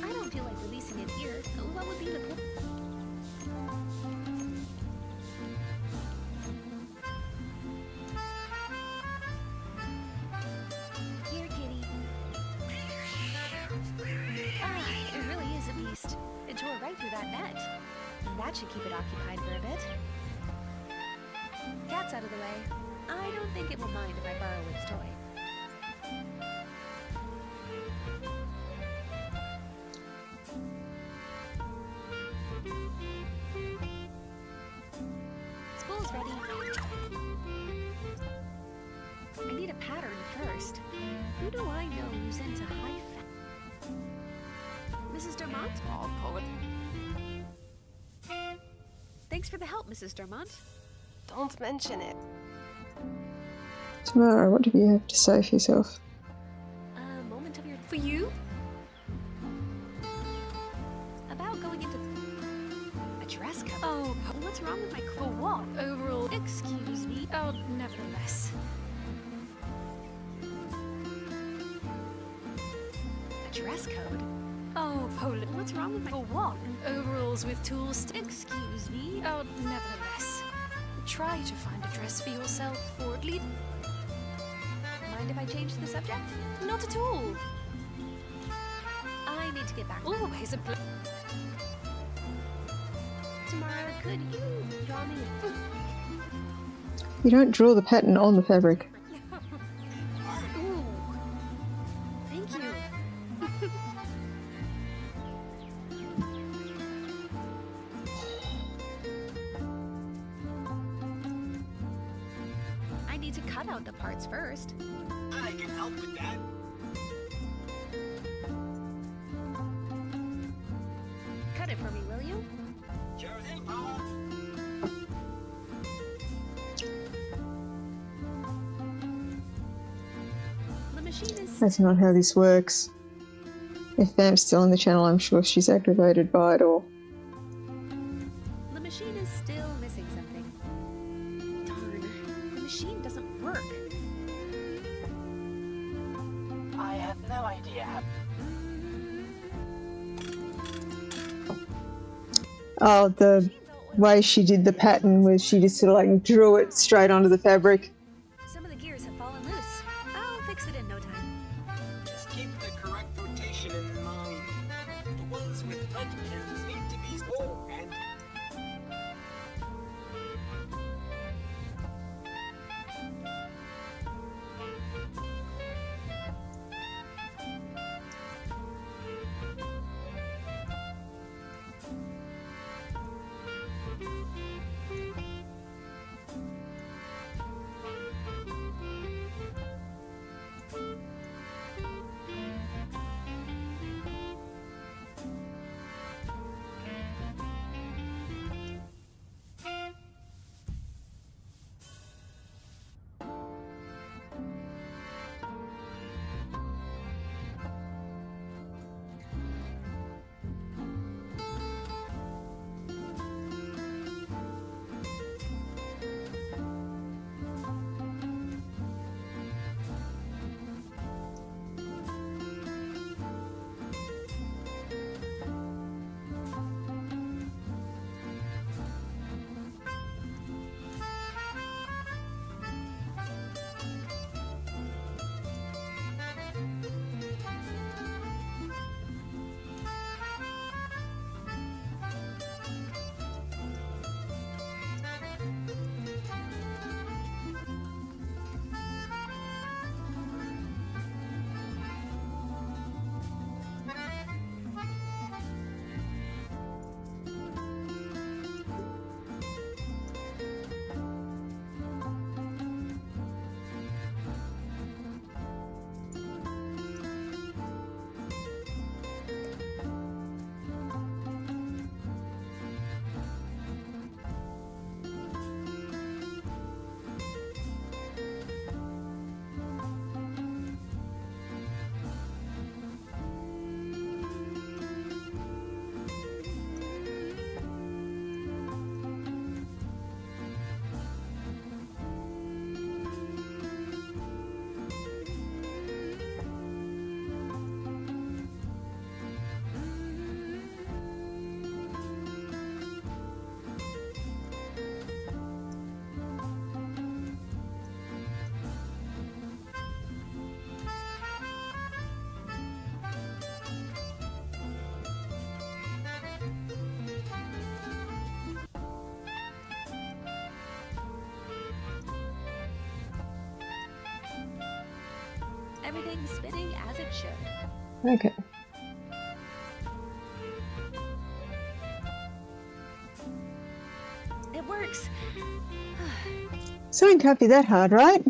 I don't feel like releasing it here. What would be the point? Here, kitty. It really is a beast. It tore right through that net. That should keep it occupied for a bit. Cat's out of the way. I don't think it will mind if I borrow its toy. Spool's ready. I need a pattern first. Who do I know who's into high fat? Mrs. Dermont? Oh, poet. Thanks for the help, Mrs. Dermont. Don't mention it. Tamara, what do you have to say for yourself? A moment of your... For you? About going into... a dress code. Oh, what's wrong with my for clothes? what? Overall, Excuse me. oh, nevertheless. A dress code? Oh, Poland. What's wrong with my... For what? Overalls with tools. Excuse me. Oh, nevertheless. Try to find a dress for yourself, or at least... Mind if I change the subject? Not at all. I need to get back. Always a Tamara, could you draw me You don't draw the pattern on the fabric. Ooh. Thank you. I need to cut out the parts first. I can help with that. Cut it for me, will you? Sure thing, Paula. The machine is... That's not how this works. If Vamp's still on the channel, I'm sure she's aggravated by it all. The machine is still missing something. Darn. The machine doesn't work. I have no idea how. Oh, the way she did the pattern was she just sort of like drew it straight onto the fabric. Some of the gears have fallen loose. I'll fix it in no time. Just keep the correct rotation in mind. The ones with red pins need to be slow and... everything's spinning as it should. Okay. It works. Something can't be that hard, right?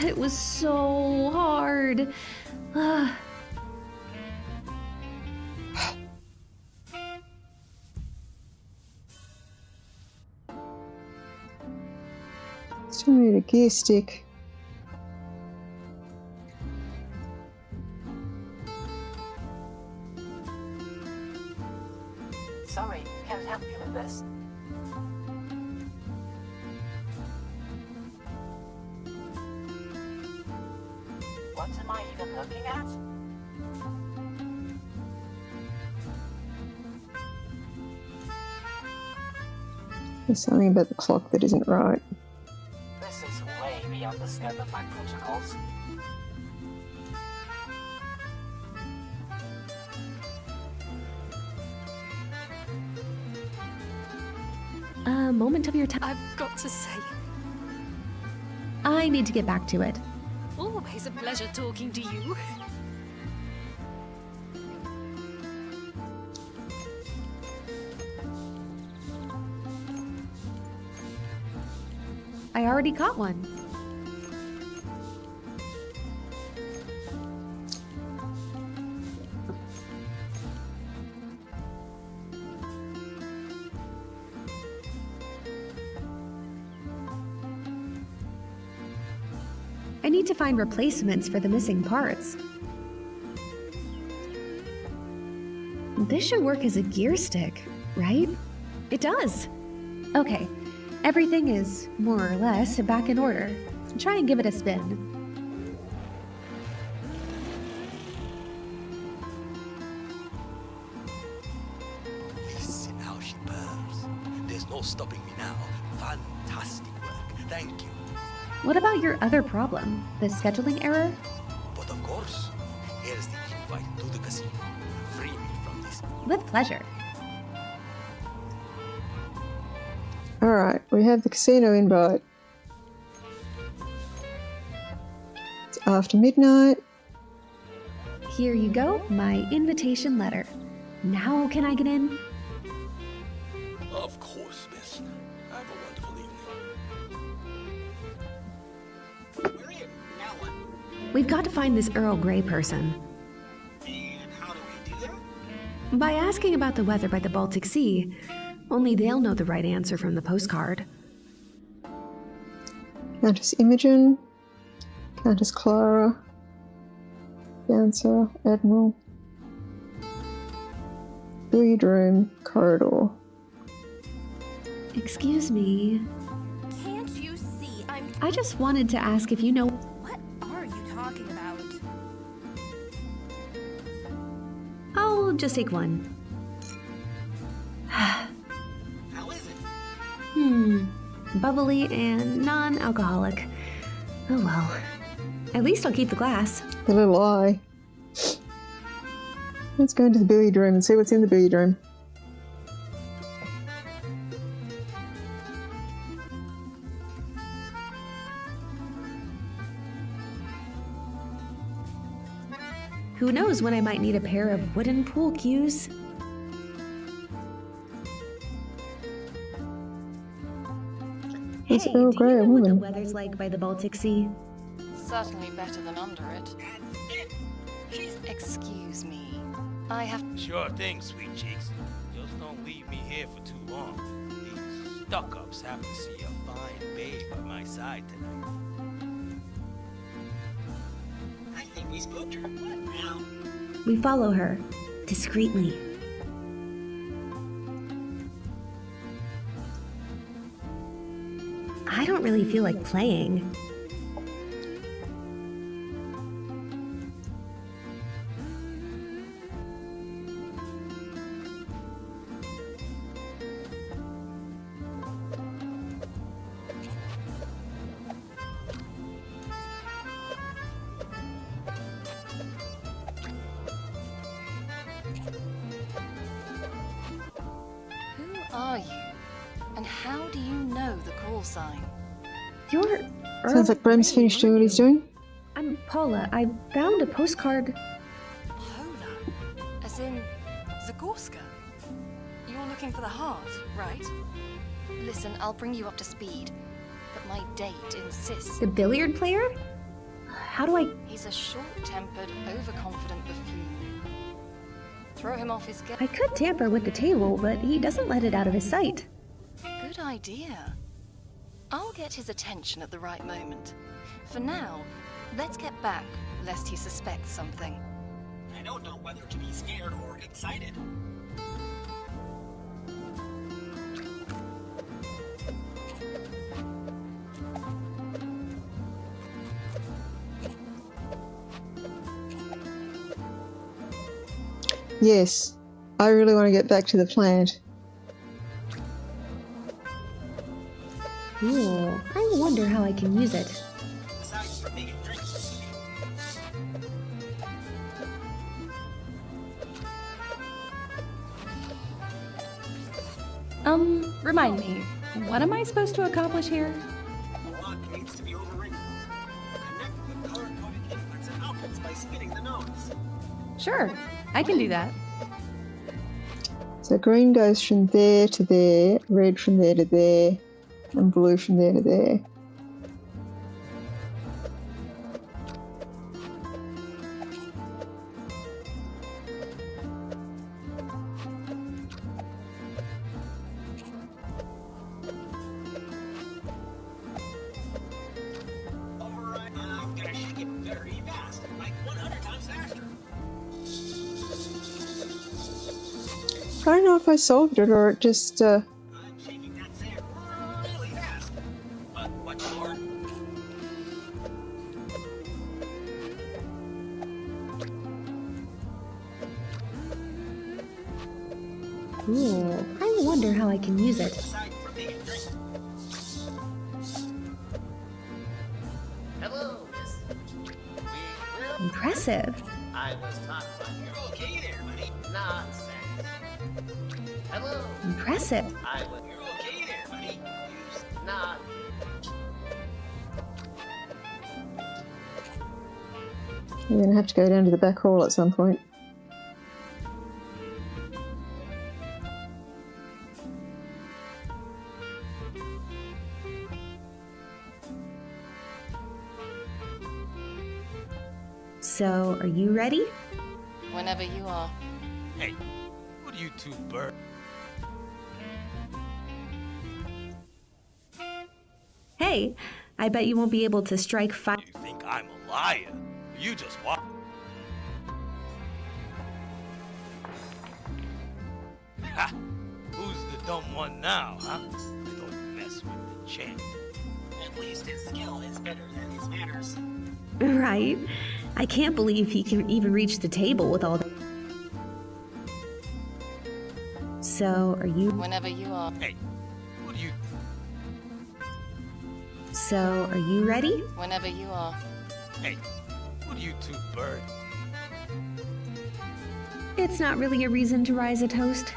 It was so hard. Still need a gear stick. Sorry, can't help you with this. What am I even looking at? There's something about the clock that isn't right. This is way beyond the scope of my protocols. A moment of your time. I've got to say, I need to get back to it. always a pleasure talking to you. I already caught one. I need to find replacements for the missing parts. This should work as a gear stick, right? It does. Okay, everything is more or less back in order. Try and give it a spin. Listen how she purrs. There's no stopping me now. Fantastic work. Thank you. What about your other problem, the scheduling error? But of course, here's the invite to the casino. Free me from this. With pleasure. Alright, we have the casino invite. It's after midnight. Here you go, my invitation letter. Now can I get in? Of course, miss. Have a wonderful evening. We've got to find this Earl Grey person. And how do we do that? By asking about the weather by the Baltic Sea. Only they'll know the right answer from the postcard. Countess Imogen. Countess Clara. Bouncer. Admiral. Billiard room. Corridor. Excuse me. Can't you see I just wanted to ask if you know. What are you talking about? I'll just take one. How is it? Bubbly and non-alcoholic. Oh well. At least I'll keep the glass. The little eye. Let's go into the billiard room and see what's in the billiard room. Who knows when I might need a pair of wooden pool cues? It's Earl Grey, a What the woman. weather's like by the Baltic Sea? Certainly better than under it. Excuse me. I have. Sure thing, sweet cheeks. Just don't leave me here for too long. These stuck-ups have to see a fine babe by my side tonight. I think we spooked her. What now? We follow her, discreetly. I don't really feel like playing. Who are you? And how do you know the call sign? You're... Sounds like Bram's finished doing what he's doing. I'm Paula. I found a postcard. As in Zagorska? You're looking for the heart, right? Listen, I'll bring you up to speed. But my date insists. The billiard player? How do I... He's a short-tempered, overconfident buffoon. Throw him off his game. I could tamper with the table, but he doesn't let it out of his sight. Good idea. I'll get his attention at the right moment. For now, let's get back, lest he suspects something. I don't know whether to be scared or excited. Yes, I really want to get back to the plant. Cool. I wonder how I can use it. Remind me, what am I supposed to accomplish here? The lock needs to be overridden. Connect the color-coded inputs and outputs by spinning the nodes. Sure, I can do that. So green goes from there to there, red from there to there, and blue from there to there. Alright, I'm gonna shake it very fast, like 100 times faster. I don't know if I solved it or it just... I'm shaking that sand really fast. But what more? Cool. I wonder how I can use it. Aside from being a drink. Hello, miss. We will... Impressive. I was taught by... You're okay there, buddy. Nonsense. Hello. Impressive. I was... You're okay there, buddy. Use not... You're going to have to go down to the back hall at some point. So, are you ready? Whenever you are. Hey, what are you two birds? Hey, I bet you won't be able to strike fire. You think I'm a liar? You just walk. Ha! Who's the dumb one now, huh? Don't mess with the champ. At least his skill is better than his manners. Right? I can't believe he can even reach the table with all that. So, are you... Whenever you are. Hey, what are you... So, are you ready? Whenever you are. Hey, what are you two birds? It's not really a reason to rise a toast.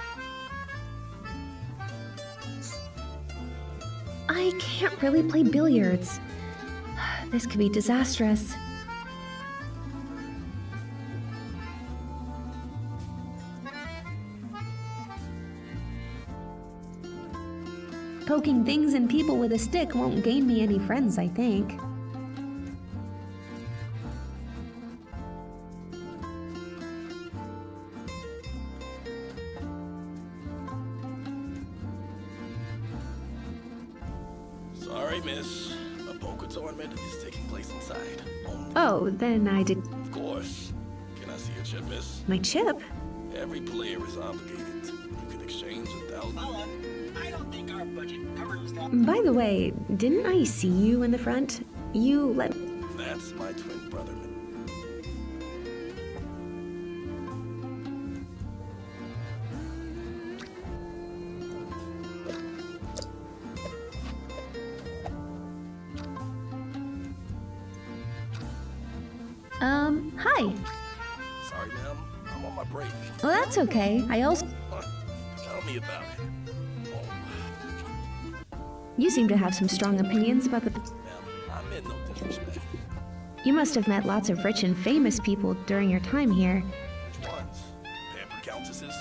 I can't really play billiards. This could be disastrous. Poking things and people with a stick won't gain me any friends, I think. Sorry, miss. A poker tournament is taking place inside. Oh, then I did... Of course. Can I see your chip, miss? My chip? Every player is obligated. You can exchange 1,000. I don't think our budget covers that. By the way, didn't I see you in the front? You let... That's my twin brother. Hi. Sorry, ma'am. I'm on my break. Well, that's okay. I also... Tell me about it. You seem to have some strong opinions about the... Ma'am, I meant no disrespect. You must have met lots of rich and famous people during your time here. Which ones? Pampered countesses?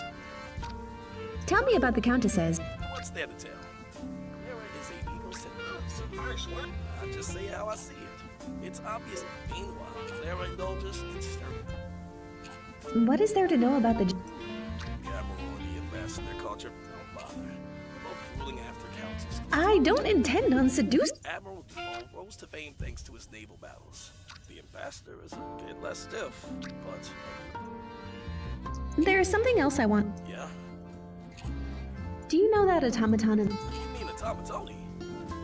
Tell me about the countesses. What's there to tell? Clara is a egocentric. Harsh word. I just say how I see it. It's obvious. Meanwhile, Clara indulges in stereotypes. What is there to know about the... The Admiral or the Ambassador culture? Don't bother. They're both ruling after countess. I don't intend on seducing... Admiral Duval rose to fame thanks to his naval battles. The Ambassador is a bit less stiff, but... There is something else I want... Yeah? Do you know that automaton in... You mean Automatoni?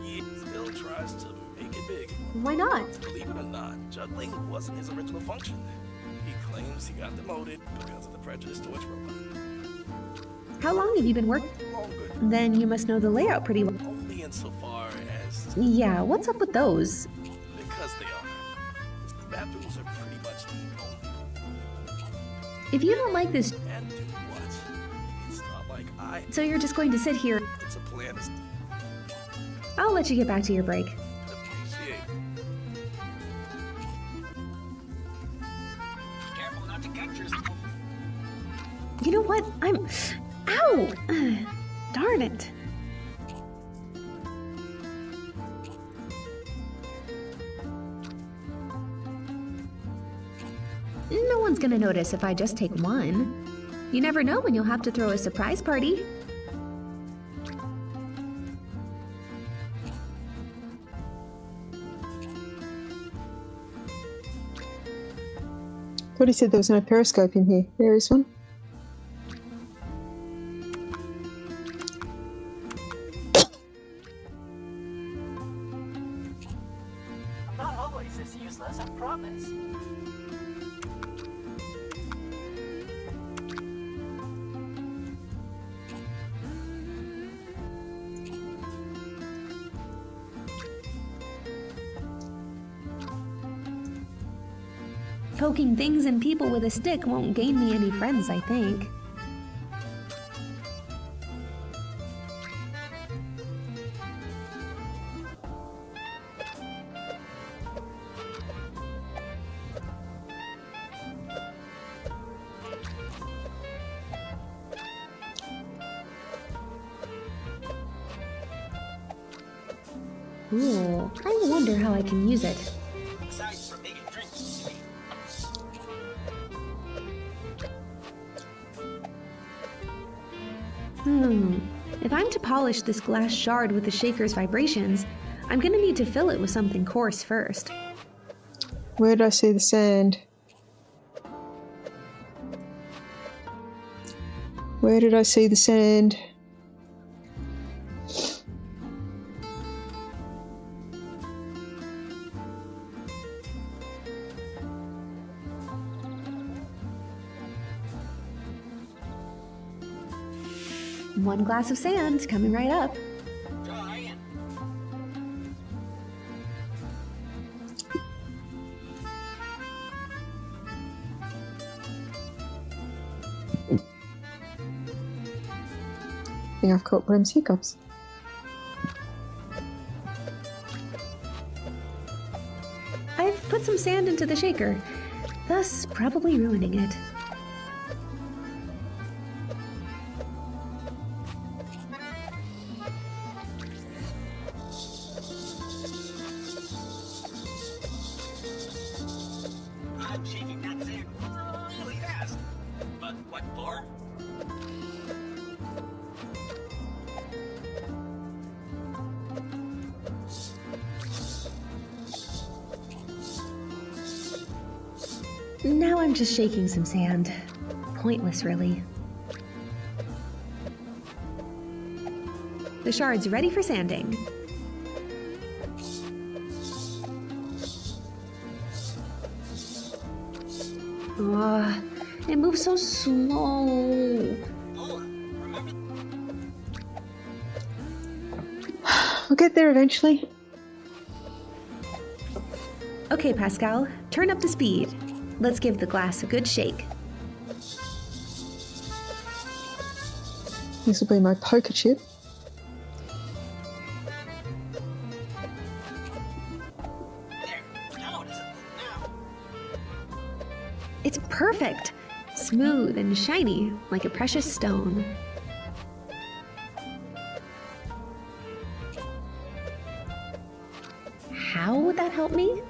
He still tries to make it big. Why not? Believe it or not, juggling wasn't his original function. He claims he got demoted because of the prejudice towards robot. How long have you been working? Longer. Then you must know the layout pretty well. Only insofar as... Yeah, what's up with those? Because they are. The bathrooms are pretty much the only. If you don't like this... And do what? It's not like I... So you're just going to sit here... It's a plan. I'll let you get back to your break. Appreciate. Careful not to cut yourself. You know what? I'm... Ow! Darn it. No one's gonna notice if I just take one. You never know when you'll have to throw a surprise party. Thought he said there was no periscope in here. There is one. I'm not always this useless, I promise. Poking things and people with a stick won't gain me any friends, I think. Ooh, I wonder how I can use it. Aside from making drinks. If I'm to polish this glass shard with the shaker's vibrations, I'm gonna need to fill it with something coarse first. Where did I see the sand? Where did I see the sand? One glass of sand coming right up. I think I've caught Brim's hiccups. I've put some sand into the shaker, thus probably ruining it. I'm shaking that sand really fast. But what for? Now I'm just shaking some sand. Pointless, really. The shard's ready for sanding. It moves so slow. We'll get there eventually. Okay, Pascal, turn up the speed. Let's give the glass a good shake. This will be my poker chip. smooth and shiny like a precious stone. How would that help me?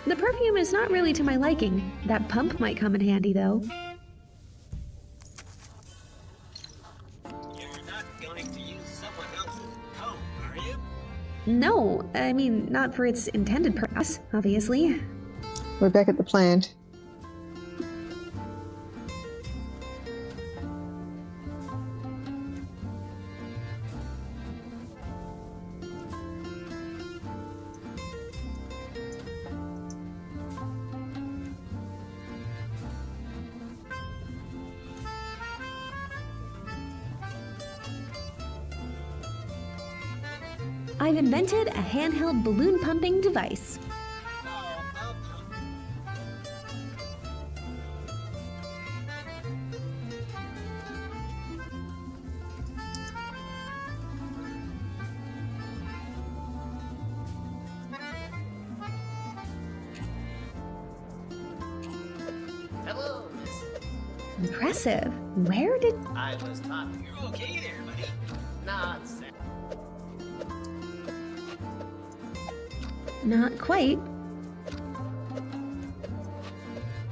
The perfume is not really to my liking. That pump might come in handy, though. You're not going to use someone else's comb, are you? No, I mean, not for its intended purpose, obviously. We're back at the plant. I've invented a handheld balloon pumping device. Hello, miss. Impressive. Where did... I was talking. You're okay there, buddy. Nonsense. Not quite.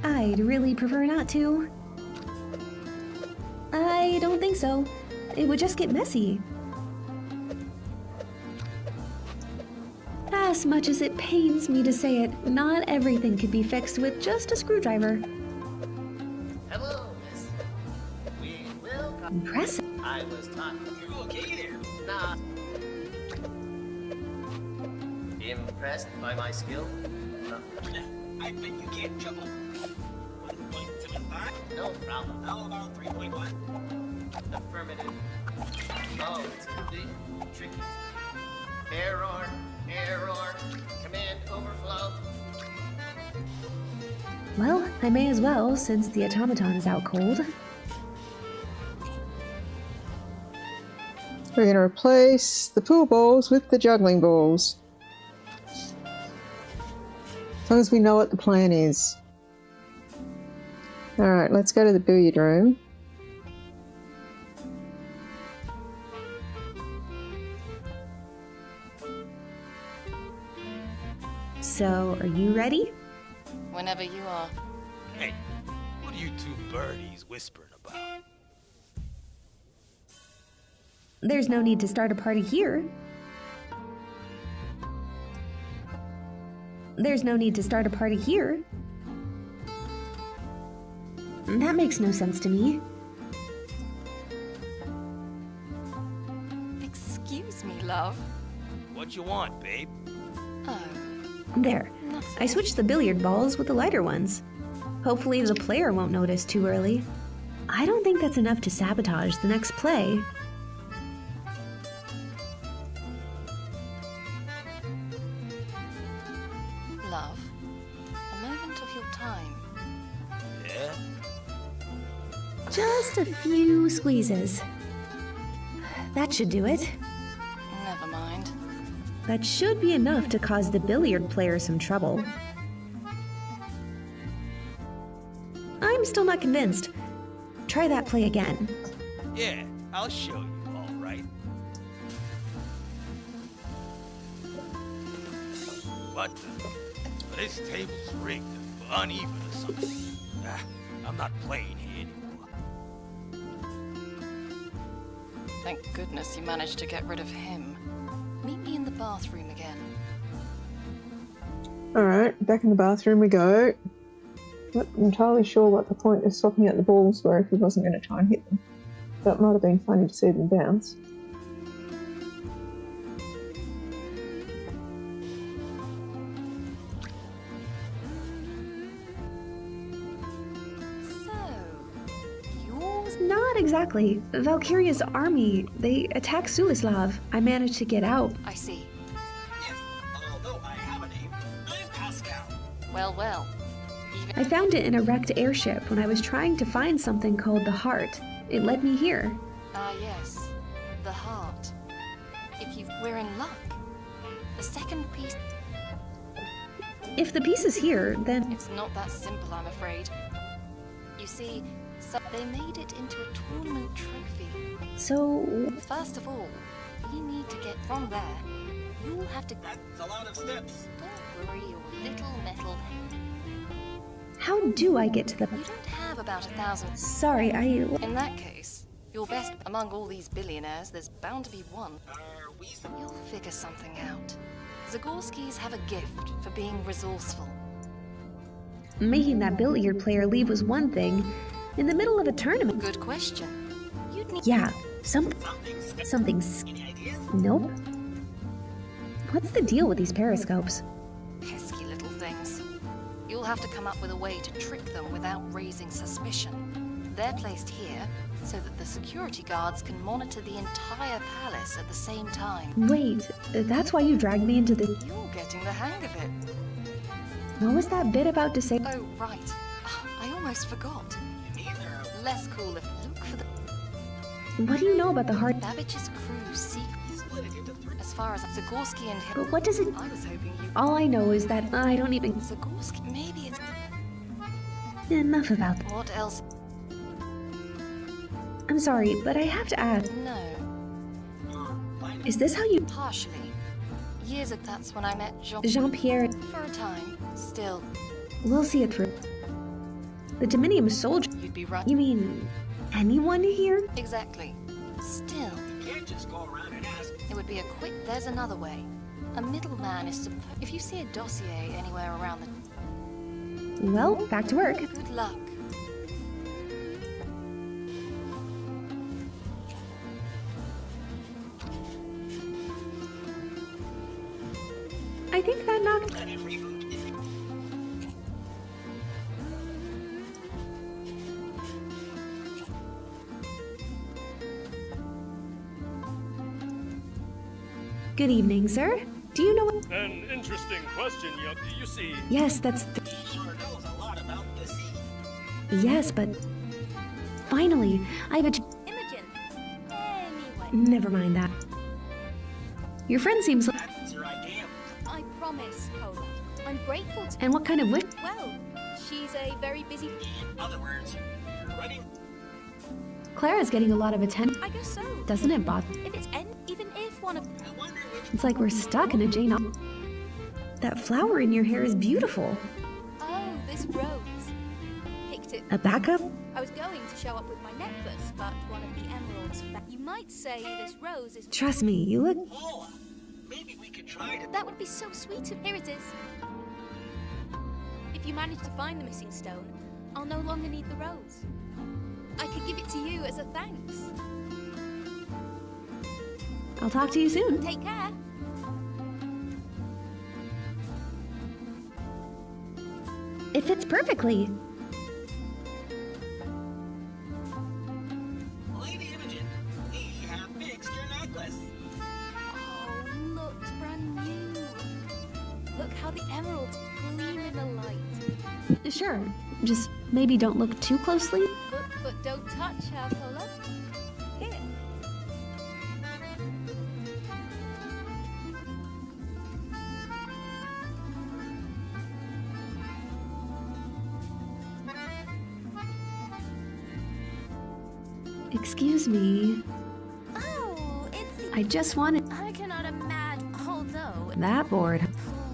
I'd really prefer not to. I don't think so. It would just get messy. As much as it pains me to say it, not everything could be fixed with just a screwdriver. Hello, miss. We will come. Impressive. I was talking. You're okay there. Nah. Impressed by my skill? I bet you can't juggle. 1.75? No problem. How about 3.1? Affirmative. Oh, it's a bit tricky. Error. Error. Command overflow. Well, I may as well, since the automaton is out cold. We're going to replace the pool balls with the juggling balls. As long as we know what the plan is. Alright, let's go to the billiard room. So, are you ready? Whenever you are. Hey, what are you two birdies whispering about? There's no need to start a party here. There's no need to start a party here. That makes no sense to me. Excuse me, love. What you want, babe? Oh. There. I switched the billiard balls with the lighter ones. Hopefully the player won't notice too early. I don't think that's enough to sabotage the next play. Love, a moment of your time. Yeah? Just a few squeezes. That should do it. Never mind. That should be enough to cause the billiard player some trouble. I'm still not convinced. Try that play again. Yeah, I'll show you, all right. What the? This table's rigged, uneven or something. I'm not playing here anymore. Thank goodness you managed to get rid of him. Meet me in the bathroom again. Alright, back in the bathroom we go. Not entirely sure what the point of swapping out the balls were if he wasn't going to try and hit them. But it might have been funny to see them bounce. Not exactly. Valkyria's army, they attacked Sulislav. I managed to get out. I see. Yes, although I have a name, I'm Pascal. Well, well. I found it in a wrecked airship when I was trying to find something called the Heart. It led me here. Ah, yes. The heart. We're in luck. The second piece... If the piece is here, then... It's not that simple, I'm afraid. You see, they made it into a tournament trophy. So... First of all, we need to get from there. You'll have to... That's a lot of steps. Don't worry your little metal... How do I get to the... You don't have about 1,000... Sorry, In that case, your best among all these billionaires, there's bound to be one. You'll figure something out. Zagorskis have a gift for being resourceful. Making that billiard player leave was one thing. In the middle of a tournament... Good question. You'd need... Yeah, something... Nope. What's the deal with these periscopes? Pesky little things. You'll have to come up with a way to trick them without raising suspicion. They're placed here so that the security guards can monitor the entire palace at the same time. Wait, that's why you dragged me into the... You're getting the hang of it. What was that bit about to say? Oh, right. I almost forgot. Less cool if you look for the... What do you know about the heart? Babbage's crew secret. As far as Zagorski and him... But what does it... I was hoping you... All I know is that I don't even... Zagorski... Maybe it's... Enough about that. What else? I'm sorry, but I have to ask. No. Is this how you... Partially. Years ago, that's when I met Jean-Pierre... For a time. Still. We'll see it through. The Dominium soldier... You'd be right. You mean... anyone here? Exactly. Still. You can't just go around and ask. It would be a quick... There's another way. A middleman is supposed... If you see a dossier anywhere around the... Well, back to work. Good luck. I think that knocked... Good evening, sir. Do you know what... An interesting question, you see... Yes, that's... He sure knows a lot about the sea. Yes, but... Finally, I have a... Imogen. Anyway. Never mind that. Your friend seems like... That's your idea. I promise, Cola. I'm grateful to... And what kind of wish... Well, she's a very busy... In other words, you're running... Clara's getting a lot of attention. I guess so. Doesn't it, Bob? If it's even if one of... I wonder which... It's like we're stuck in a Jane... That flower in your hair is beautiful. Oh, this rose. Picked it. A backup? I was going to show up with my necklace, but one of the emeralds... You might say this rose is... Trust me, you look... Paula, maybe we could try to... That would be so sweet of... Here it is. If you manage to find the missing stone, I'll no longer need the rose. I could give it to you as a thanks. I'll talk to you soon. Take care. It fits perfectly. Lady Imogen, we have fixed your necklace. Oh, look, it's brand new. Look how the emeralds gleam in the light. Sure. Just maybe don't look too closely. Look, but don't touch her, Paula. Here. Excuse me. Oh, it's... I just wanted... I cannot imagine... Although... That board.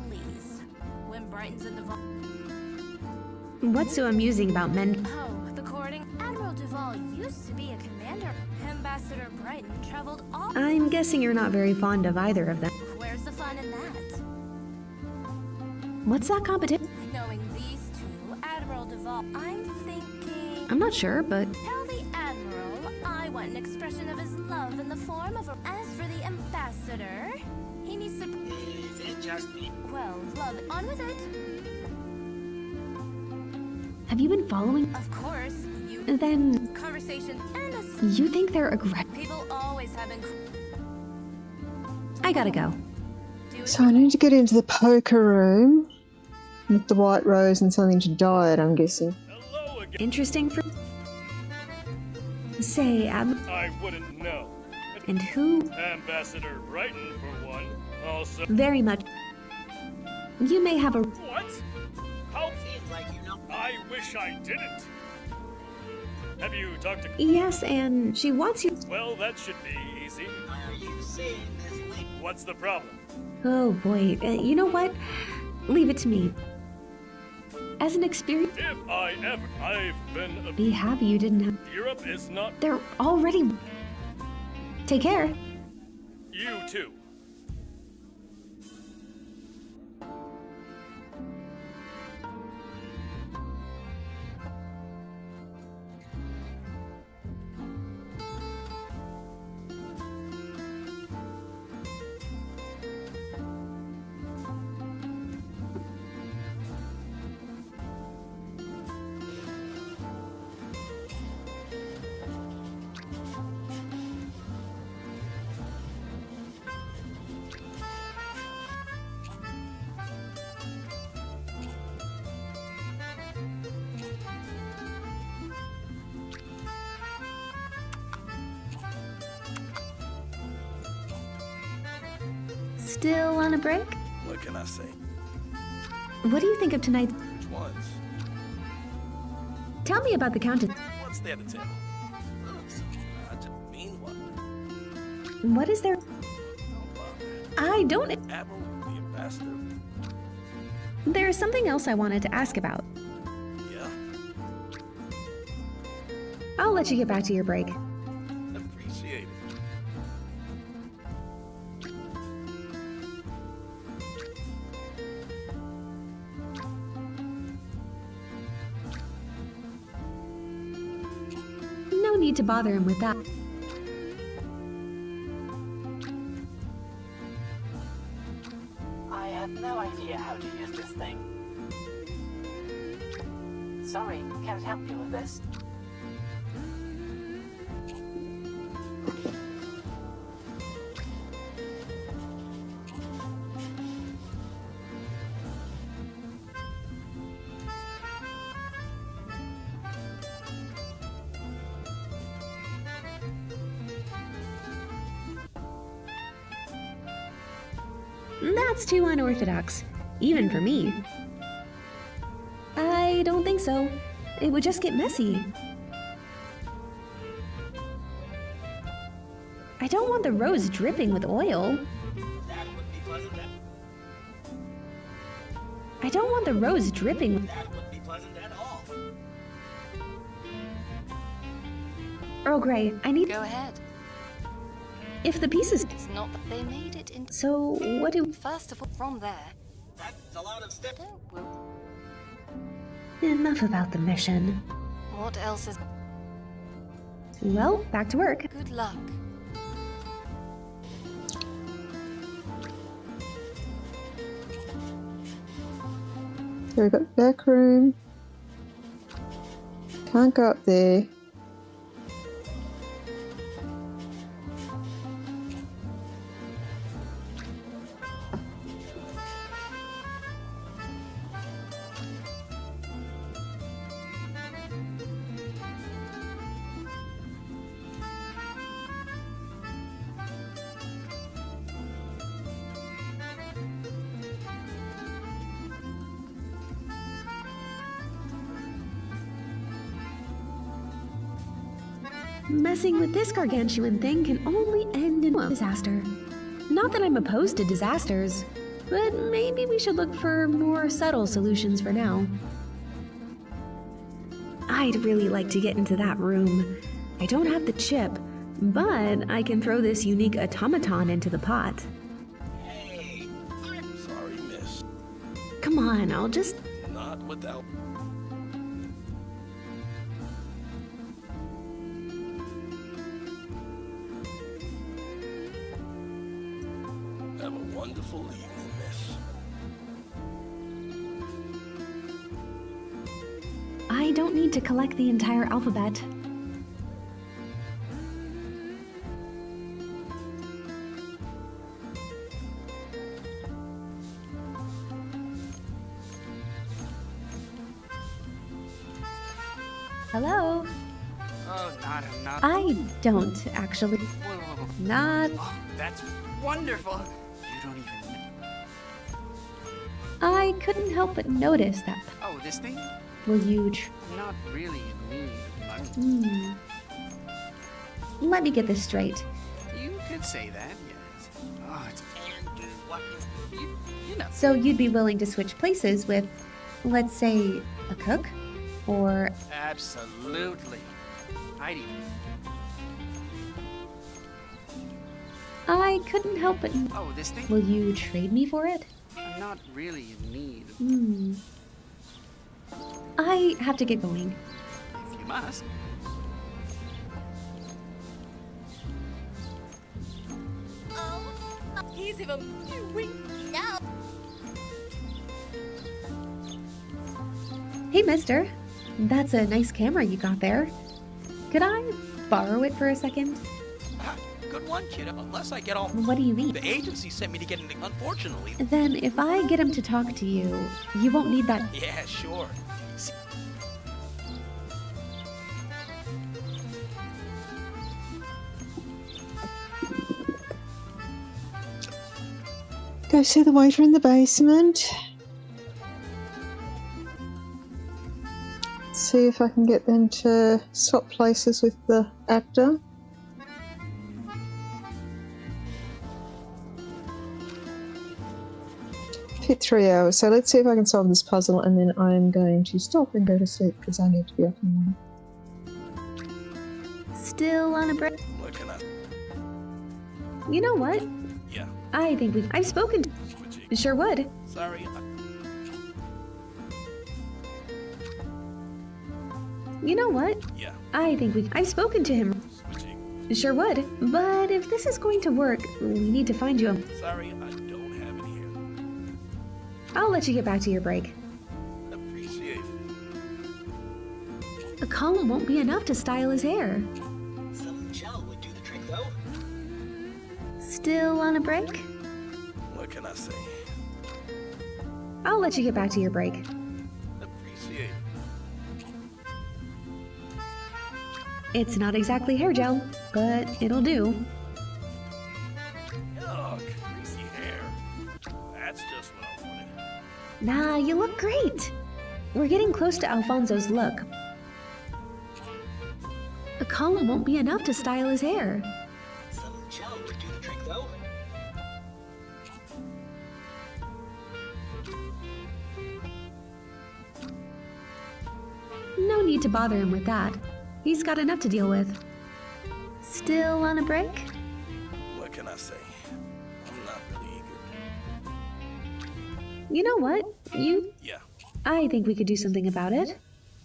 Please. When Brighton's in the... What's so amusing about men? Oh, the courting. Admiral Duval used to be a commander. Ambassador Brighton traveled all... I'm guessing you're not very fond of either of them. Where's the fun in that? What's that competition? Knowing these two, Admiral Duval, I'm thinking... I'm not sure, but... Tell the Admiral I want an expression of his love in the form of a... As for the Ambassador, he needs to... Is it just me? Well, love it. On with it. Have you been following? Of course, you... Then... Conversation and a... You think they're aggressive? People always have been... I gotta go. So I need to get into the poker room with the white rose and something to diet, I'm guessing. Interesting for... Say, I wouldn't know. and who? Ambassador Brighton, for one. Also. Very much. You may have a. What? How? Seems like you know. I wish I didn't. Have you talked to? Yes, and she wants you. Well, that should be easy. Are you saying this link? What's the problem? Oh boy, you know what? Leave it to me. As an experience. If I ever, I've been. Be happy you didn't have. Europe is not. They're already. Take care. You too. Still on a break? What can I say? What do you think of tonight? Which ones? Tell me about the Countess. What's there to tell? I just mean what? What is there? I don't. Admiral, the ambassador. There's something else I wanted to ask about. Yeah. I'll let you get back to your break. Appreciate it. No need to bother him with that. I have no idea how to use this thing. Sorry, can't help you with this. That's too unorthodox, even for me. I don't think so. It would just get messy. I don't want the rose dripping with oil. That would be pleasant. I don't want the rose dripping. That would be pleasant at all. Earl Grey, I need. Go ahead. If the pieces. It's not that they made it in. So, what do. First of all, from there. That's a lot of step. Don't worry. Enough about the mission. What else is. Well, back to work. Good luck. So we've got the back room. Can't go up there. Messing with this gargantuan thing can only end in a disaster. Not that I'm opposed to disasters, but maybe we should look for more subtle solutions for now. I'd really like to get into that room. I don't have the chip, but I can throw this unique automaton into the pot. Hey, Sorry, miss. Come on, I'll just... Not without. Have a wonderful evening, miss. I don't need to collect the entire alphabet. Hello? Oh, not enough. I don't, actually. Whoa. Not. Oh, that's wonderful. You don't even. I couldn't help but notice that. Oh, this thing? Will you Not really in need of money. Let me get this straight. You could say that, yes. Oh, it's and do what is you know. So you'd be willing to switch places with, let's say, a cook? Or... Absolutely. Heidi. I couldn't help but... Oh, this thing? Will you trade me for it? I'm not really in need. I have to get going. If you must. He's even doing now. Hey, mister. That's a nice camera you got there. Could I borrow it for a second? Good one, kid. Unless I get all... What do you mean? The agency sent me to get an... Unfortunately... Then if I get him to talk to you, you won't need that... Yeah, sure. Go see the waiter in the basement. See if I can get them to swap places with the actor. Fit 3 hours, so let's see if I can solve this puzzle, and then I'm going to stop and go to sleep because I need to be up in the morning. Still on a break? What can I... You know what? Yeah. I think I've spoken to... Sure would. Sorry. You know what? Yeah. I think I've spoken to him. Sure would. But if this is going to work, we need to find you. Sorry, I don't have any here. I'll let you get back to your break. Appreciate it. A comb won't be enough to style his hair. Some gel would do the trick, though. Still on a break? What can I say? I'll let you get back to your break. Appreciate it. It's not exactly hair gel, but it'll do. Yuck, greasy hair. That's just what I wanted. Nah, you look great. We're getting close to Alfonso's look. A comb won't be enough to style his hair. Some gel would do the trick, though. No need to bother him with that. He's got enough to deal with. Still on a break? What can I say? I'm not really eager. You know what? Yeah. I think we could do something about it.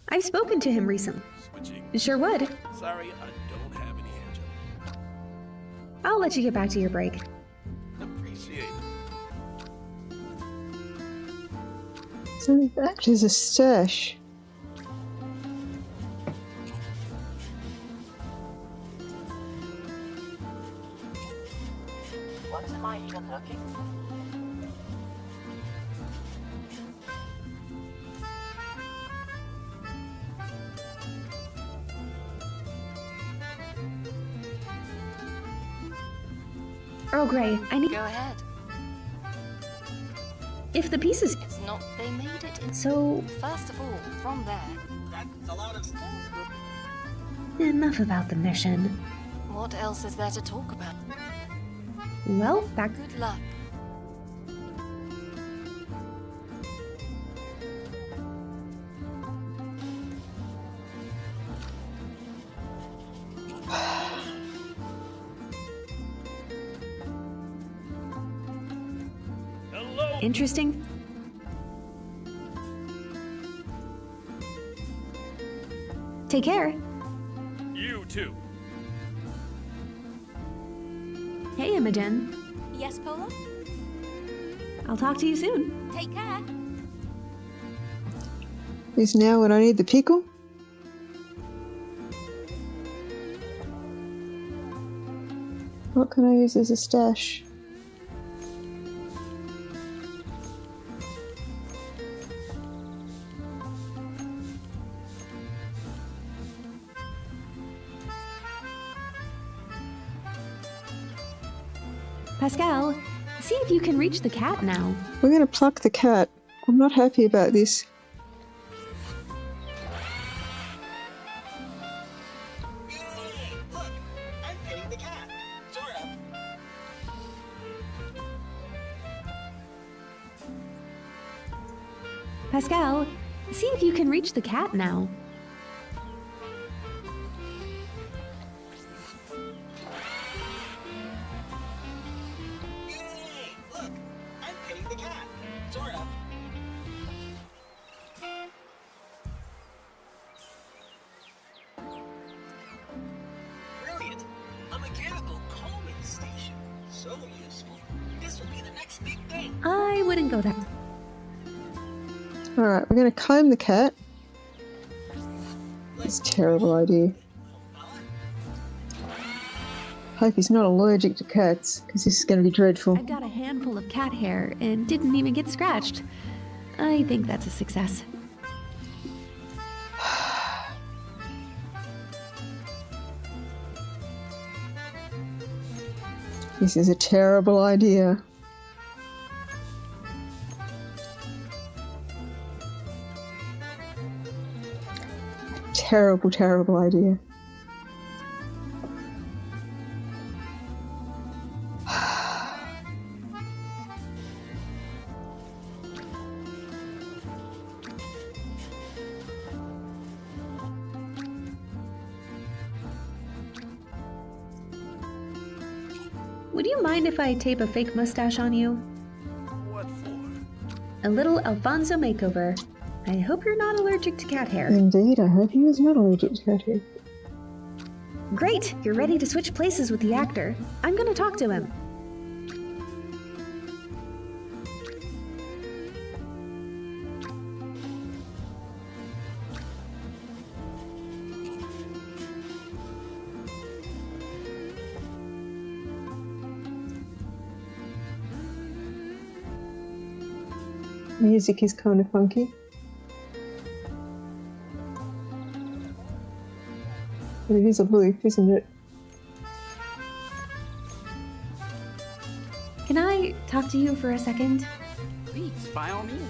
I've spoken to him recently. Switching. Sure would. Sorry, I don't have any hair gel. I'll let you get back to your break. Appreciate it. So that is a stash. What am I even looking for? Earl Grey, I need... Go ahead. If the pieces... It's not... They made it in... So... First of all, from there... That's a lot of stuff. Enough about the mission. What else is there to talk about? Well, back... Good luck. Hello. Interesting. Take care. You too. Hey, Imogen. Yes, Polo? I'll talk to you soon. Take care. Is now when I need the pickle? What can I use as a stash? Pascal, see if you can reach the cat now. We're going to pluck the cat. I'm not happy about this. Look, I'm petting the cat. Sort of. Pascal, see if you can reach the cat now. Look, I'm petting the cat. Sort of. Brilliant. A mechanical calming station. So useful. This will be the next big thing. I wouldn't go there. Alright, we're going to comb the cat. It's a terrible idea. Hope he's not allergic to cats, because this is going to be dreadful. I've got a handful of cat hair and didn't even get scratched. I think that's a success. This is a terrible idea. Terrible, terrible idea. Would you mind if I tape a fake mustache on you? What for? A little Alfonso makeover. I hope you're not allergic to cat hair. Indeed, I hope he is not allergic to cat hair. Great! You're ready to switch places with the actor. I'm gonna talk to him. Music is kind of funky. But it is a loop, isn't it? Can I talk to you for a second? Please, by all means.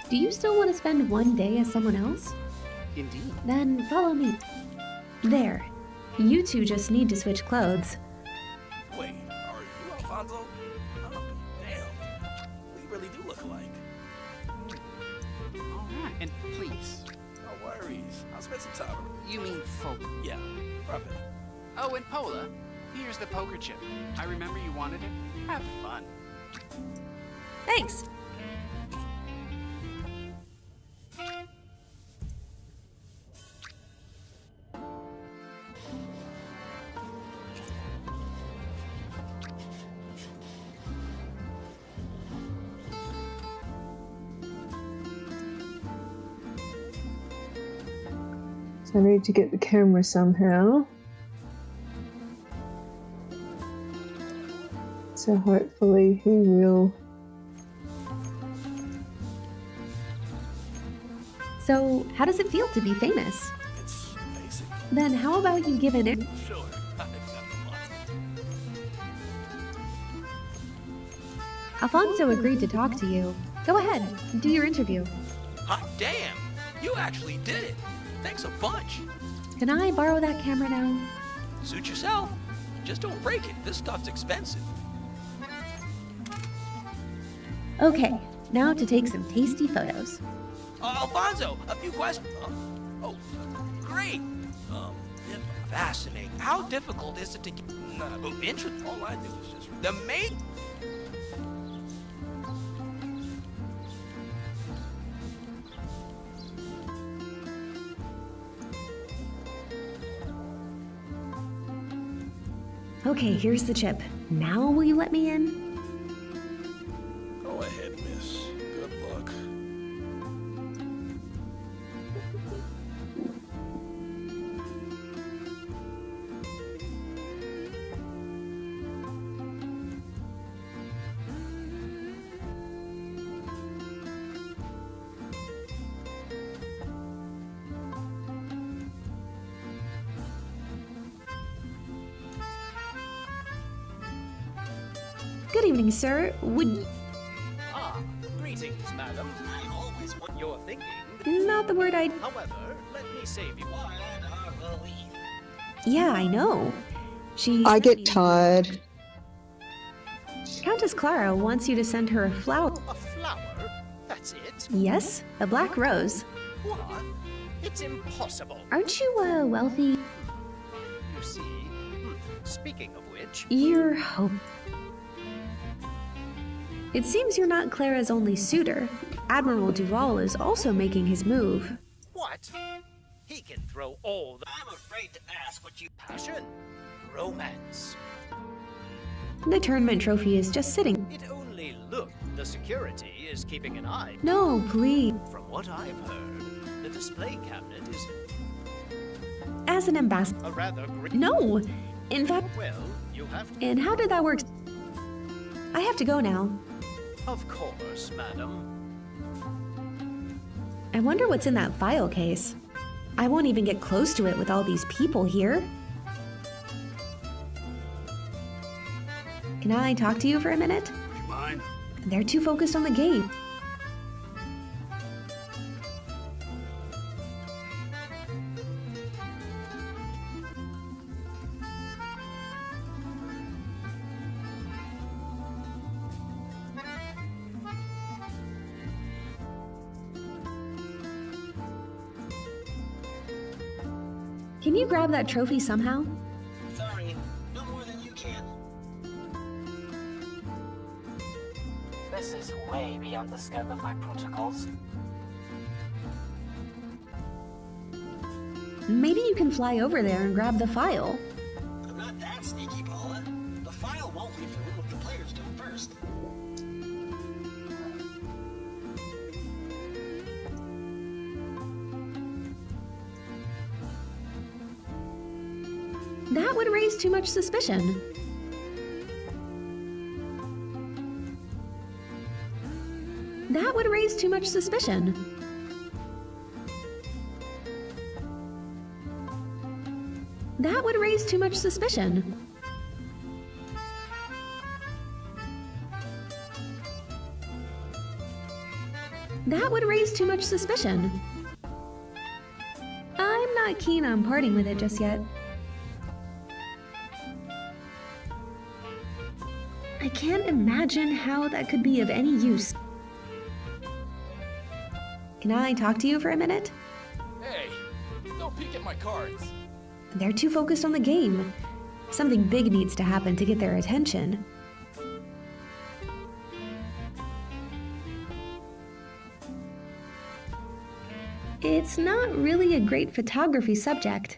Do you still want to spend one day as someone else? Indeed. Then follow me. There. You two just need to switch clothes. Wait, are you Alfonso? Oh, damn. We really do look alike. All right, and please. No worries. I'll spend some time. You mean folk? Yeah, probably. Oh, and Pola, here's the poker chip. I remember you wanted it. Have fun. Thanks. So I need to get the camera somehow. So hopefully he will. So, how does it feel to be famous? It's basic. Then how about you give an Sure. Alfonso agreed to talk to you. Go ahead, do your interview. Hot damn! You actually did it! Thanks a bunch! Can I borrow that camera now? Suit yourself. Just don't break it. This stuff's expensive. Okay, now to take some tasty photos. Alfonso, a few questions. Oh, great. Fascinating. How difficult is it to get? Interesting. All I do is just The mate. Okay, here's the chip. Now will you let me in? Go ahead, miss. Good luck. Good evening, sir. Would... Ah, greetings, madam. I always what you're thinking. Not the word I... However, let me save you. Yeah, I know. I get tired. Countess Clara wants you to send her a flower. A flower? That's it? Yes, a black rose. What? It's impossible. Aren't you, wealthy? You see, speaking of which... You're hope. It seems you're not Clara's only suitor. Admiral Duval is also making his move. What? He can throw all the... I'm afraid to ask what you... Passion? Romance? The tournament trophy is just sitting. It only looked the security is keeping an eye. No, please. From what I've heard, the display cabinet is... As an ambassador. A rather great... No! In fact... Well, you have to... And how did that work? I have to go now. Of course, madam. I wonder what's in that file case. I won't even get close to it with all these people here. Can I talk to you for a minute? Do you mind? They're too focused on the game. Can you grab that trophy somehow? Sorry, no more than you can. This is way beyond the scope of my protocols. Maybe you can fly over there and grab the file. I'm not that sneaky, Paula. The file won't leave the room if the players don't first. That would raise too much suspicion. That would raise too much suspicion. That would raise too much suspicion. That would raise too much suspicion. I'm not keen on parting with it just yet. I can't imagine how that could be of any use. Can I talk to you for a minute? Hey, don't peek at my cards. They're too focused on the game. Something big needs to happen to get their attention. It's not really a great photography subject.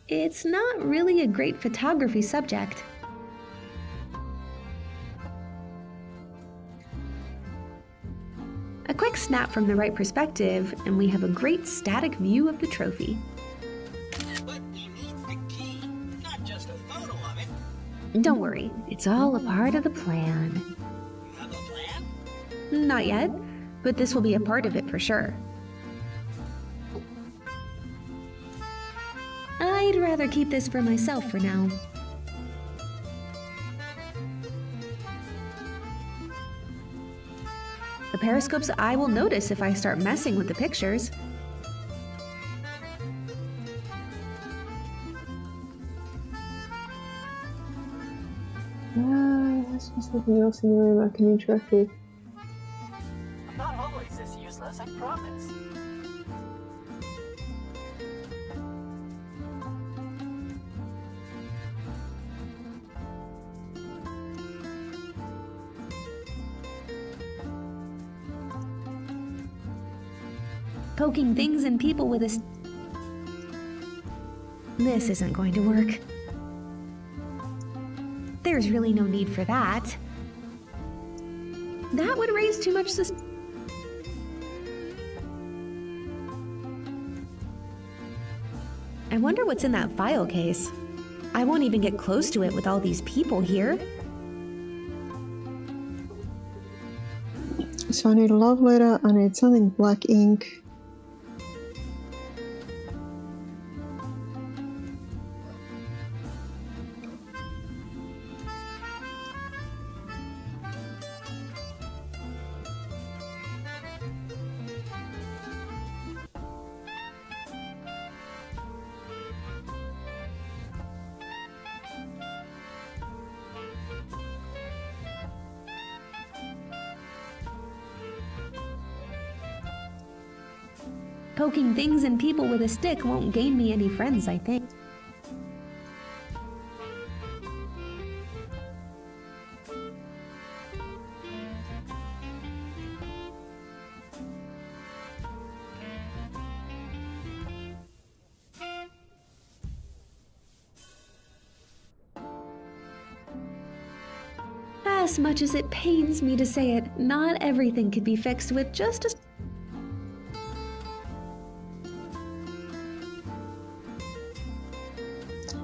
It's not really a great photography subject. A quick snap from the right perspective, and we have a great static view of the trophy. But we need the key, not just a photo of it. Don't worry, it's all a part of the plan. You have a plan? Not yet, but this will be a part of it for sure. I'd rather keep this for myself for now. The periscope's eye will notice if I start messing with the pictures. There's something else in the room I can interact with. I'm not always this useless, I promise. Poking things and people with a... This isn't going to work. There's really no need for that. That would raise too much suspicion. I wonder what's in that file case. I won't even get close to it with all these people here. So I need a love letter, I need something black ink. Poking things and people with a stick won't gain me any friends, I think. As much as it pains me to say it, not everything could be fixed with just a...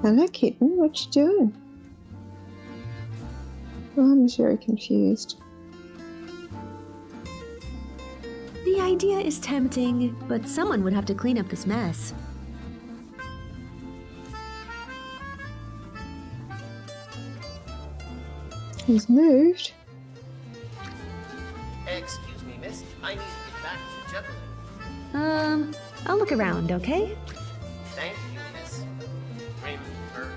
Hello, kitten. What you doing? Oh, I'm very confused. The idea is tempting, but someone would have to clean up this mess. He's moved. Excuse me, miss. I need to get back to juggling. I'll look around, okay? Thank you, miss. Remember,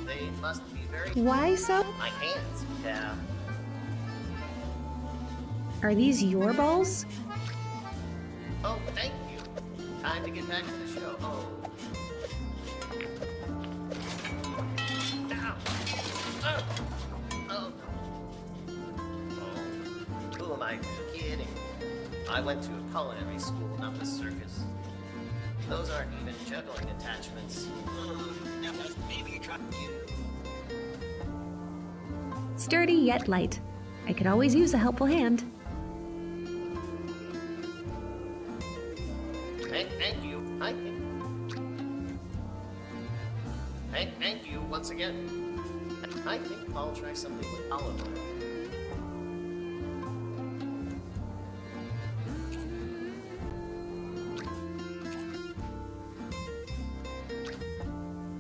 they must be very... Why so? My hands, yeah. Are these your balls? Oh, thank you. Time to get back to the show. Oh. Ow. Oh. Oh. Oh. Who am I kidding? I went to a culinary school, not the circus. Those aren't even juggling attachments. Now, maybe you try you. Sturdy yet light. I could always use a helpful hand. Thank you. Thank you once again. I think I'll try something with olive oil.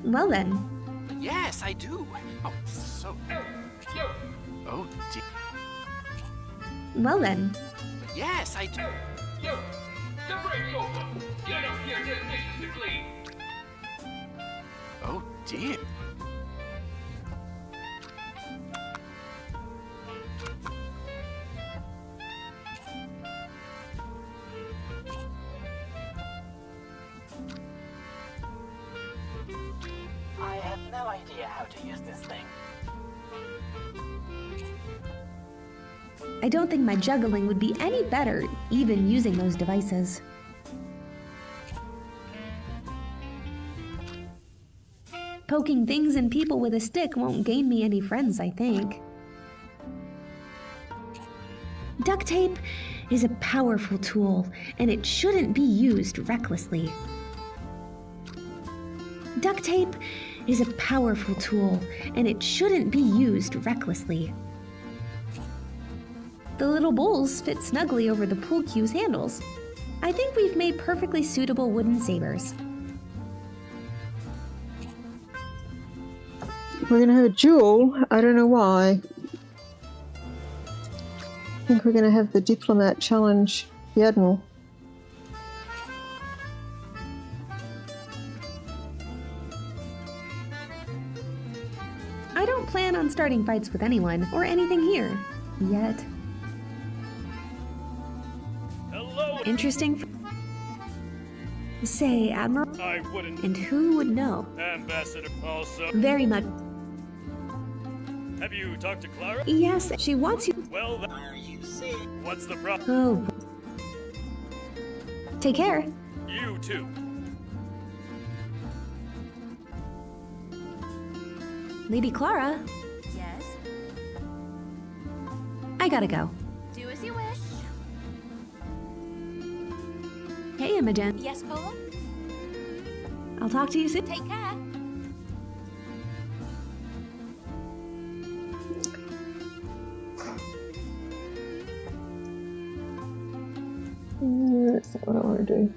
Well then. Yes, I do. Oh, so... Oh, dear. Well then. Yes, I do. Yo, the break's over. Get up here, there's dishes to clean. Oh, dear. I have no idea how to use this thing. I don't think my juggling would be any better, even using those devices. Poking things and people with a stick won't gain me any friends, I think. Duct tape is a powerful tool, and it shouldn't be used recklessly. Duct tape is a powerful tool, and it shouldn't be used recklessly. The little bowls fit snugly over the pool cue's handles. I think we've made perfectly suitable wooden sabers. We're going to have a duel. I don't know why. I think we're going to have the diplomat challenge the admiral. I don't plan on starting fights with anyone or anything here. Yet. Hello. Interesting. Say, Admiral? I wouldn't. And who would know? Ambassador also. Very much. Have you talked to Clara? Yes, she wants you. Well, are you sick? What's the problem? Oh. Take care. You too. Lady Clara? Yes? I gotta go. Do as you wish. Hey, Imogen. Yes, Polo? I'll talk to you soon. Take care. That's not what I want to do.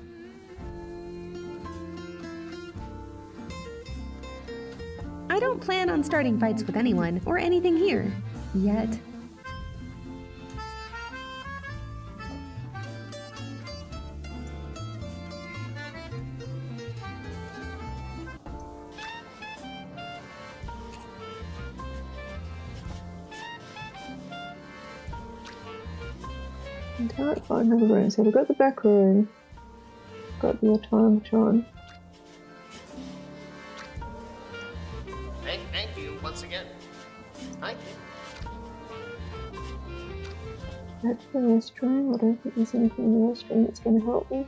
I don't plan on starting fights with anyone or anything here. Yet. I can't find another room, so we've got the back room. got the automaton. Thank you once again. Thank you. That's the restroom. I don't think there's anything in the restroom that's going to help me.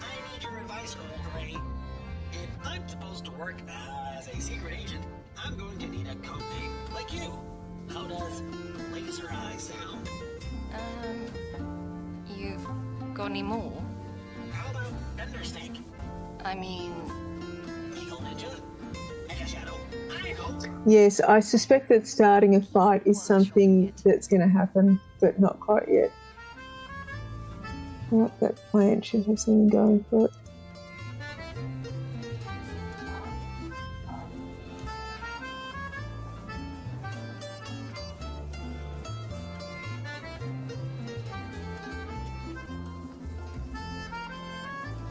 I need your advice, Earl Grey. If I'm supposed to work as a secret agent, I'm going to need a code name like you. How does laser eye sound? You've got any more? How about Bender Snake? I mean... Eagle Ninja? Mecha Shadow? I know! Yes, I suspect that starting a fight is something that's going to happen, but not quite yet. Oh, that plant should have something going for it.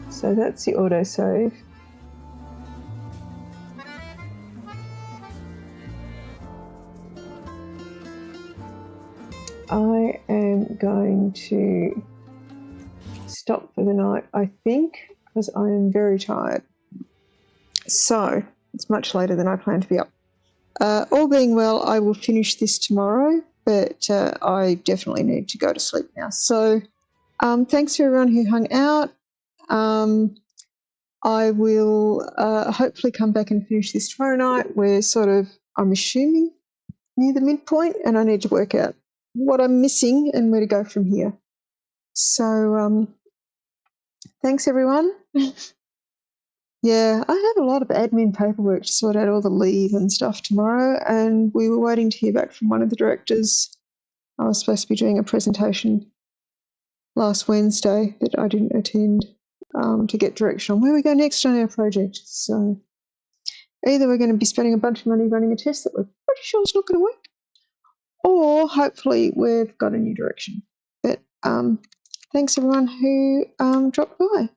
So that's the autosave. I am going to stop for the night, I think, because I am very tired. So it's much later than I plan to be up. All being well, I will finish this tomorrow, but I definitely need to go to sleep now. So thanks for everyone who hung out. I will hopefully come back and finish this tomorrow night. We're sort of, I'm assuming, near the midpoint, and I need to work out what I'm missing and where to go from here. So thanks, everyone. Yeah, I have a lot of admin paperwork to sort out, all the leave and stuff tomorrow, and we were waiting to hear back from one of the directors. I was supposed to be doing a presentation last Wednesday that I didn't attend to get direction on where we go next on our project. So either we're going to be spending a bunch of money running a test that we're pretty sure is not going to work, or hopefully we've got a new direction. But thanks everyone who dropped by.